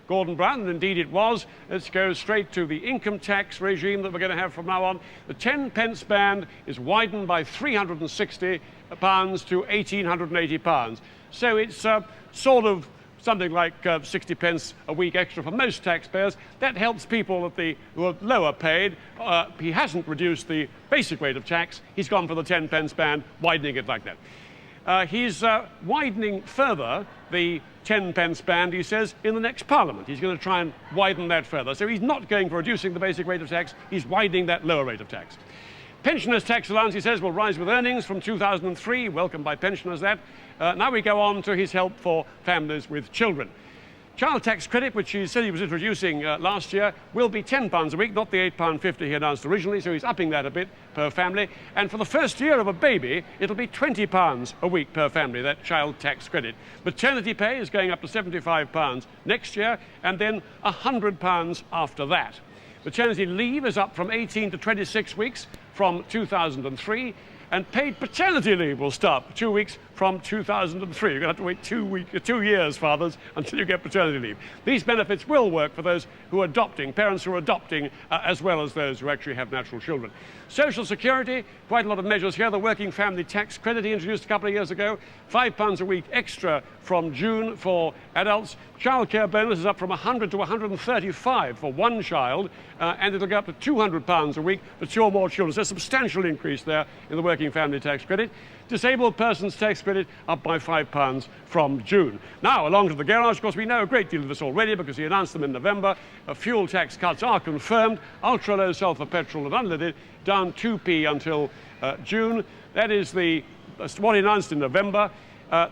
Gordon Brown, and indeed it was. Let's go straight to the income tax regime that we're going to have from now on. The 10 pence band is widened by £360 to £1,880. So it's sort of something like 60 pence a week extra for most taxpayers. That helps people who are lower paid. He hasn't reduced the basic rate of tax. He's gone for the 10 pence band, widening it like that. He's widening further the 10 pence band, he says, in the next Parliament. He's going to try and widen that further. So he's not going for reducing the basic rate of tax, he's widening that lower rate of tax. Pensioners' tax allowance, he says, will rise with earnings from 2003. Welcome by pensioners, that. Now we go on to his help for families with children. Child tax credit, which he said he was introducing last year, will be £10 a week, not the £8.50 he announced originally, so he's upping that a bit per family. And for the first year of a baby, it'll be £20 a week per family, that child tax credit. Maternity pay is going up to £75 next year, and then £100 after that. Maternity leave is up from 18 to 26 weeks from 2003, and paid paternity leave will start 2 weeks from 2003. You're going to have to wait 2 years, fathers, until you get paternity leave. These benefits will work for those who are adopting, parents who are adopting, as well as those who actually have natural children. Social Security, quite a lot of measures here. The Working Family Tax Credit he introduced a couple of years ago, £5 a week extra from June for adults. Childcare bonus is up from 100 to 135 for one child, and it'll go up to £200 a week for 2 or more children. So a substantial increase there in the Working Family Tax Credit. Disabled Persons Tax Credit up by £5 from June. Now, along to the garage, of course, we know a great deal of this already because he announced them in November. Fuel tax cuts are confirmed. Ultra-low sulphur petrol and unleaded down 2p until June. That is what he announced in November.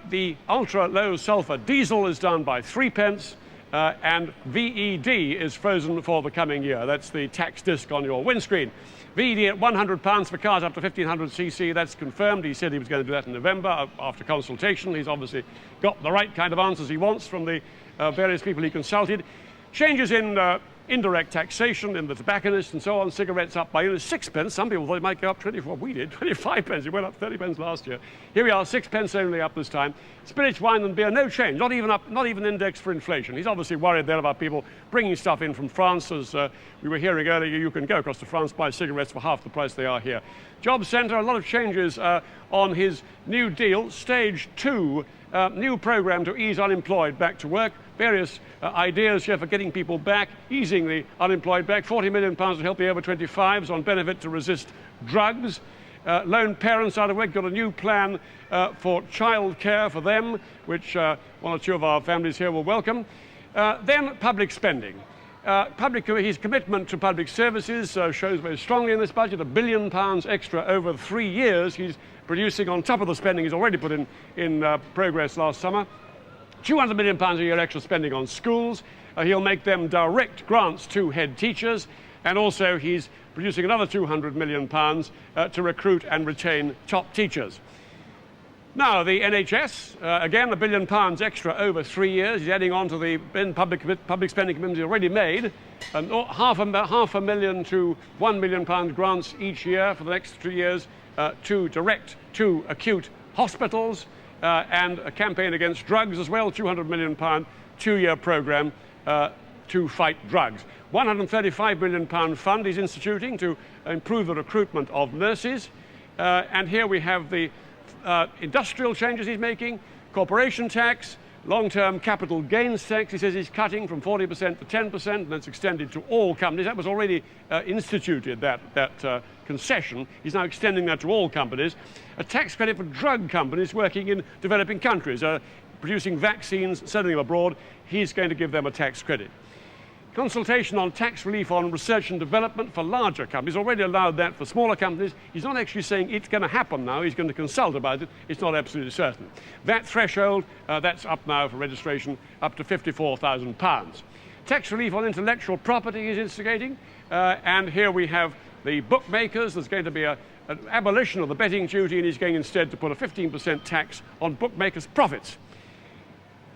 The ultra-low sulphur diesel is down by 3 pence. And VED is frozen for the coming year. That's the tax disc on your windscreen. VED at £100 for cars up to 1500cc, that's confirmed. He said he was going to do that in November after consultation. He's obviously got the right kind of answers he wants from the various people he consulted. Changes in indirect taxation in the tobacconists and so on, cigarettes up by 6 pence. Some people thought it might go up 24. We did 25 pence. It went up 30 pence last year. Here we are, 6 pence only up this time. Spirits, wine and beer, no change, not even up, not even indexed for inflation. He's obviously worried there about people bringing stuff in from France. As we were hearing earlier, you can go across to France, buy cigarettes for half the price they are here. Job Centre, a lot of changes on his new deal, Stage 2, new programme to ease unemployed back to work. Various ideas here for getting people back, easing the unemployed back. £40 million to help the over 25s on benefit to resist drugs. Lone parents out of work, got a new plan for child care for them, which one or two of our families here will welcome. Then public spending. His commitment to public services shows very strongly in this budget, £1 billion extra over 3 years. He's producing on top of the spending he's already put in progress last summer. £200 million a year extra spending on schools. He'll make them direct grants to head teachers. And also he's producing another £200 million to recruit and retain top teachers. Now, the NHS, again, £1 billion extra over 3 years. He's adding on to the public spending commitments he's already made. And half a million to £1 million grants each year for the next 3 years to direct to acute hospitals. And a campaign against drugs as well, £200 million 2-year programme to fight drugs. £135 million fund he's instituting to improve the recruitment of nurses. And here we have the industrial changes he's making, corporation tax, long-term capital gains tax. He says he's cutting from 40% to 10%, and that's extended to all companies. That was already instituted, that concession. He's now extending that to all companies. A tax credit for drug companies working in developing countries, producing vaccines, selling them abroad. He's going to give them a tax credit. Consultation on tax relief on research and development for larger companies. Already allowed that for smaller companies. He's not actually saying it's going to happen now. He's going to consult about it. It's not absolutely certain. That threshold, that's up now for registration, up to £54,000. Tax relief on intellectual property he's instigating. And here we have the bookmakers. There's going to be an abolition of the betting duty, and he's going instead to put a 15% tax on bookmakers' profits.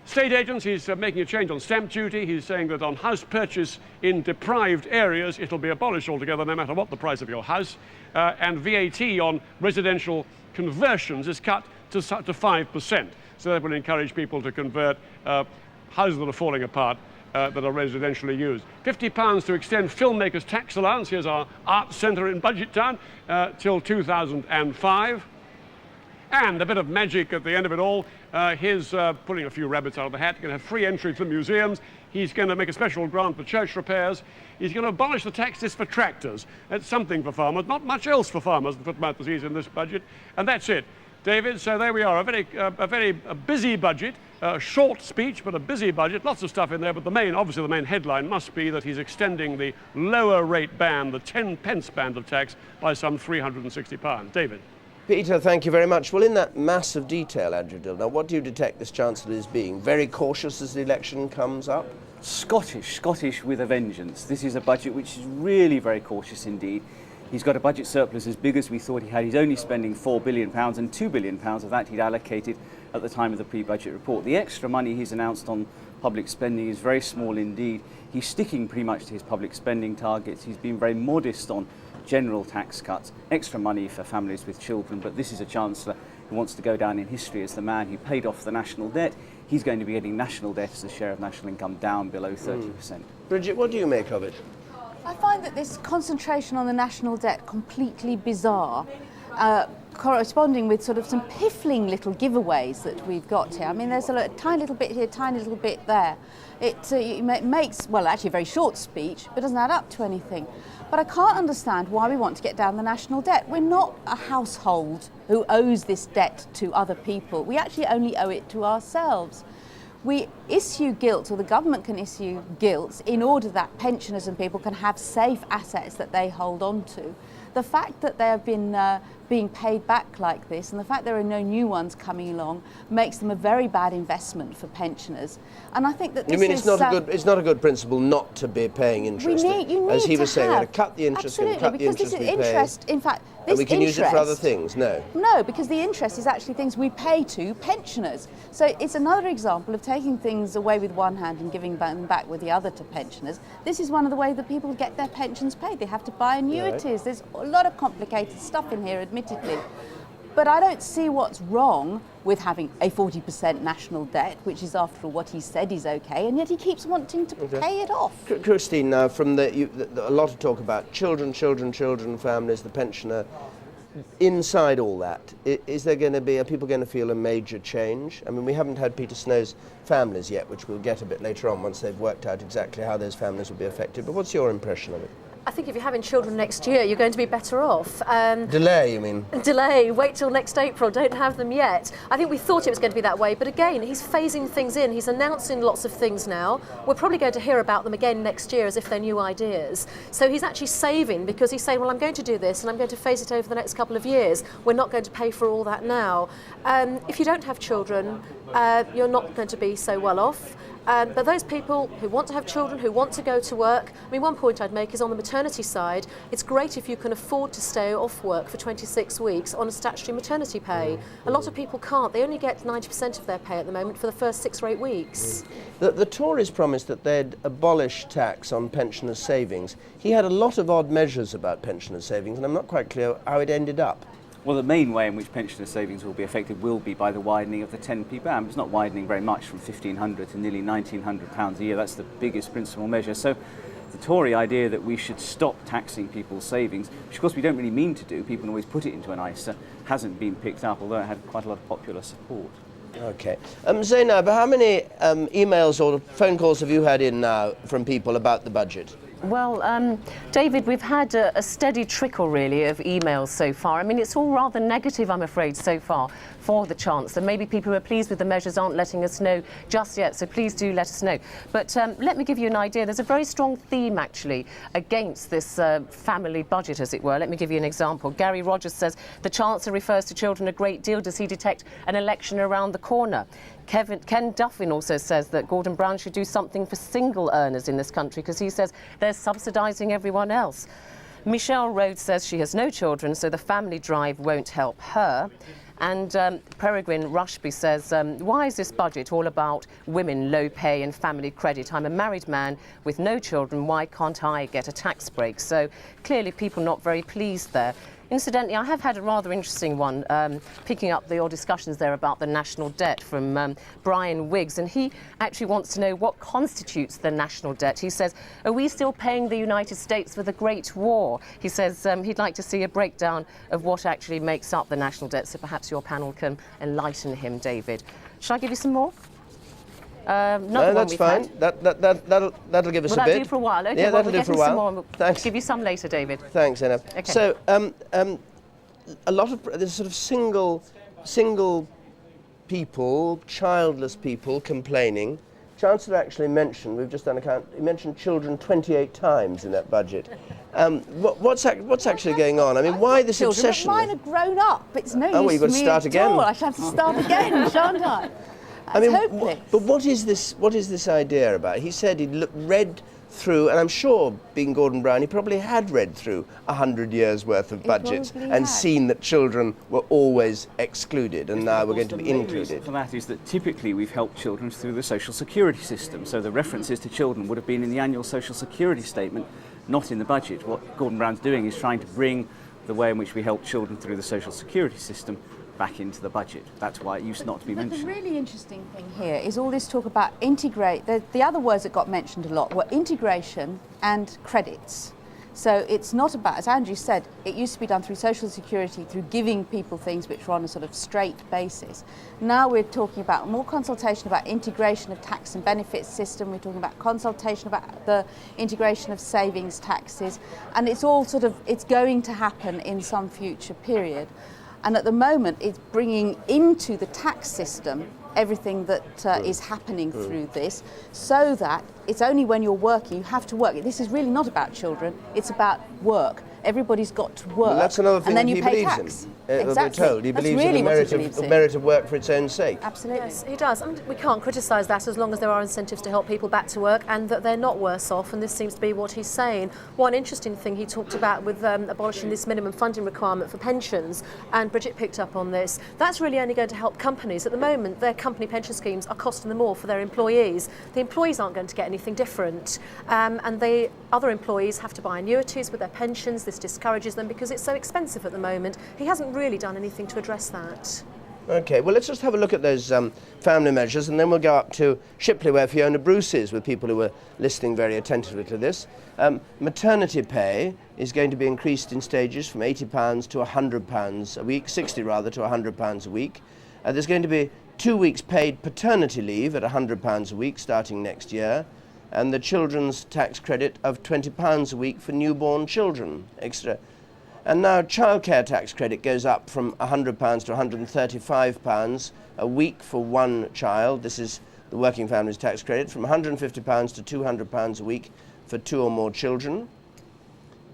State agents, he's making a change on stamp duty. He's saying that on house purchase in deprived areas, it'll be abolished altogether, no matter what the price of your house. And VAT on residential conversions is cut to 5%. So that will encourage people to convert houses that are falling apart that are residentially used. £50 to extend filmmakers' tax allowance. Here's our arts centre in Budget Town till 2005. And a bit of magic at the end of it all. He's pulling a few rabbits out of the hat. He's going to have free entry to the museums. He's going to make a special grant for church repairs. He's going to abolish the taxes for tractors. That's something for farmers. Not much else for farmers, the foot-and-mouth disease in this budget. And that's it, David. So there we are, a very busy budget. A short speech, but a busy budget. Lots of stuff in there, but obviously the main headline must be that he's extending the lower rate band, the 10 pence band of tax, by some £360. David. Peter, thank you very much. Well, in that mass of detail, Andrew Dill, now what do you detect this Chancellor as being? Very cautious as the election comes up? Scottish with a vengeance. This is a budget which is really very cautious indeed. He's got a budget surplus as big as we thought he had. He's only spending £4 billion, and £2 billion of that he'd allocated at the time of the pre-budget report. The extra money he's announced on public spending is very small indeed. He's sticking pretty much to his public spending targets. He's been very modest on general tax cuts, extra money for families with children, but this is a Chancellor who wants to go down in history as the man who paid off the national debt. He's going to be getting national debt as a share of national income down below 30%. Bridget, what do you make of it? I find that this concentration on the national debt completely bizarre, corresponding with sort of some piffling little giveaways that we've got here. I mean, there's a tiny little bit here, tiny little bit there. It makes, well, actually a very short speech, but doesn't add up to anything. But I can't understand why we want to get down the national debt. We're not a household who owes this debt to other people. We actually only owe it to ourselves. We issue gilt, or the government can issue gilts, in order that pensioners and people can have safe assets that they hold on to. The fact that they have been being paid back like this, and the fact there are no new ones coming along, makes them a very bad investment for pensioners. And I think that this it's not a good principle not to be paying interest. As he was saying, we're going to cut the interest, we're going to cut the interest we pay. In fact, this and we can use it for other things. No, because the interest is actually things we pay to pensioners. So it's another example of taking things away with one hand and giving them back with the other to pensioners. This is one of the ways that people get their pensions paid. They have to buy annuities. Right. There's a lot of complicated stuff in here, admittedly. But I don't see what's wrong with having a 40% national debt, which is, after all, what he said is okay, and yet he keeps wanting to pay it off. Christine, now, from a lot of talk about children, families, the pensioner. Inside all that, are people going to feel a major change? I mean, we haven't had Peter Snow's families yet, which we'll get a bit later on once they've worked out exactly how those families will be affected. But what's your impression of it? I think if you're having children next year, you're going to be better off. Delay, you mean? Delay, wait till next April, don't have them yet. I think we thought it was going to be that way, but again, he's phasing things in. He's announcing lots of things now. We're probably going to hear about them again next year as if they're new ideas. So he's actually saving, because he's saying, well, I'm going to do this and I'm going to phase it over the next couple of years. We're not going to pay for all that now. If you don't have children, you're not going to be so well off. But those people who want to have children, who want to go to work, I mean, one point I'd make is on the maternity side, it's great if you can afford to stay off work for 26 weeks on a statutory maternity pay. A lot of people can't. They only get 90% of their pay at the moment for the first 6 or 8 weeks. The Tories promised that they'd abolish tax on pensioners' savings. He had a lot of odd measures about pensioners' savings, and I'm not quite clear how it ended up. Well, the main way in which pensioner savings will be affected will be by the widening of the 10p band. It's not widening very much, from £1,500 to nearly £1,900 a year. That's the biggest principal measure. So the Tory idea that we should stop taxing people's savings, which of course we don't really mean to do, people always put it into an ISA, hasn't been picked up, although it had quite a lot of popular support. Okay. Zainab, how many emails or phone calls have you had in now from people about the budget? Well, David, we've had a steady trickle, really, of emails so far. I mean, it's all rather negative, I'm afraid, so far for the Chancellor. Maybe people who are pleased with the measures aren't letting us know just yet, so please do let us know. But let me give you an idea. There's a very strong theme, actually, against this family budget, as it were. Let me give you an example. Gary Rogers says the Chancellor refers to children a great deal. Does he detect an election around the corner? Ken Duffin also says that Gordon Brown should do something for single earners in this country, because he says they're subsidising everyone else. Michelle Rhodes says she has no children, so the family drive won't help her. And Peregrine Rushby says, why is this budget all about women, low pay and family credit? I'm a married man with no children. Why can't I get a tax break? So clearly people not very pleased there. Incidentally, I have had a rather interesting one, picking up your discussions there about the national debt from Brian Wiggs, and he actually wants to know what constitutes the national debt. He says, are we still paying the United States for the Great War? He says he'd like to see a breakdown of what actually makes up the national debt, so perhaps your panel can enlighten him, David. Shall I give you some more? No, that's fine. That'll give us a bit. Will that do for a while? Okay, yeah, well, that'll we'll do for a while. We'll Thanks. give you some later, David. Thanks, Anna. Okay. So, a lot of there's sort of single people, childless people complaining. Chancellor actually mentioned, we've just done a count, he mentioned children 28 times in that budget. What's actually going on? I mean, why this children, obsession? Mine are grown up. It's no use well, you've got to for me start at again. all. I shall have to start again, shan't I? I mean, but what is this idea about? He said he'd read through, and I'm sure, being Gordon Brown, he probably had read through 100 years' worth of budgets and seen that children were always excluded, and now we're going to be included. For that is that typically we've helped children through the social security system, so the references to children would have been in the annual social security statement, not in the budget. What Gordon Brown's doing is trying to bring the way in which we help children through the social security system back into the budget. That's why it used not to be But mentioned. the really interesting thing here is all this talk about integrate. The other words that got mentioned a lot were integration and credits. So it's not about, as Andrew said, it used to be done through social security, through giving people things which were on a sort of straight basis. Now we're talking about more consultation about integration of tax and benefits system. We're talking about consultation about the integration of savings taxes. And it's all sort of, it's going to happen in some future period. And at the moment, it's bringing into the tax system everything that is happening through this, so that it's only when you're working, you have to work. This is really not about children, it's about work. Everybody's got to work, Well, that's another thing and then that you he pay believes tax. in. Exactly. We're told he That's believes really in what he the believes in. merit of work for its own sake. Absolutely. Yes, he does. We can't criticise that as long as there are incentives to help people back to work and that they're not worse off, and this seems to be what he's saying. One interesting thing he talked about with abolishing this minimum funding requirement for pensions, and Bridget picked up on this, that's really only going to help companies. At the moment, their company pension schemes are costing them more for their employees. The employees aren't going to get anything different, and the other employees have to buy annuities with their pensions. This discourages them because it's so expensive at the moment. He hasn't really done anything to address that. Okay, well, let's just have a look at those family measures, and then we'll go up to Shipley, where Fiona Bruce is, with people who are listening very attentively to this. Maternity pay is going to be increased in stages from £80 to £100 a week, 60 rather, to £100 a week. There's going to be 2 weeks paid paternity leave at £100 a week starting next year, and the children's tax credit of £20 a week for newborn children extra. And now childcare tax credit goes up from £100 to £135 a week for one child. This is the working family's tax credit, from £150 to £200 a week for 2 or more children.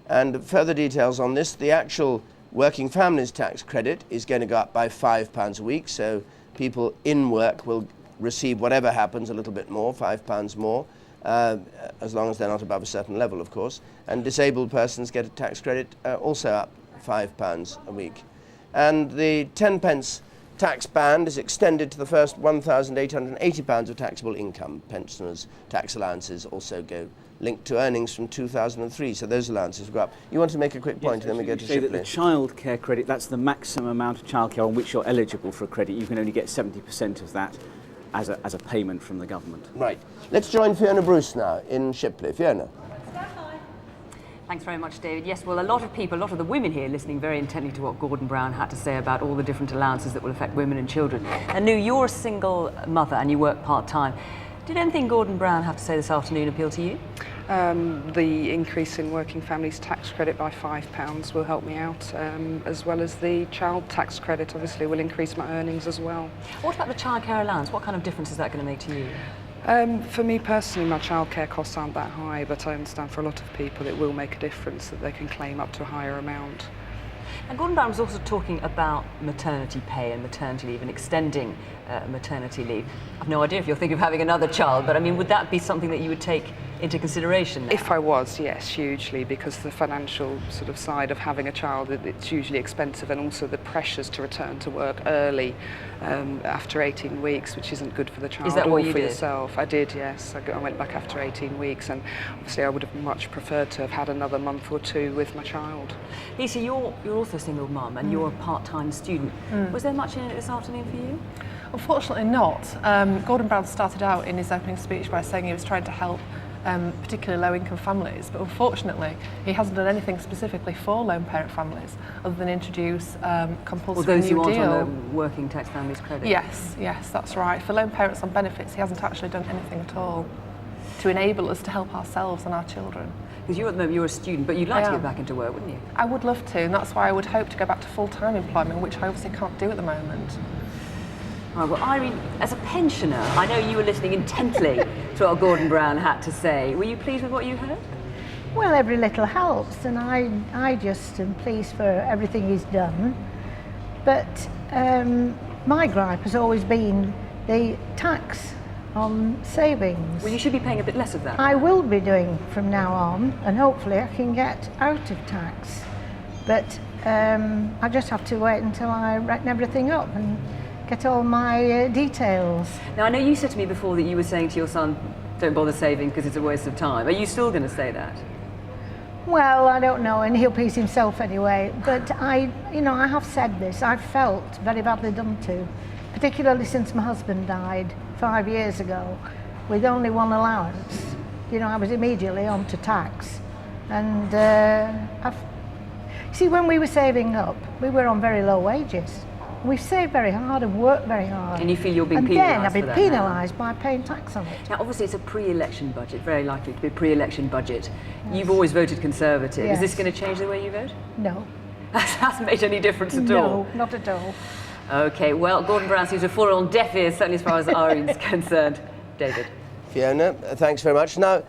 And further details on this, the actual working family's tax credit is going to go up by £5 a week, so people in work will receive, whatever happens, a little bit more, £5 more. As long as they're not above a certain level, of course. And disabled persons get a tax credit also up £5 a week. And the 10 pence tax band is extended to the first £1,880 of taxable income. Pensioners' tax allowances also go linked to earnings from 2003, so those allowances go up. You want to make a quick point, and then we go to say that Shipley. the childcare credit, that's the maximum amount of childcare on which you're eligible for a credit. You can only get 70% of that as a payment from the government. Right. Let's join Fiona Bruce now in Shipley. Fiona. Thanks very much, David. Yes, well, a lot of people, a lot of the women here listening very intently to what Gordon Brown had to say about all the different allowances that will affect women and children. And knew you're a single mother and you work part-time. Did anything Gordon Brown have to say this afternoon appeal to you? The increase in working families tax credit by £5 will help me out, as well as the child tax credit obviously will increase my earnings as well. What about the childcare allowance? What kind of difference is that going to make to you? For me personally, my childcare costs aren't that high, but I understand for a lot of people it will make a difference that they can claim up to a higher amount. And Gordon Brown was also talking about maternity pay and maternity leave and extending maternity leave. I've no idea if you're thinking of having another child, but I mean, would that be something that you would take into consideration now? If I was, yes, hugely, because the financial sort of side of having a child, it's usually expensive, and also the pressures to return to work early after 18 weeks, which isn't good for the child or for yourself. I did, yes. I went back after 18 weeks, and obviously I would have much preferred to have had another month or two with my child. Lisa, you're also a single mum and you're a part-time student. Was there much in it this afternoon for you? Unfortunately not. Gordon Brown started out in his opening speech by saying he was trying to help particularly low-income families, but unfortunately he hasn't done anything specifically for lone parent families other than introduce compulsory those New who aren't Deal. on the working tax families credit? Yes, that's right. For lone parents on benefits, he hasn't actually done anything at all to enable us to help ourselves and our children. Because you're at the moment, you're a student, but you'd like to get back into work, wouldn't you? I would love to, and that's why I would hope to go back to full-time employment, which I obviously can't do at the moment. Right, well, Irene, as a pensioner, I know you were listening intently to what Gordon Brown had to say. Were you pleased with what you heard? Well, every little helps, and I just am pleased for everything he's done. But my gripe has always been the tax on savings. Well, you should be paying a bit less of that. I will be doing from now on, and hopefully I can get out of tax. But I just have to wait until I reckon everything up and get all my details. Now, I know you said to me before that you were saying to your son, don't bother saving because it's a waste of time. Are you still going to say that? Well, I don't know, and he'll please himself anyway. But I have said this. I've felt very badly done to, particularly since my husband died 5 years ago, with only one allowance. I was immediately on to tax, and see, when we were saving up, we were on very low wages. We've saved very hard and worked very hard. And you feel you're being penalised? And then I've been penalised by paying tax on it. Now, obviously, it's a pre-election budget, very likely to be a pre-election budget. Yes. You've always voted Conservative. Yes. Is this going to change the way you vote? No. That hasn't made any difference at all? No, not at all. OK, well, Gordon Brown seems to have fallen on deaf ears, certainly as far as Irene's concerned. David. Fiona, thanks very much. Now,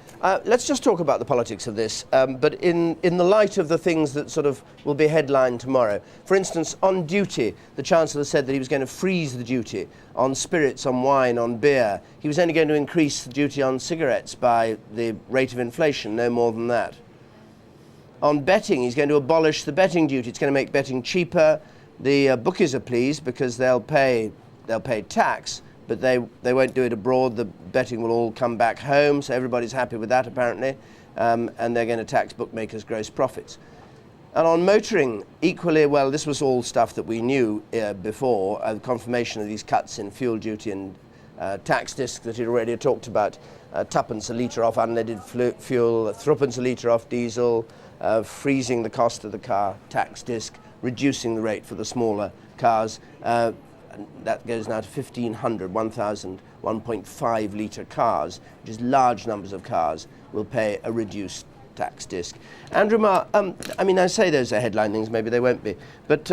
let's just talk about the politics of this, but in the light of the things that sort of will be headlined tomorrow. For instance, on duty, the Chancellor said that he was going to freeze the duty on spirits, on wine, on beer. He was only going to increase the duty on cigarettes by the rate of inflation, no more than that. On betting, he's going to abolish the betting duty. It's going to make betting cheaper. The bookies are pleased because they'll pay tax, but they won't do it abroad. The betting will all come back home, so everybody's happy with that apparently, and they're going to tax bookmakers' gross profits. And on motoring, equally, well, this was all stuff that we knew before, the confirmation of these cuts in fuel duty and tax disc that he already talked about, tuppence a litre off unleaded fuel, threepence a litre off diesel, freezing the cost of the car tax disc, reducing the rate for the smaller cars. That goes now to 1,500, 1,000, 1.5 litre cars, which is large numbers of cars, will pay a reduced tax disc. Andrew Marr, I mean, I say those are headline things, maybe they won't be, but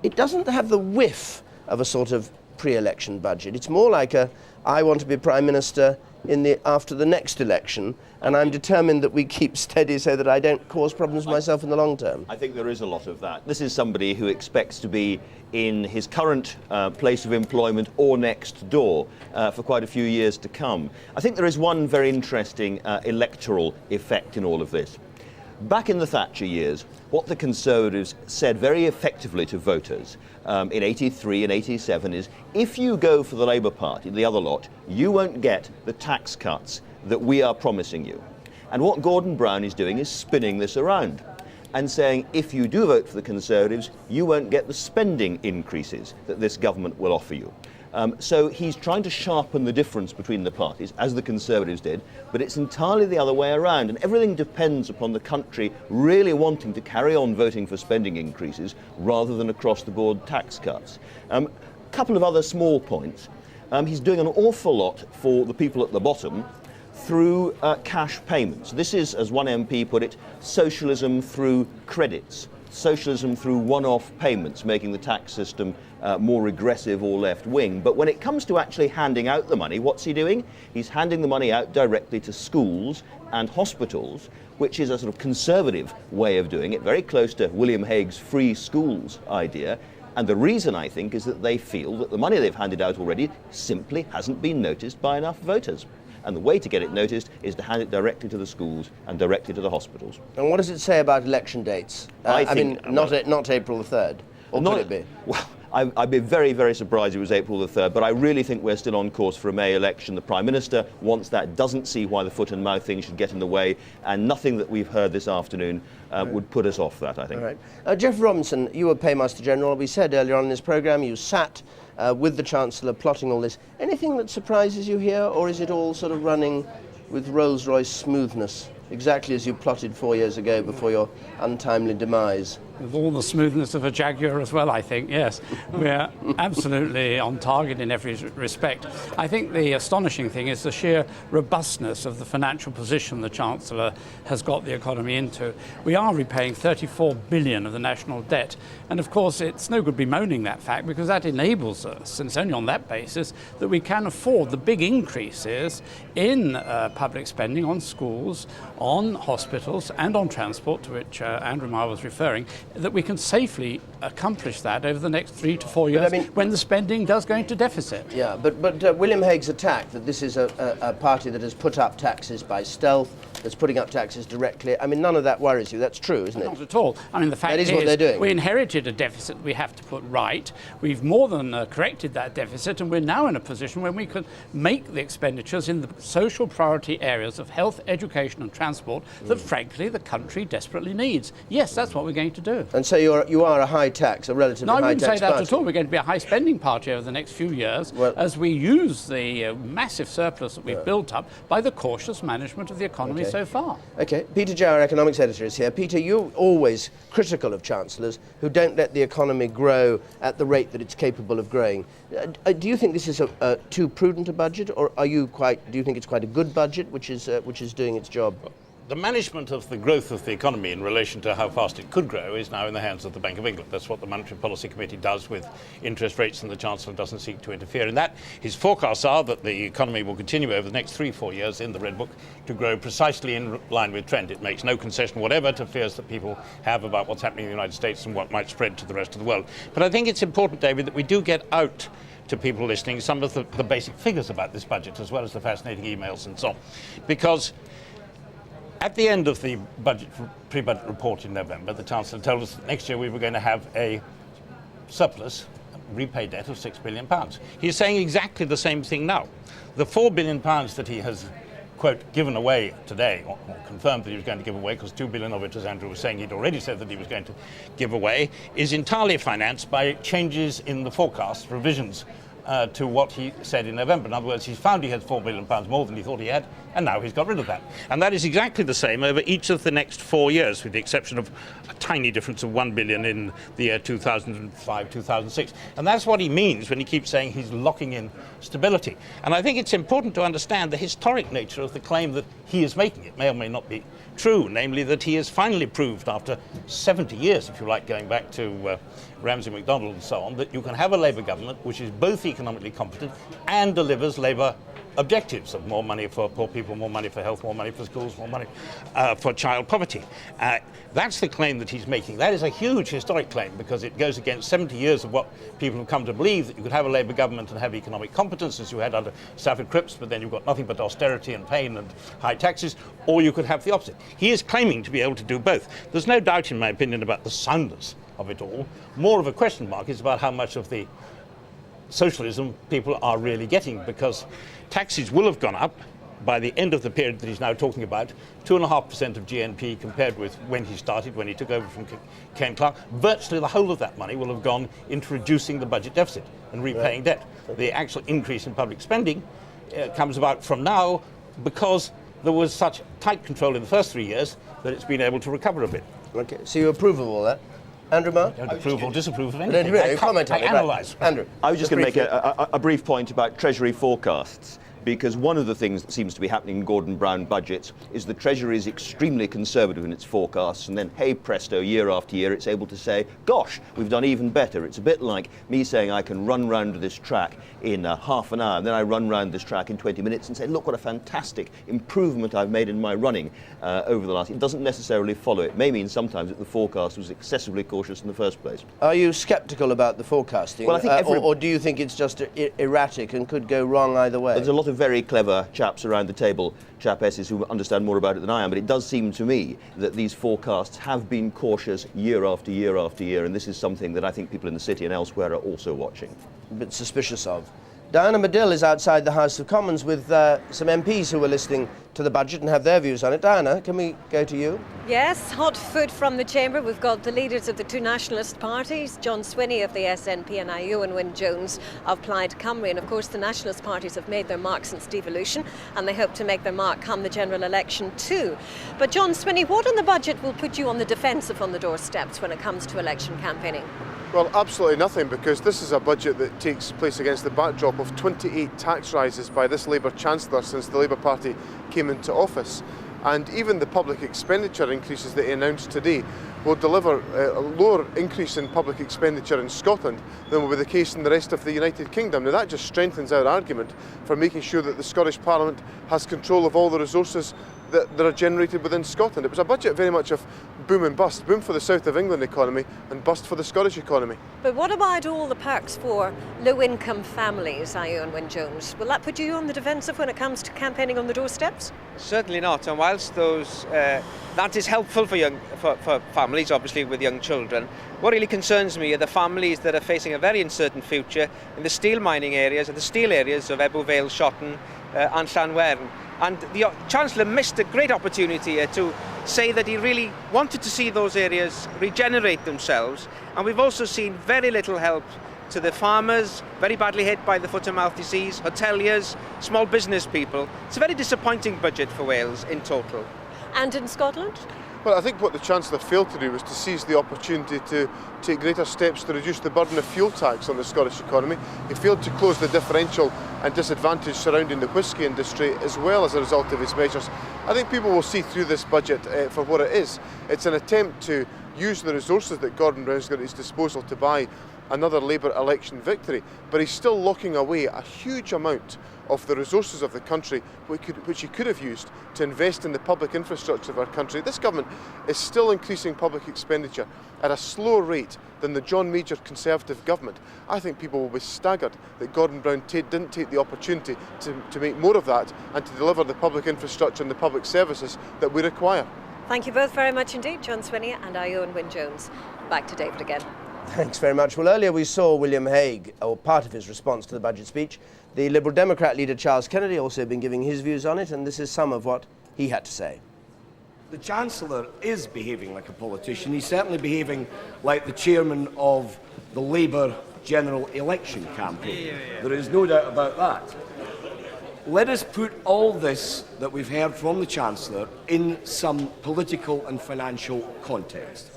it doesn't have the whiff of a sort of pre-election budget. It's more like I want to be Prime Minister after the next election, and I'm determined that we keep steady so that I don't cause problems myself in the long term. I think there is a lot of that. This is somebody who expects to be in his current place of employment or next door for quite a few years to come. I think there is one very interesting electoral effect in all of this. Back in the Thatcher years, what the Conservatives said very effectively to voters in 83 and 87 is, if you go for the Labour Party, the other lot, you won't get the tax cuts that we are promising you. And what Gordon Brown is doing is spinning this around and saying, if you do vote for the Conservatives, you won't get the spending increases that this government will offer you. So he's trying to sharpen the difference between the parties, as the Conservatives did, but it's entirely the other way around, and everything depends upon the country really wanting to carry on voting for spending increases rather than across-the-board tax cuts. A couple of other small points. He's doing an awful lot for the people at the bottom through cash payments. This is, as one MP put it, socialism through credits. Socialism through one-off payments, making the tax system more regressive or left-wing. But when it comes to actually handing out the money, what's he doing? He's handing the money out directly to schools and hospitals, which is a sort of conservative way of doing it, very close to William Hague's free schools idea. And the reason, I think, is that they feel that the money they've handed out already simply hasn't been noticed by enough voters. And the way to get it noticed is to hand it directly to the schools and directly to the hospitals. And what does it say about election dates? I mean, not April the 3rd, or could it be? Well, I'd be very, very surprised if it was April the 3rd, but I really think we're still on course for a May election. The Prime Minister wants that, doesn't see why the foot and mouth thing should get in the way, and nothing that we've heard this afternoon would put us off that, I think. All right. Jeff Robinson, you were Paymaster General. We said earlier on in this programme you sat with the Chancellor plotting all this. Anything that surprises you here, or is it all sort of running with Rolls-Royce smoothness, exactly as you plotted 4 years ago before your untimely demise? With all the smoothness of a Jaguar as well, I think, yes. We're absolutely on target in every respect. I think the astonishing thing is the sheer robustness of the financial position the Chancellor has got the economy into. We are repaying 34 billion of the national debt, and of course it's no good bemoaning that fact, because that enables us, and it's only on that basis, that we can afford the big increases in public spending on schools, on hospitals and on transport, to which Andrew Marr was referring, that we can safely accomplish that over the next 3 to 4 years when the spending does go into deficit. Yeah, but William Hague's attack that this is a party that has put up taxes by stealth, that's putting up taxes directly, I mean, none of that worries you. That's true, isn't it? Not at all. I mean, the fact is what they're doing. We inherited a deficit we have to put right. We've more than corrected that deficit, and we're now in a position where we can make the expenditures in the social priority areas of health, education and transport that, frankly, the country desperately needs. Yes, that's what we're going to do. And so you are a high tax, a relatively no, high tax I wouldn't say that party. at all. We're going to be a high spending party over the next few years as we use the massive surplus that we've built up by the cautious management of the economy so far. Okay, Peter Jower, economics editor, is here. Peter, you're always critical of chancellors who don't let the economy grow at the rate that it's capable of growing. Do you think this is too prudent a budget, or do you think it's quite a good budget which is doing its job? The management of the growth of the economy in relation to how fast it could grow is now in the hands of the Bank of England. That's what the Monetary Policy Committee does with interest rates, and the Chancellor doesn't seek to interfere in that. His forecasts are that the economy will continue over the next 3-4 years in the Red Book to grow precisely in line with trend. It makes no concession whatever to fears that people have about what's happening in the United States and what might spread to the rest of the world. But I think it's important, David, that we do get out to people listening some of the basic figures about this budget, as well as the fascinating emails and so on. Because at the end of the pre-budget report in November, the Chancellor told us that next year we were going to have a surplus, repay debt of £6 billion. He's saying exactly the same thing now. The £4 billion that he has, quote, given away today, or confirmed that he was going to give away, because £2 billion of it, as Andrew was saying, he'd already said that he was going to give away, is entirely financed by changes in the forecast, revisions to what he said in November. In other words, he's found he had £4 billion more than he thought he had, and now he's got rid of that. And that is exactly the same over each of the next 4 years, with the exception of a tiny difference of £1 billion in the year 2005-2006. And that's what he means when he keeps saying he's locking in stability. And I think it's important to understand the historic nature of the claim that he is making. It may or may not be true, namely that he has finally proved, after 70 years, if you like, going back to Ramsay MacDonald and so on, that you can have a Labour government which is both economically competent and delivers Labour objectives of more money for poor people, more money for health, more money for schools, more money for child poverty. That's the claim that he's making. That is a huge historic claim, because it goes against 70 years of what people have come to believe, that you could have a Labour government and have economic competence, as you had under Stafford Cripps, but then you've got nothing but austerity and pain and high taxes, or you could have the opposite. He is claiming to be able to do both. There's no doubt, in my opinion, about the soundness of it all. More of a question mark is about how much of the socialism people are really getting, because taxes will have gone up by the end of the period that he's now talking about, 2.5% of GNP compared with when he started, when he took over from Ken Clarke. Virtually the whole of that money will have gone into reducing the budget deficit and repaying debt. The actual increase in public spending comes about from now because there was such tight control in the first 3 years that it's been able to recover a bit. Okay, so you approve of all that? Andrew Marr? I don't approve or disapprove of anything. I analyse. Andrew? I was just going to make a brief point about Treasury forecasts, because one of the things that seems to be happening in Gordon Brown budgets is the Treasury is extremely conservative in its forecasts, and then, hey presto, year after year it's able to say, gosh, we've done even better. It's a bit like me saying I can run round this track in half an hour, and then I run round this track in 20 minutes and say, look what a fantastic improvement I've made in my running over the last. It doesn't necessarily follow. It may mean sometimes that the forecast was excessively cautious in the first place. Are you sceptical about the forecasting? Well, I think or do you think it's just erratic and could go wrong either way? There's a lot of very clever chaps around the table, chapesses who understand more about it than I am, but it does seem to me that these forecasts have been cautious year after year after year, and this is something that I think people in the city and elsewhere are also watching. A bit suspicious of. Diana Medill is outside the House of Commons with some MPs who are listening to the budget and have their views on it. Diana, can we go to you? Yes, hot foot from the chamber. We've got the leaders of the two nationalist parties, John Swinney of the SNP and Ewan Wynne-Jones of Plaid Cymru. And of course the nationalist parties have made their mark since devolution, and they hope to make their mark come the general election too. But John Swinney, what in the budget will put you on the defensive on the doorsteps when it comes to election campaigning? Well, absolutely nothing, because this is a budget that takes place against the backdrop of 28 tax rises by this Labour Chancellor since the Labour Party came into office. And even the public expenditure increases that he announced today will deliver a lower increase in public expenditure in Scotland than will be the case in the rest of the United Kingdom. Now that just strengthens our argument for making sure that the Scottish Parliament has control of all the resources that are generated within Scotland. It was a budget very much of boom and bust, boom for the South of England economy and bust for the Scottish economy. But what about all the perks for low-income families, Ione Wynne-Jones? Will that put you on the defensive when it comes to campaigning on the doorsteps? Certainly not, and whilst that is helpful for families, obviously with young children, what really concerns me are the families that are facing a very uncertain future in the steel mining areas and the steel areas of Ebble Vale, Shotton and Llanwern. And the Chancellor missed a great opportunity here to say that he really wanted to see those areas regenerate themselves. And we've also seen very little help to the farmers, very badly hit by the foot-and-mouth disease, hoteliers, small business people. It's a very disappointing budget for Wales in total. And in Scotland? Well, I think what the Chancellor failed to do was to seize the opportunity to take greater steps to reduce the burden of fuel tax on the Scottish economy. He failed to close the differential and disadvantage surrounding the whisky industry as well as a result of his measures. I think people will see through this budget for what it is. It's an attempt to use the resources that Gordon Brown's got at his disposal to buy another Labour election victory, but he's still locking away a huge amount of the resources of the country which he could have used to invest in the public infrastructure of our country. This government is still increasing public expenditure at a slower rate than the John Major Conservative government. I think people will be staggered that Gordon Brown didn't take the opportunity to make more of that and to deliver the public infrastructure and the public services that we require. Thank you both very much indeed, John Swinney and Ione Wynne-Jones. Back to David again. Thanks very much. Well, earlier we saw William Hague, or part of his response to the budget speech. The Liberal Democrat leader Charles Kennedy also been giving his views on it, and this is some of what he had to say. The Chancellor is behaving like a politician. He's certainly behaving like the chairman of the Labour general election campaign. There is no doubt about that. Let us put all this that we've heard from the Chancellor in some political and financial context.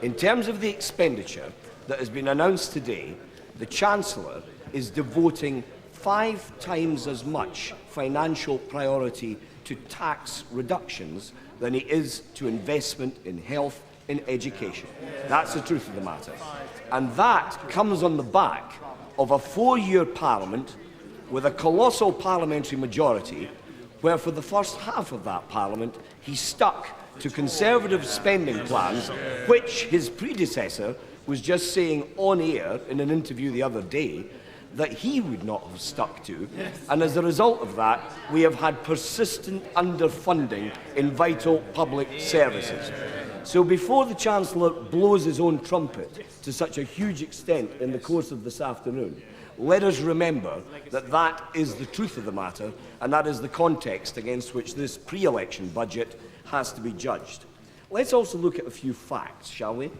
In terms of the expenditure that has been announced today, the Chancellor is devoting 5 times as much financial priority to tax reductions than he is to investment in health and education. That's the truth of the matter. And that comes on the back of a 4-year Parliament with a colossal parliamentary majority where for the first half of that Parliament he stuck to Conservative spending plans which his predecessor was just saying on air in an interview the other day that he would not have stuck to. And as a result of that, we have had persistent underfunding in vital public services. So before the Chancellor blows his own trumpet to such a huge extent in the course of this afternoon, let us remember that that is the truth of the matter, and that is the context against which this pre-election budget has to be judged. Let's also look at a few facts, shall we?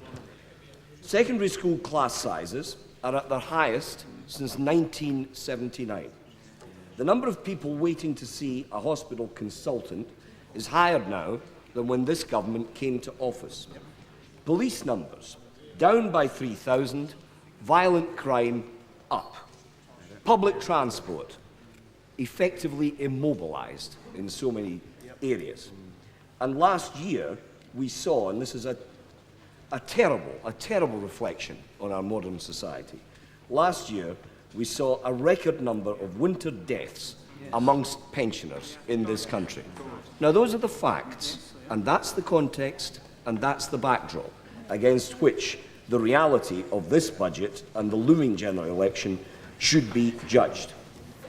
Secondary school class sizes are at their highest since 1979. The number of people waiting to see a hospital consultant is higher now than when this government came to office. Police numbers down by 3,000, violent crime up. Public transport effectively immobilised in so many areas. And last year we saw, and this is a terrible reflection on our modern society, last year we saw a record number of winter deaths amongst pensioners in this country. Now those are the facts, and that's the context, and that's the backdrop against which the reality of this budget and the looming general election should be judged.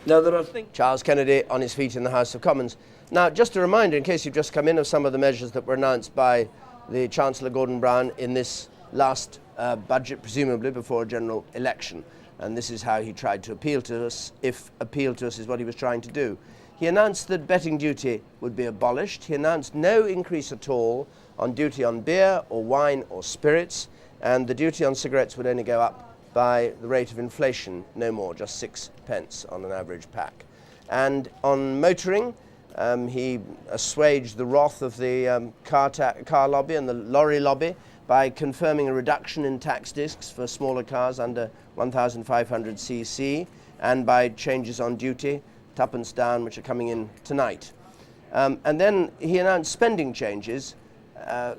Now there are Charles Kennedy on his feet in the House of Commons. Now just a reminder, in case you've just come in, of some of the measures that were announced by the Chancellor Gordon Brown in this last budget, presumably before a general election. And this is how he tried to appeal to us, if appeal to us is what he was trying to do. He announced that betting duty would be abolished. He announced no increase at all on duty on beer or wine or spirits, and the duty on cigarettes would only go up by the rate of inflation, no more, just 6 pence on an average pack. And on motoring, he assuaged the wrath of the car lobby and the lorry lobby by confirming a reduction in tax discs for smaller cars under 1,500 cc, and by changes on duty, tuppence down, which are coming in tonight. And then he announced spending changes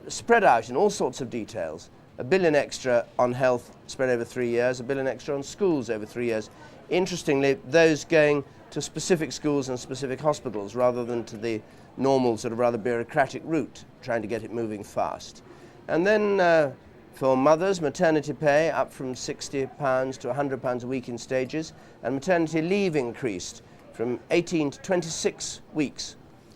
spread out in all sorts of details. £1 billion extra on health spread over 3 years, £1 billion extra on schools over 3 years. Interestingly, those going to specific schools and specific hospitals rather than to the normal sort of rather bureaucratic route, trying to get it moving fast. And then for mothers, maternity pay up from £60 to £100 a week in stages, and maternity leave increased from 18 to 26 weeks,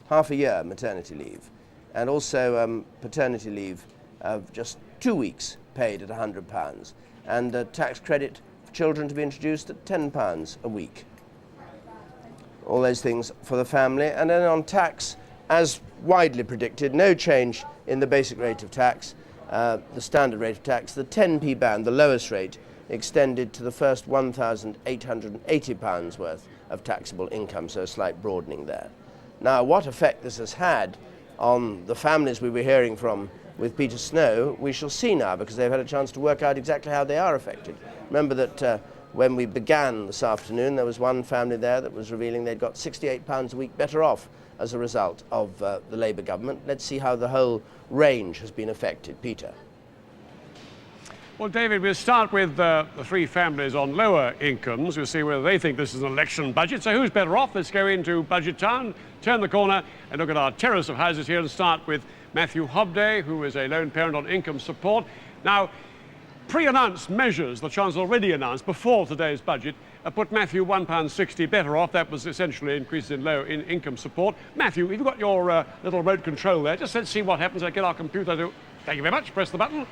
half a year maternity leave, and also paternity leave of just 2 weeks paid at £100, and a tax credit for children to be introduced at £10 a week. All those things for the family. And then on tax, as widely predicted, no change in the basic rate of tax, the standard rate of tax, the 10p band, the lowest rate, extended to the first £1,880 worth of taxable income, so a slight broadening there. Now, what effect this has had on the families we were hearing from with Peter Snow, we shall see now, because they've had a chance to work out exactly how they are affected. Remember that when we began this afternoon, there was one family there that was revealing they'd got £68 a week better off as a result of the Labour government. Let's see how the whole range has been affected. Peter. Well, David, we'll start with the three families on lower incomes. We'll see whether they think this is an election budget. So who's better off? Let's go into Budget Town, turn the corner and look at our terrace of houses here and start with Matthew Hobday, who is a lone parent on income support. Now, pre-announced measures the Chancellor already announced before today's budget put Matthew £1.60 better off. That was essentially increase in income support. Matthew, you've got your little remote control there. Just let's see what happens. I get our computer to, thank you very much, press the button.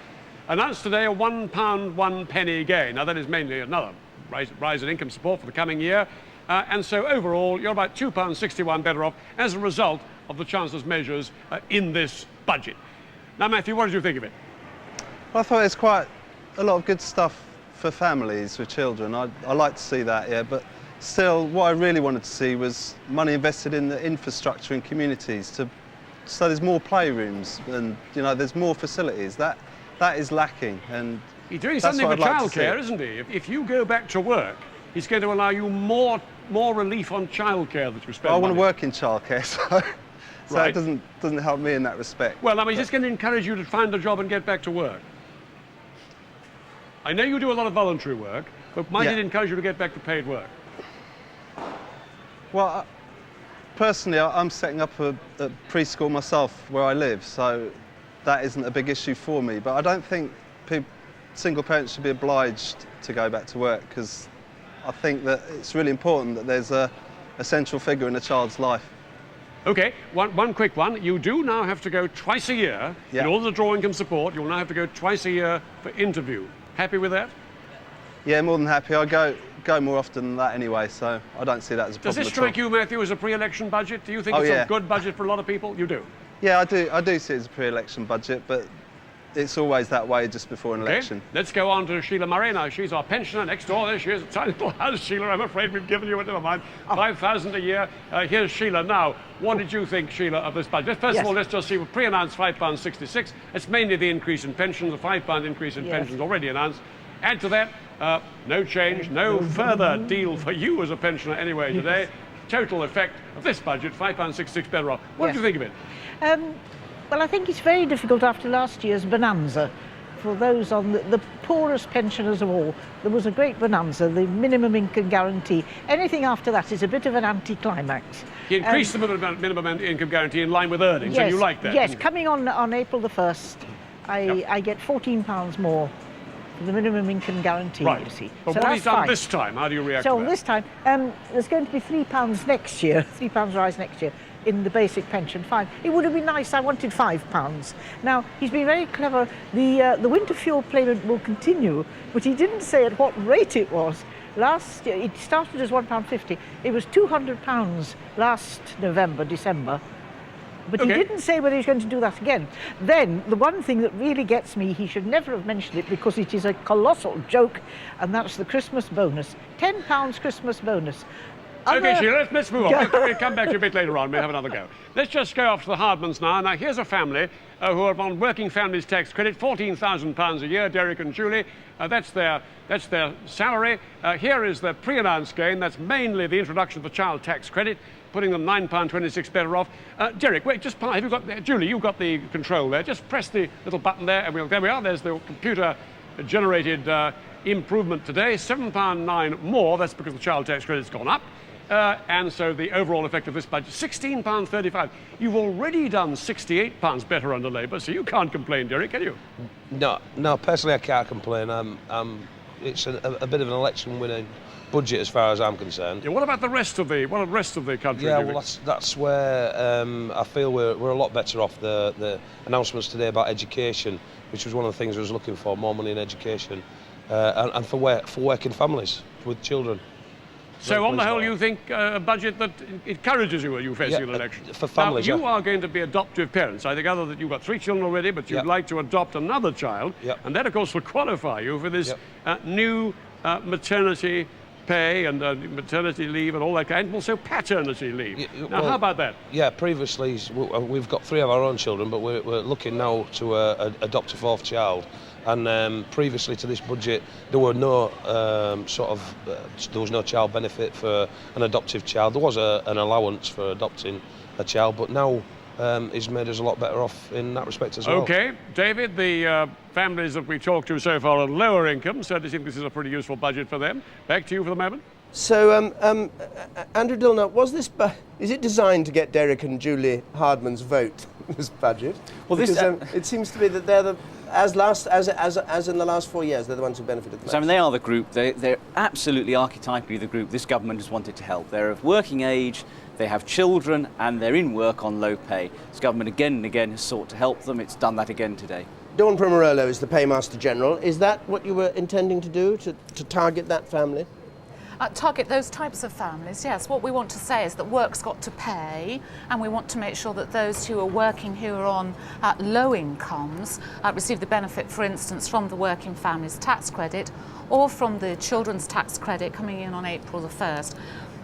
Announced today a £1 1 penny gain. Now that is mainly another rise in income support for the coming year. And so overall, you're about £2.61 better off as a result of the Chancellor's measures in this budget. Now, Matthew, what did you think of it? Well, I thought it's quite a lot of good stuff for families with children. I like to see that, yeah, but still what I really wanted to see was money invested in the infrastructure in communities so there's more playrooms and, you know, there's more facilities. That is lacking, and he's doing something with childcare, isn't he? If you go back to work, he's going to allow you more relief on childcare that you spend. I want to work in childcare, so right. It doesn't help me in that respect. Well, I mean, he's just going to encourage you to find a job and get back to work. I know you do a lot of voluntary work, but might it encourage you to get back to paid work? Well, personally, I'm setting up a preschool myself where I live, so that isn't a big issue for me. But I don't think single parents should be obliged to go back to work, because I think that it's really important that there's a central figure in a child's life. OK, one quick one. You do now have to go twice a year. In order to draw income support, you'll now have to go twice a year for interview. Happy with that? Yeah, more than happy. I go more often than that anyway, so I don't see that as a problem. Does this strike you, Matthew, as a pre-election budget? Do you think it's a good budget for a lot of people? You do? Yeah, I do see it as a pre-election budget, but it's always that way just before an election. Let's go on to Sheila Murray now. She's our pensioner next door. There she is, a tiny little house. Sheila, I'm afraid we've given you, never mind, £5,000 a year. Here's Sheila now. What did you think, Sheila, of this budget? First of all, let's just see, we've pre-announced £5.66. It's mainly the increase in pensions, the £5 increase in pensions already announced. Add to that, no change, no further deal for you as a pensioner anyway today. Total effect of this budget, £5.66 better off. What did you think of it? Well, I think it's very difficult after last year's bonanza for those on the poorest pensioners of all. There was a great bonanza, the minimum income guarantee. Anything after that is a bit of an anticlimax. He increased the minimum income guarantee in line with earnings, so you like that? Yes, coming on April the 1st, I get £14 more for the minimum income guarantee, you see. But so what he's done this time, how do you react to that? So this time, there's going to be £3 next year, £3 rise next year in the basic pension. Fine. It would have been nice, I wanted £5. Now, he's been very clever. The winter fuel payment will continue, but he didn't say at what rate it was. Last year, it started as £1.50. It was £200 last November, December. But he didn't say whether he's going to do that again. Then, the one thing that really gets me, he should never have mentioned it because it is a colossal joke, and that's the Christmas bonus. £10 Christmas bonus. OK, Sheila, let's move on. We'll come back to you a bit later on. We'll have another go. Let's just go off to the Hardmans now. Now, here's a family who are on working families tax credit, £14,000 a year, Derek and Julie. That's their salary. Here is the pre-announced gain. That's mainly the introduction of the child tax credit, putting them £9.26 better off. Derek, wait, just have you got Julie? You've got the control there. Just press the little button there, and there we are. There's the computer-generated improvement today. £7.09 more. That's because the child tax credit's gone up. And so the overall effect of this budget, £16.35. You've already done £68 better under Labour, so you can't complain, Derek, can you? No, personally I can't complain. It's a bit of an election-winning budget as far as I'm concerned. Yeah, what about the rest of the country? Yeah, well, that's where I feel we're a lot better off. The announcements today about education, which was one of the things I was looking for, more money in education, and for working families with children. So on the whole, you think a budget that encourages you when you're facing an election? For families, now, you are going to be adoptive parents. I think that you've got 3 children already, but you'd like to adopt another child. And that, of course, will qualify you for this new maternity pay and maternity leave and all that kind, and also paternity leave. Now, how about that? Yeah, previously, we've got 3 of our own children, but we're looking now to adopt a 4th child. And previously to this budget, there were no there was no child benefit for an adoptive child. There was an allowance for adopting a child, but now it's made us a lot better off in that respect as well. OK, David, the families that we talked to so far are lower income, so do you think this is a pretty useful budget for them? Back to you for the moment. So, Andrew Dillner, is it designed to get Derek and Julie Hardman's vote, this budget? Well, because, it seems to be that they're as in the last 4 years, they're the ones who benefited the most. So, I mean, they are the group. They're absolutely archetypally the group this government has wanted to help. They're of working age, they have children, and they're in work on low pay. This government again and again has sought to help them. It's done that again today. Dawn Primarolo is the Paymaster General. Is that what you were intending to do, to target that family? Target those types of families, yes. What we want to say is that work's got to pay, and we want to make sure that those who are working, who are on low incomes, receive the benefit, for instance, from the Working Families Tax Credit or from the Children's Tax Credit coming in on April the 1st.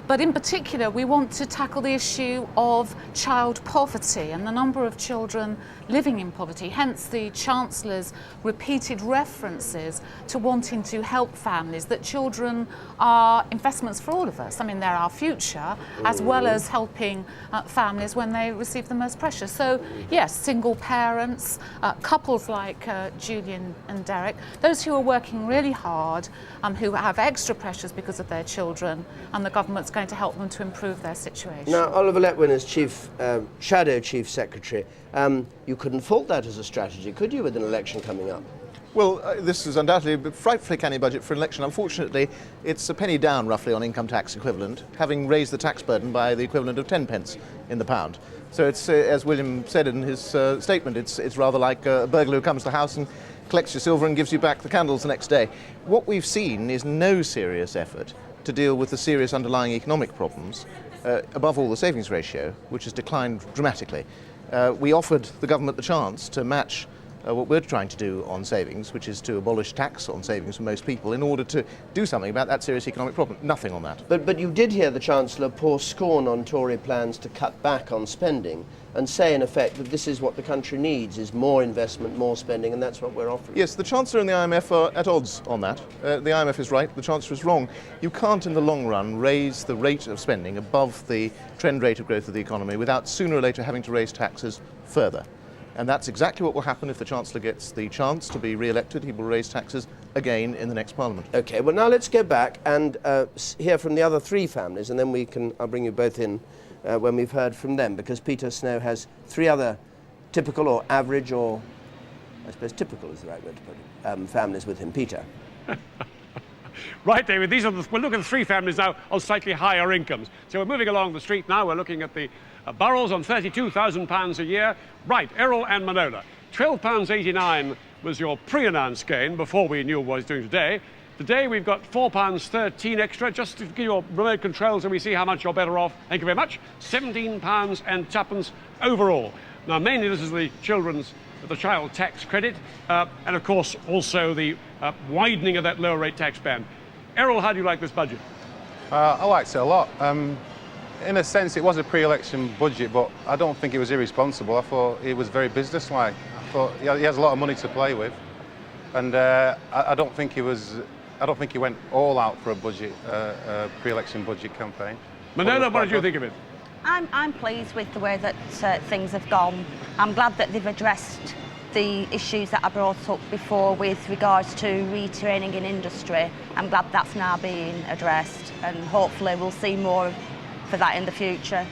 But in particular, we want to tackle the issue of child poverty and the number of children living in poverty, hence the Chancellor's repeated references to wanting to help families, that children are investments for all of us. I mean, they're our future, as well as helping families when they receive the most pressure. So, yes, single parents, couples like Julie and Derek, those who are working really hard, who have extra pressures because of their children, and the government's going to help them to improve their situation. Now, Oliver Letwin, as Shadow Chief Secretary, you couldn't fault that as a strategy, could you, with an election coming up? Well, this is undoubtedly a frightfully canny budget for an election. Unfortunately, it's a penny down, roughly, on income tax equivalent, having raised the tax burden by the equivalent of 10 pence in the pound. So it's, as William said in his statement, it's rather like a burglar who comes to the house and collects your silver and gives you back the candles the next day. What we've seen is no serious effort to deal with the serious underlying economic problems, above all the savings ratio, which has declined dramatically. We offered the government the chance to match what we're trying to do on savings, which is to abolish tax on savings for most people in order to do something about that serious economic problem. Nothing on that. But you did hear the Chancellor pour scorn on Tory plans to cut back on spending and say, in effect, that this is what the country needs, is more investment, more spending, and that's what we're offering. Yes, the Chancellor and the IMF are at odds on that. The IMF is right, the Chancellor is wrong. You can't, in the long run, raise the rate of spending above the trend rate of growth of the economy without sooner or later having to raise taxes further. And that's exactly what will happen if the Chancellor gets the chance to be re-elected. He will raise taxes again in the next Parliament. OK, well, now let's go back and hear from the other 3 families, and then I'll bring you both in when we've heard from them, because Peter Snow has 3 other typical or average, or I suppose typical is the right word to put it, families with him. Peter. Right, David, we're looking at 3 families now on slightly higher incomes. So we're moving along the street now. We're looking at the Burrells on £32,000 a year. Right, Errol and Manola. £12.89 was your pre-announced gain before we knew what he was doing today. Today we've got £4.13 extra, just to give your remote control so we see how much you're better off. Thank you very much. £17.02 overall. Now, mainly this is the child tax credit, and of course also the widening of that lower rate tax band. Errol, how do you like this budget? I liked it a lot. In a sense, it was a pre-election budget, but I don't think it was irresponsible. I thought it was very business-like. I thought he has a lot of money to play with, and I don't think he went all out for a budget, pre-election budget campaign. Manila, what did you think of it? I'm pleased with the way that things have gone. I'm glad that they've addressed the issues that I brought up before with regards to retraining in industry. I'm glad that's now being addressed, and hopefully we'll see more for that in the future.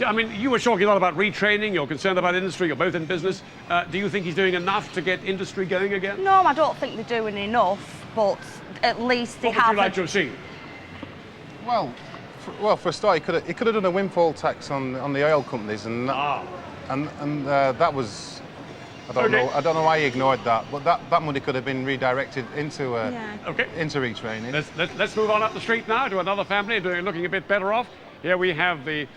I mean, you were talking a lot about retraining, you're concerned about industry, you're both in business. Do you think he's doing enough to get industry going again? No, I don't think they're doing enough, but at least they have... What would you like to have seen? Well, for a start, he could have done a windfall tax on the oil companies, and that was... I don't know why he ignored that, but that money could have been redirected into into retraining. Let's move on up the street now to another family looking a bit better off. Here we have the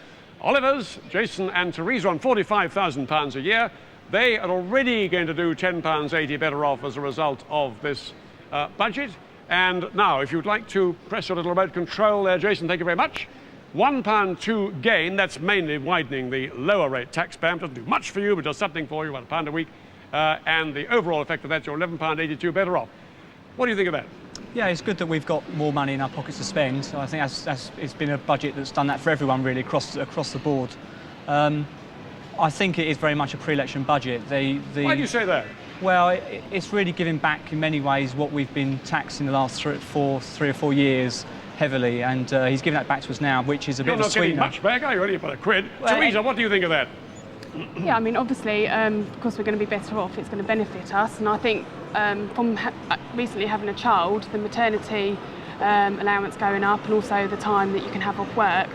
Olivers, Jason and Teresa, on £45,000 a year. They are already going to do £10.80 better off as a result of this budget. And now, if you'd like to press your little remote control there, Jason, thank you very much. £1.2 gain, that's mainly widening the lower rate tax band. Doesn't do much for you, but does something for you, about £1 a week. And the overall effect of that, you're £11.82 better off. What do you think of that? Yeah, it's good that we've got more money in our pockets to spend. So I think it's been a budget that's done that for everyone, really, across the board. I think it is very much a pre-election budget. Why do you say that? Well, it's really giving back in many ways what we've been taxed in the last 3 or 4 years heavily, and he's giving that back to us now, which is a bit of a sweetener. You're not getting much back, are you? Only about £1. Well, Teresa, what do you think of that? Yeah, I mean, obviously, of course, we're going to be better off. It's going to benefit us, and I think from recently having a child, the maternity allowance going up, and also the time that you can have off work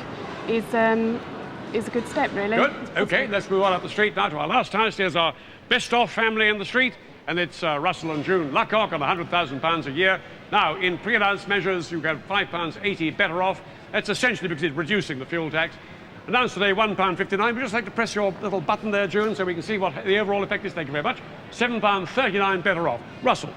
is a good step, really. Good. OK, let's move on up the street now to our last house. Here's our best-off family in the street, and it's Russell and June Luckock on £100,000 a year. Now, in pre-announced measures, you get £5.80 better off. That's essentially because it's reducing the fuel tax. Announced today £1.59. We'd just like to press your little button there, June, so we can see what the overall effect is. Thank you very much. £7.39 better off. Russell.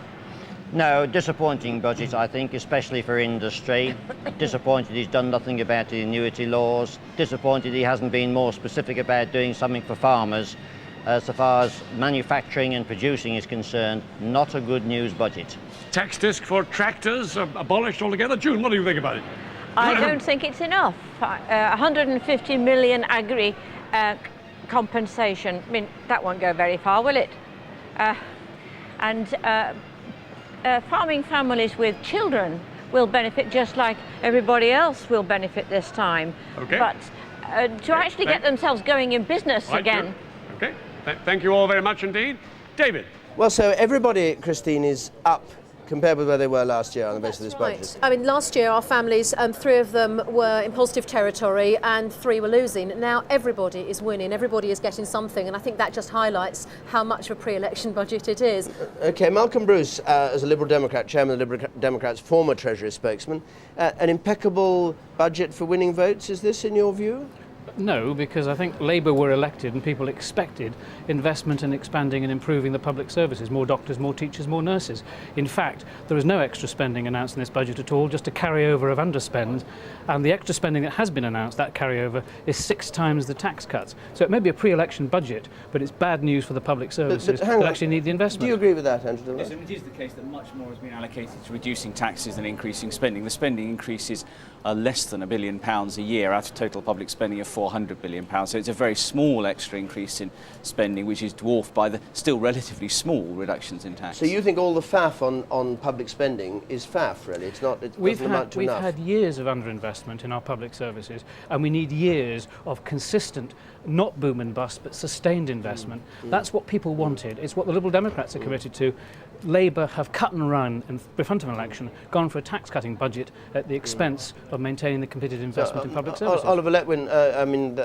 No, disappointing budget, I think, especially for industry. Disappointed he's done nothing about the annuity laws. Disappointed he hasn't been more specific about doing something for farmers. So far as manufacturing and producing is concerned, not a good news budget. Tax disc for tractors abolished altogether. June, what do you think about it? I don't think it's enough. 150 million agri compensation. I mean, that won't go very far, will it? Farming families with children will benefit just like everybody else will benefit this time. Okay. But to actually get themselves going in business again. Okay. Thank you all very much indeed. David. Well, so everybody, Christine, is up compared with where they were last year on the basis of this budget. I mean, last year our families, 3 of them were in positive territory and 3 were losing. Now everybody is winning, everybody is getting something, and I think that just highlights how much of a pre-election budget it is. OK, Malcolm Bruce, as a Liberal Democrat, chairman of the Liberal Democrats, former Treasury spokesman, an impeccable budget for winning votes, is this in your view? No, because I think Labour were elected and people expected investment in expanding and improving the public services, more doctors, more teachers, more nurses. In fact, there is no extra spending announced in this budget at all, just a carryover of underspend, and the extra spending that has been announced, that carryover, is 6 times the tax cuts. So it may be a pre-election budget, but it's bad news for the public services that actually need the investment. Do you agree with that, Andrew? Yes, it is the case that much more has been allocated to reducing taxes than increasing spending. The spending increases are less than £1 billion a year out of total public spending of £400 billion. So it's a very small extra increase in spending, which is dwarfed by the still relatively small reductions in tax. So you think all the faff on public spending is faff, really? It's not. It doesn't amount to enough. We've had years of underinvestment in our public services, and we need years of consistent, not boom and bust, but sustained investment. That's what people wanted. It's what the Liberal Democrats are committed to. Labour have cut and run in front of an election, gone for a tax-cutting budget at the expense of maintaining the committed investment in public services. Oliver Letwin, I mean,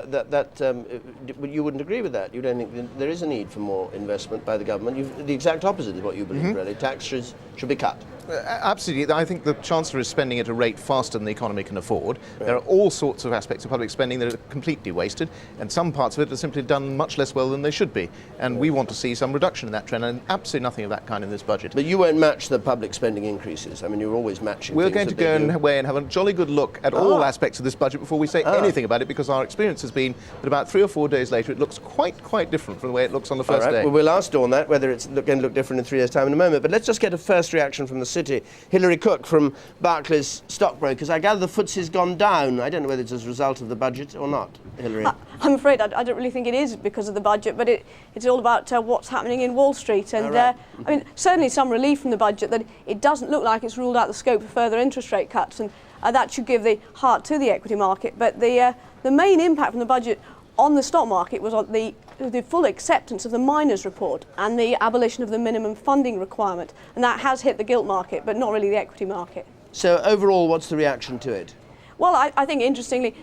you wouldn't agree with that. You don't think there is a need for more investment by the government. The exact opposite is what you believe, really. Tax should be cut. Absolutely. I think the Chancellor is spending at a rate faster than the economy can afford. There are all sorts of aspects of public spending that are completely wasted, and some parts of it are simply done much less well than they should be. And we want to see some reduction in that trend, and absolutely nothing of that kind in this budget. But you won't match the public spending increases. I mean, you're always matching. We're going to go away and have a jolly good look at all aspects of this budget before we say anything about it, because our experience has been that about 3 or 4 days later it looks quite different from the way it looks on the first day. Well, we'll ask Dawn that, whether it's going to look different in 3 years' time in a moment. But let's just get a first reaction from the city. Hilary Cook from Barclays Stockbrokers. I gather the FTSE's gone down. I don't know whether it's as a result of the budget or not, Hilary. I'm afraid I don't really think it is because of the budget, but it's all about what's happening in Wall Street. And I mean, certainly some relief from the budget that it doesn't look like it's ruled out the scope for further interest rate cuts, and that should give the heart to the equity market. But the main impact from the budget on the stock market was on the full acceptance of the miners' report and the abolition of the minimum funding requirement, and that has hit the gilt market, but not really the equity market. So overall, what's the reaction to it? Well, I think interestingly,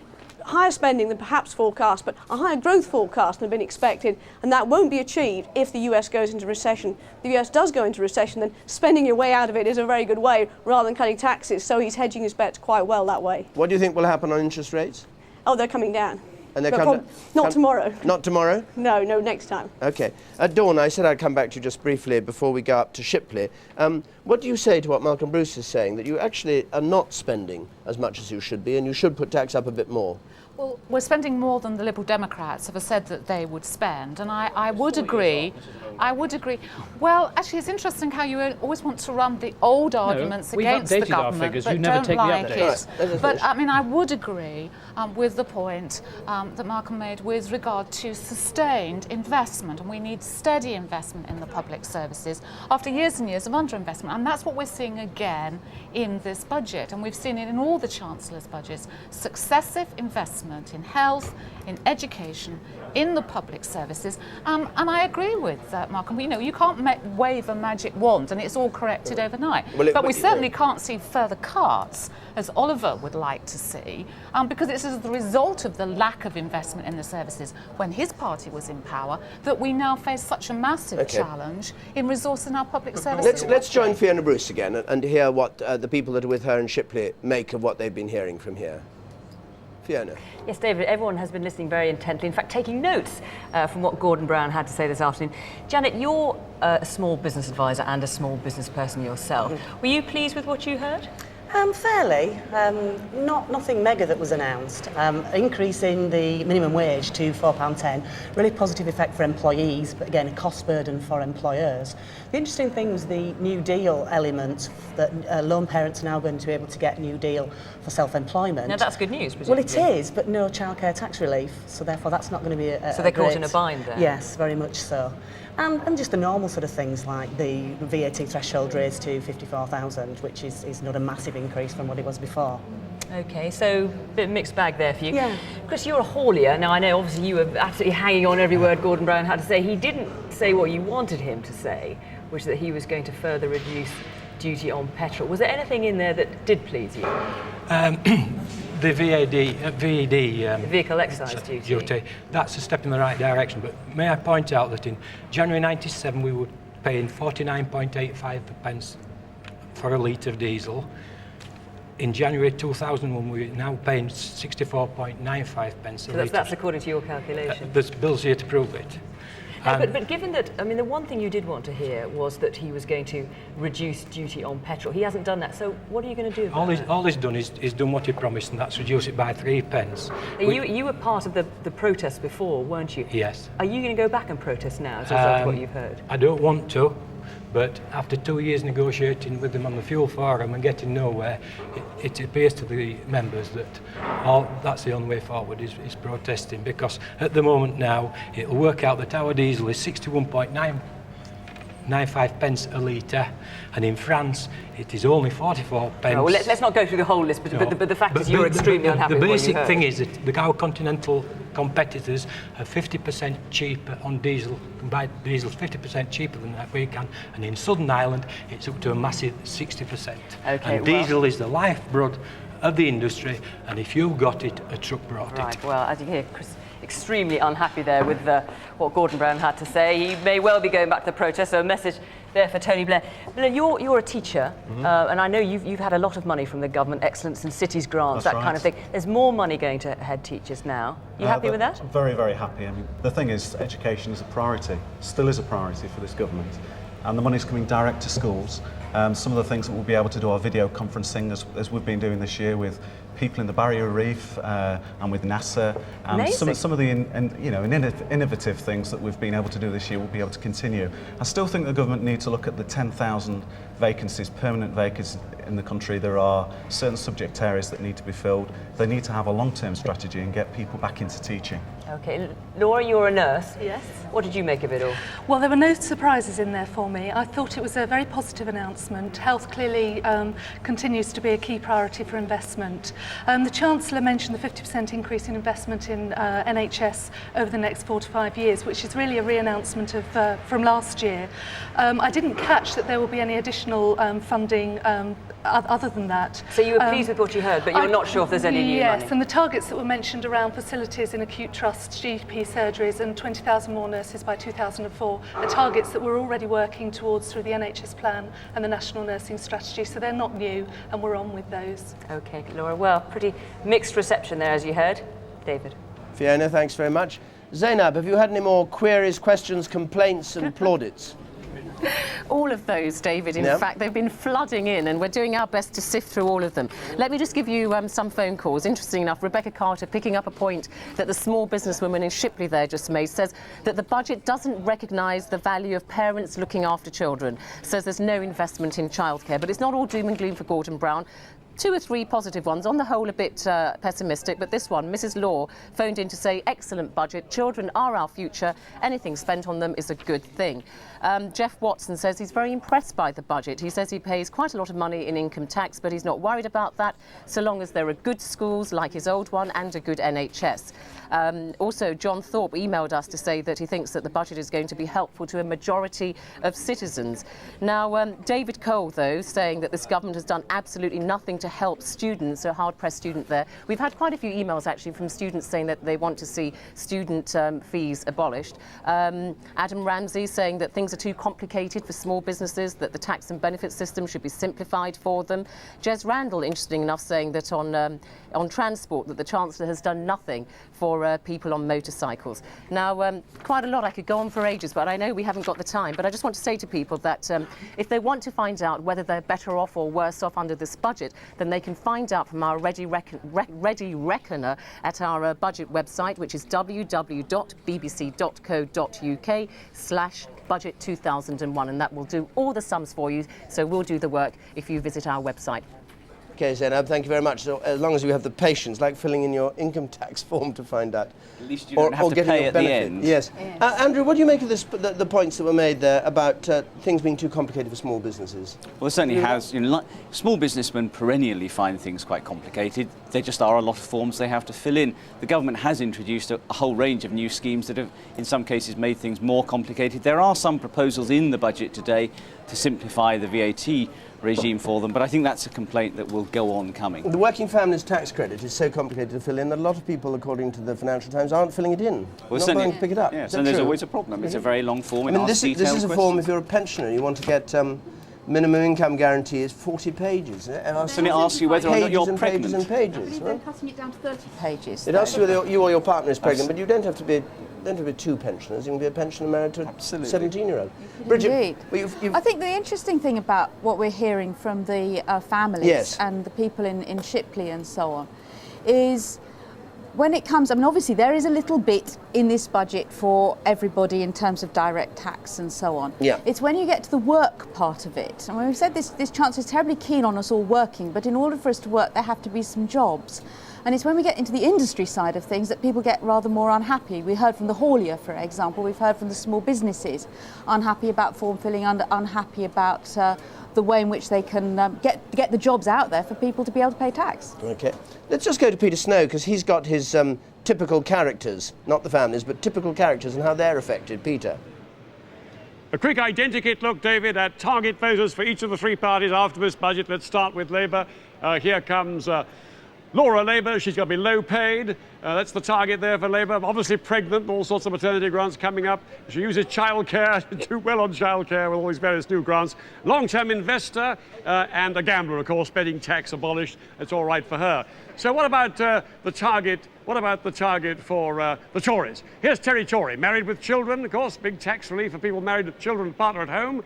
higher spending than perhaps forecast, but a higher growth forecast than had been expected, and that won't be achieved if the US goes into recession. If the US does go into recession, then spending your way out of it is a very good way, rather than cutting taxes, so he's hedging his bets quite well that way. What do you think will happen on interest rates? Oh, they're coming down. And not tomorrow. Not tomorrow? No, next time. OK. Dawn, I said I'd come back to you just briefly before we go up to Shipley. What do you say to what Malcolm Bruce is saying, that you actually are not spending as much as you should be and you should put tax up a bit more? Well, we're spending more than the Liberal Democrats have said that they would spend, and I would agree. I would agree. Well, actually, it's interesting how you always want to run the old arguments against the government, figures. but You never don't take like the updates. it. But I mean, I would agree with the point that Malcolm made with regard to sustained investment, and we need steady investment in the public services after years and years of underinvestment, and that's what we're seeing again in this budget, and we've seen it in all the Chancellor's budgets: successive investment in health, in education, in the public services, and I agree with Malcolm. You know, you can't wave a magic wand and it's all corrected overnight. But we certainly can't see further cuts, as Oliver would like to see, because it's as the result of the lack of investment in the services when his party was in power that we now face such a massive challenge in resourcing our public services. Let's join Fiona Bruce again and hear what the people that are with her in Shipley make of what they've been hearing from here. Fiona. Yes, David, everyone has been listening very intently, in fact taking notes from what Gordon Brown had to say this afternoon. Janet, you're a small business advisor and a small business person yourself. Were you pleased with what you heard? Fairly. Nothing mega that was announced. Increasing the minimum wage to £4.10, really positive effect for employees, but again a cost burden for employers. The interesting thing was the New Deal element, that lone parents are now going to be able to get New Deal for self-employment. Now that's good news, presumably. Well, it is, but no childcare tax relief, so therefore that's not going to be So they're caught in a bind there? Yes, very much so. And just the normal sort of things like the VAT threshold raised to 54,000, which is not a massive increase from what it was before. OK, so a bit of a mixed bag there for you. Yeah. Chris, you're a haulier. Now, I know obviously you were absolutely hanging on every word Gordon Brown had to say. He didn't say what you wanted him to say, which is that he was going to further reduce duty on petrol. Was there anything in there that did please you? The VED, the vehicle excise duty, that's a step in the right direction. But may I point out that in January 97 we were paying 49.85 pence for a litre of diesel. In January 2001 we're now paying 64.95 pence a litre. So that's according to your calculation? There's bills here to prove it. But given that, I mean, the one thing you did want to hear was that he was going to reduce duty on petrol. He hasn't done that, so what are you going to do about that? All he's done is done what he promised, and that's reduce it by 3 pence. You were part of the protest before, weren't you? Yes. Are you going to go back and protest now as a result of what you've heard? I don't want to, but after 2 years negotiating with them on the fuel forum and getting nowhere, it appears to the members that that's the only way forward is protesting, because at the moment now it'll work out that our diesel is 61.95 pence a litre, and in France it is only 44 pence. Oh, well, let's not go through the whole list, but the fact is you're extremely unhappy with what you heard. The basic thing is that our continental competitors are 50% cheaper on diesel, can buy diesel 50% cheaper than that we can, and in Southern Ireland it's up to a massive 60%. Okay, and diesel is the lifeblood of the industry, and if you got it, a truck brought it. Right, well, as you hear, Chris extremely unhappy there with what Gordon Brown had to say. He may well be going back to the protest, so a message there for Tony Blair. But you're a teacher, and I know you've had a lot of money from the government, Excellence in Cities grants, That's that kind of thing. There's more money going to head teachers now. You happy with that? I'm very, very happy. I mean, the thing is, education is a priority, still is a priority for this government, and the money's coming direct to schools. Some of the things that we'll be able to do are video conferencing, as we've been doing this year with people in the Barrier Reef and with NASA, and some of the innovative things that we've been able to do this year will be able to continue. I still think the government need to look at the 10,000 vacancies, permanent vacancies in the country. There are certain subject areas that need to be filled. They need to have a long-term strategy and get people back into teaching. Okay, Laura, you're a nurse. Yes. What did you make of it all? Well, there were no surprises in there for me. I thought it was a very positive announcement. Health clearly continues to be a key priority for investment. The Chancellor mentioned the 50% increase in investment in NHS over the next 4 to 5 years, which is really a re-announcement of from last year. I didn't catch that there will be any additional funding other than that. So you were pleased with what you heard, but you're not sure if there's any new money? Yes, and the targets that were mentioned around facilities in acute trusts, GP surgeries and 20,000 more nurses by 2004 are targets that we're already working towards through the NHS plan and the National Nursing Strategy, so they're not new and we're on with those. Okay, Laura, well, pretty mixed reception there, as you heard. David. Fiona, thanks very much. Zainab, have you had any more queries, questions, complaints and plaudits? All of those, David. In fact, they've been flooding in, and we're doing our best to sift through all of them. Let me just give you some phone calls. Interesting enough, Rebecca Carter, picking up a point that the small businesswoman in Shipley there just made, says that the budget doesn't recognise the value of parents looking after children, says there's no investment in childcare. But it's not all doom and gloom for Gordon Brown. 2 or 3 positive ones, on the whole a bit pessimistic, but this one, Mrs. Law phoned in to say, excellent budget, children are our future, anything spent on them is a good thing. Jeff Watson says he's very impressed by the budget. He says he pays quite a lot of money in income tax, but he's not worried about that, so long as there are good schools like his old one and a good NHS. Also, John Thorpe emailed us to say that he thinks that the budget is going to be helpful to a majority of citizens. Now, David Cole, though, saying that this government has done absolutely nothing to help students, a hard-pressed student there. We've had quite a few emails, actually, from students saying that they want to see student fees abolished. Adam Ramsey saying that things are too complicated for small businesses, that the tax and benefit system should be simplified for them. Jez Randall, interesting enough, saying that on transport, that the Chancellor has done nothing for people on motorcycles. Now, quite a lot, I could go on for ages, but I know we haven't got the time. But I just want to say to people that if they want to find out whether they're better off or worse off under this budget, then they can find out from our Ready Reckoner at our budget website, which is www.bbc.co.uk/budget2001, and that will do all the sums for you. So we'll do the work if you visit our website. Okay, Zainab, thank you very much. So, as long as you have the patience, like filling in your income tax form to find out. At least you don't have to pay at the end. Yes. Andrew, what do you make of the points that were made there about things being too complicated for small businesses? Well, it certainly has. Small businessmen perennially find things quite complicated. There just are a lot of forms they have to fill in. The government has introduced a whole range of new schemes that have, in some cases, made things more complicated. There are some proposals in the budget today to simplify the VAT regime for them, but I think that's a complaint that will go on coming. The working families tax credit is so complicated to fill in that a lot of people, according to the Financial Times, aren't filling it in. Well, not going to pick it up. Yes, and there's always a problem. It's a very long form. I mean, this is a form if you're a pensioner, you want to get minimum income guarantee is 40 pages. And it asks you whether or not you're pregnant. Pages and pages. They're cutting it down to 30 pages. It asks you whether you or your partner is pregnant, but you don't have to be 2 pensioners. You can be a pensioner married to a 17-year-old. Bridget, I think the interesting thing about what we're hearing from the families and the people in Shipley and so on is when it comes, I mean, obviously there is a little bit in this budget for everybody in terms of direct tax and so on. Yeah. It's when you get to the work part of it. And when we've said this Chancellor is terribly keen on us all working, but in order for us to work, there have to be some jobs. And it's when we get into the industry side of things that people get rather more unhappy. We heard from the haulier, for example. We've heard from the small businesses, unhappy about form filling, unhappy about the way in which they can get the jobs out there for people to be able to pay tax. Okay. Let's just go to Peter Snow, because he's got his typical characters, not the families, but typical characters and how they're affected. Peter. A quick identikit look, David, at target voters for each of the three parties after this budget. Let's start with Labour. Here comes Laura Labour. She's going to be low paid. That's the target there for Labour. Obviously pregnant, all sorts of maternity grants coming up. She uses childcare, do well on childcare with all these various new grants. Long-term investor and a gambler, of course, betting tax abolished. It's all right for her. So what about the target? What about the target for the Tories? Here's Terry Tory, married with children, of course, big tax relief for people married with children and partner at home.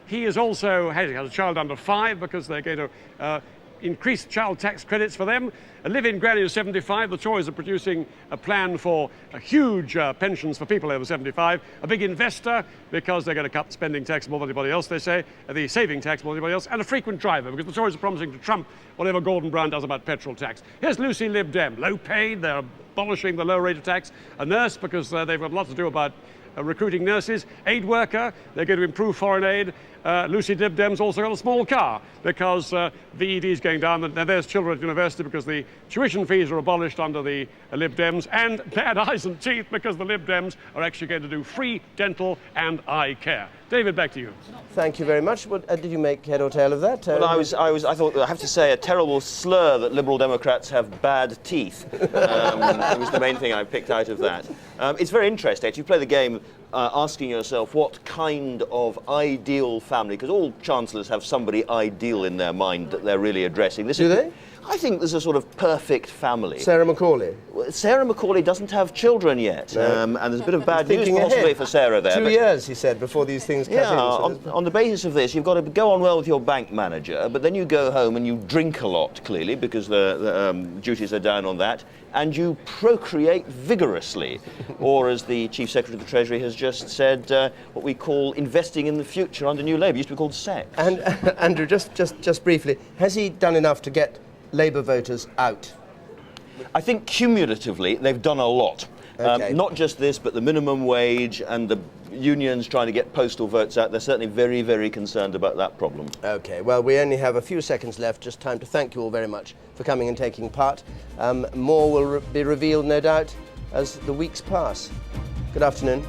He is also has a child under 5 because they're going to increased child tax credits for them. A live-in granny of 75. The Tories are producing a plan for huge pensions for people over 75. A big investor because they're going to cut spending tax more than anybody else, they say, the saving tax more than anybody else, and a frequent driver because the Tories are promising to trump whatever Gordon Brown does about petrol tax. Here's Lucy Lib Dem, low paid, they're abolishing the low rate of tax. A nurse because they've got a lot to do about recruiting nurses. Aid worker, they're going to improve foreign aid. Lucy Lib Dem's also got a small car because VED is going down. Now there's children at university because the tuition fees are abolished under the Lib Dems, and bad eyes and teeth because the Lib Dems are actually going to do free dental and eye care. David, back to you. Thank you very much. What did you make head or tail of that? Well, I thought, I have to say, a terrible slur that Liberal Democrats have bad teeth. It was the main thing I picked out of that. It's very interesting. You play the game asking yourself what kind of ideal family, because all chancellors have somebody ideal in their mind that they're really addressing. Do they? I think there's a sort of perfect family. Sarah Macaulay? Well, Sarah Macaulay doesn't have children yet, and there's a bit of bad news possibly for Sarah there. 2 years, he said, before these things cut in. So on the basis of this, you've got to go on well with your bank manager, but then you go home and you drink a lot, clearly, because the duties are down on that, and you procreate vigorously, or as the Chief Secretary of the Treasury has just said, what we call investing in the future under New Labour. It used to be called sex. And Andrew, just briefly, has he done enough to get Labour voters out? I think cumulatively they've done a lot. Okay. Not just this, but the minimum wage and the unions trying to get postal votes out. They're certainly very, very concerned about that problem. Okay, well, we only have a few seconds left. Just time to thank you all very much for coming and taking part. More will be revealed, no doubt, as the weeks pass. Good afternoon.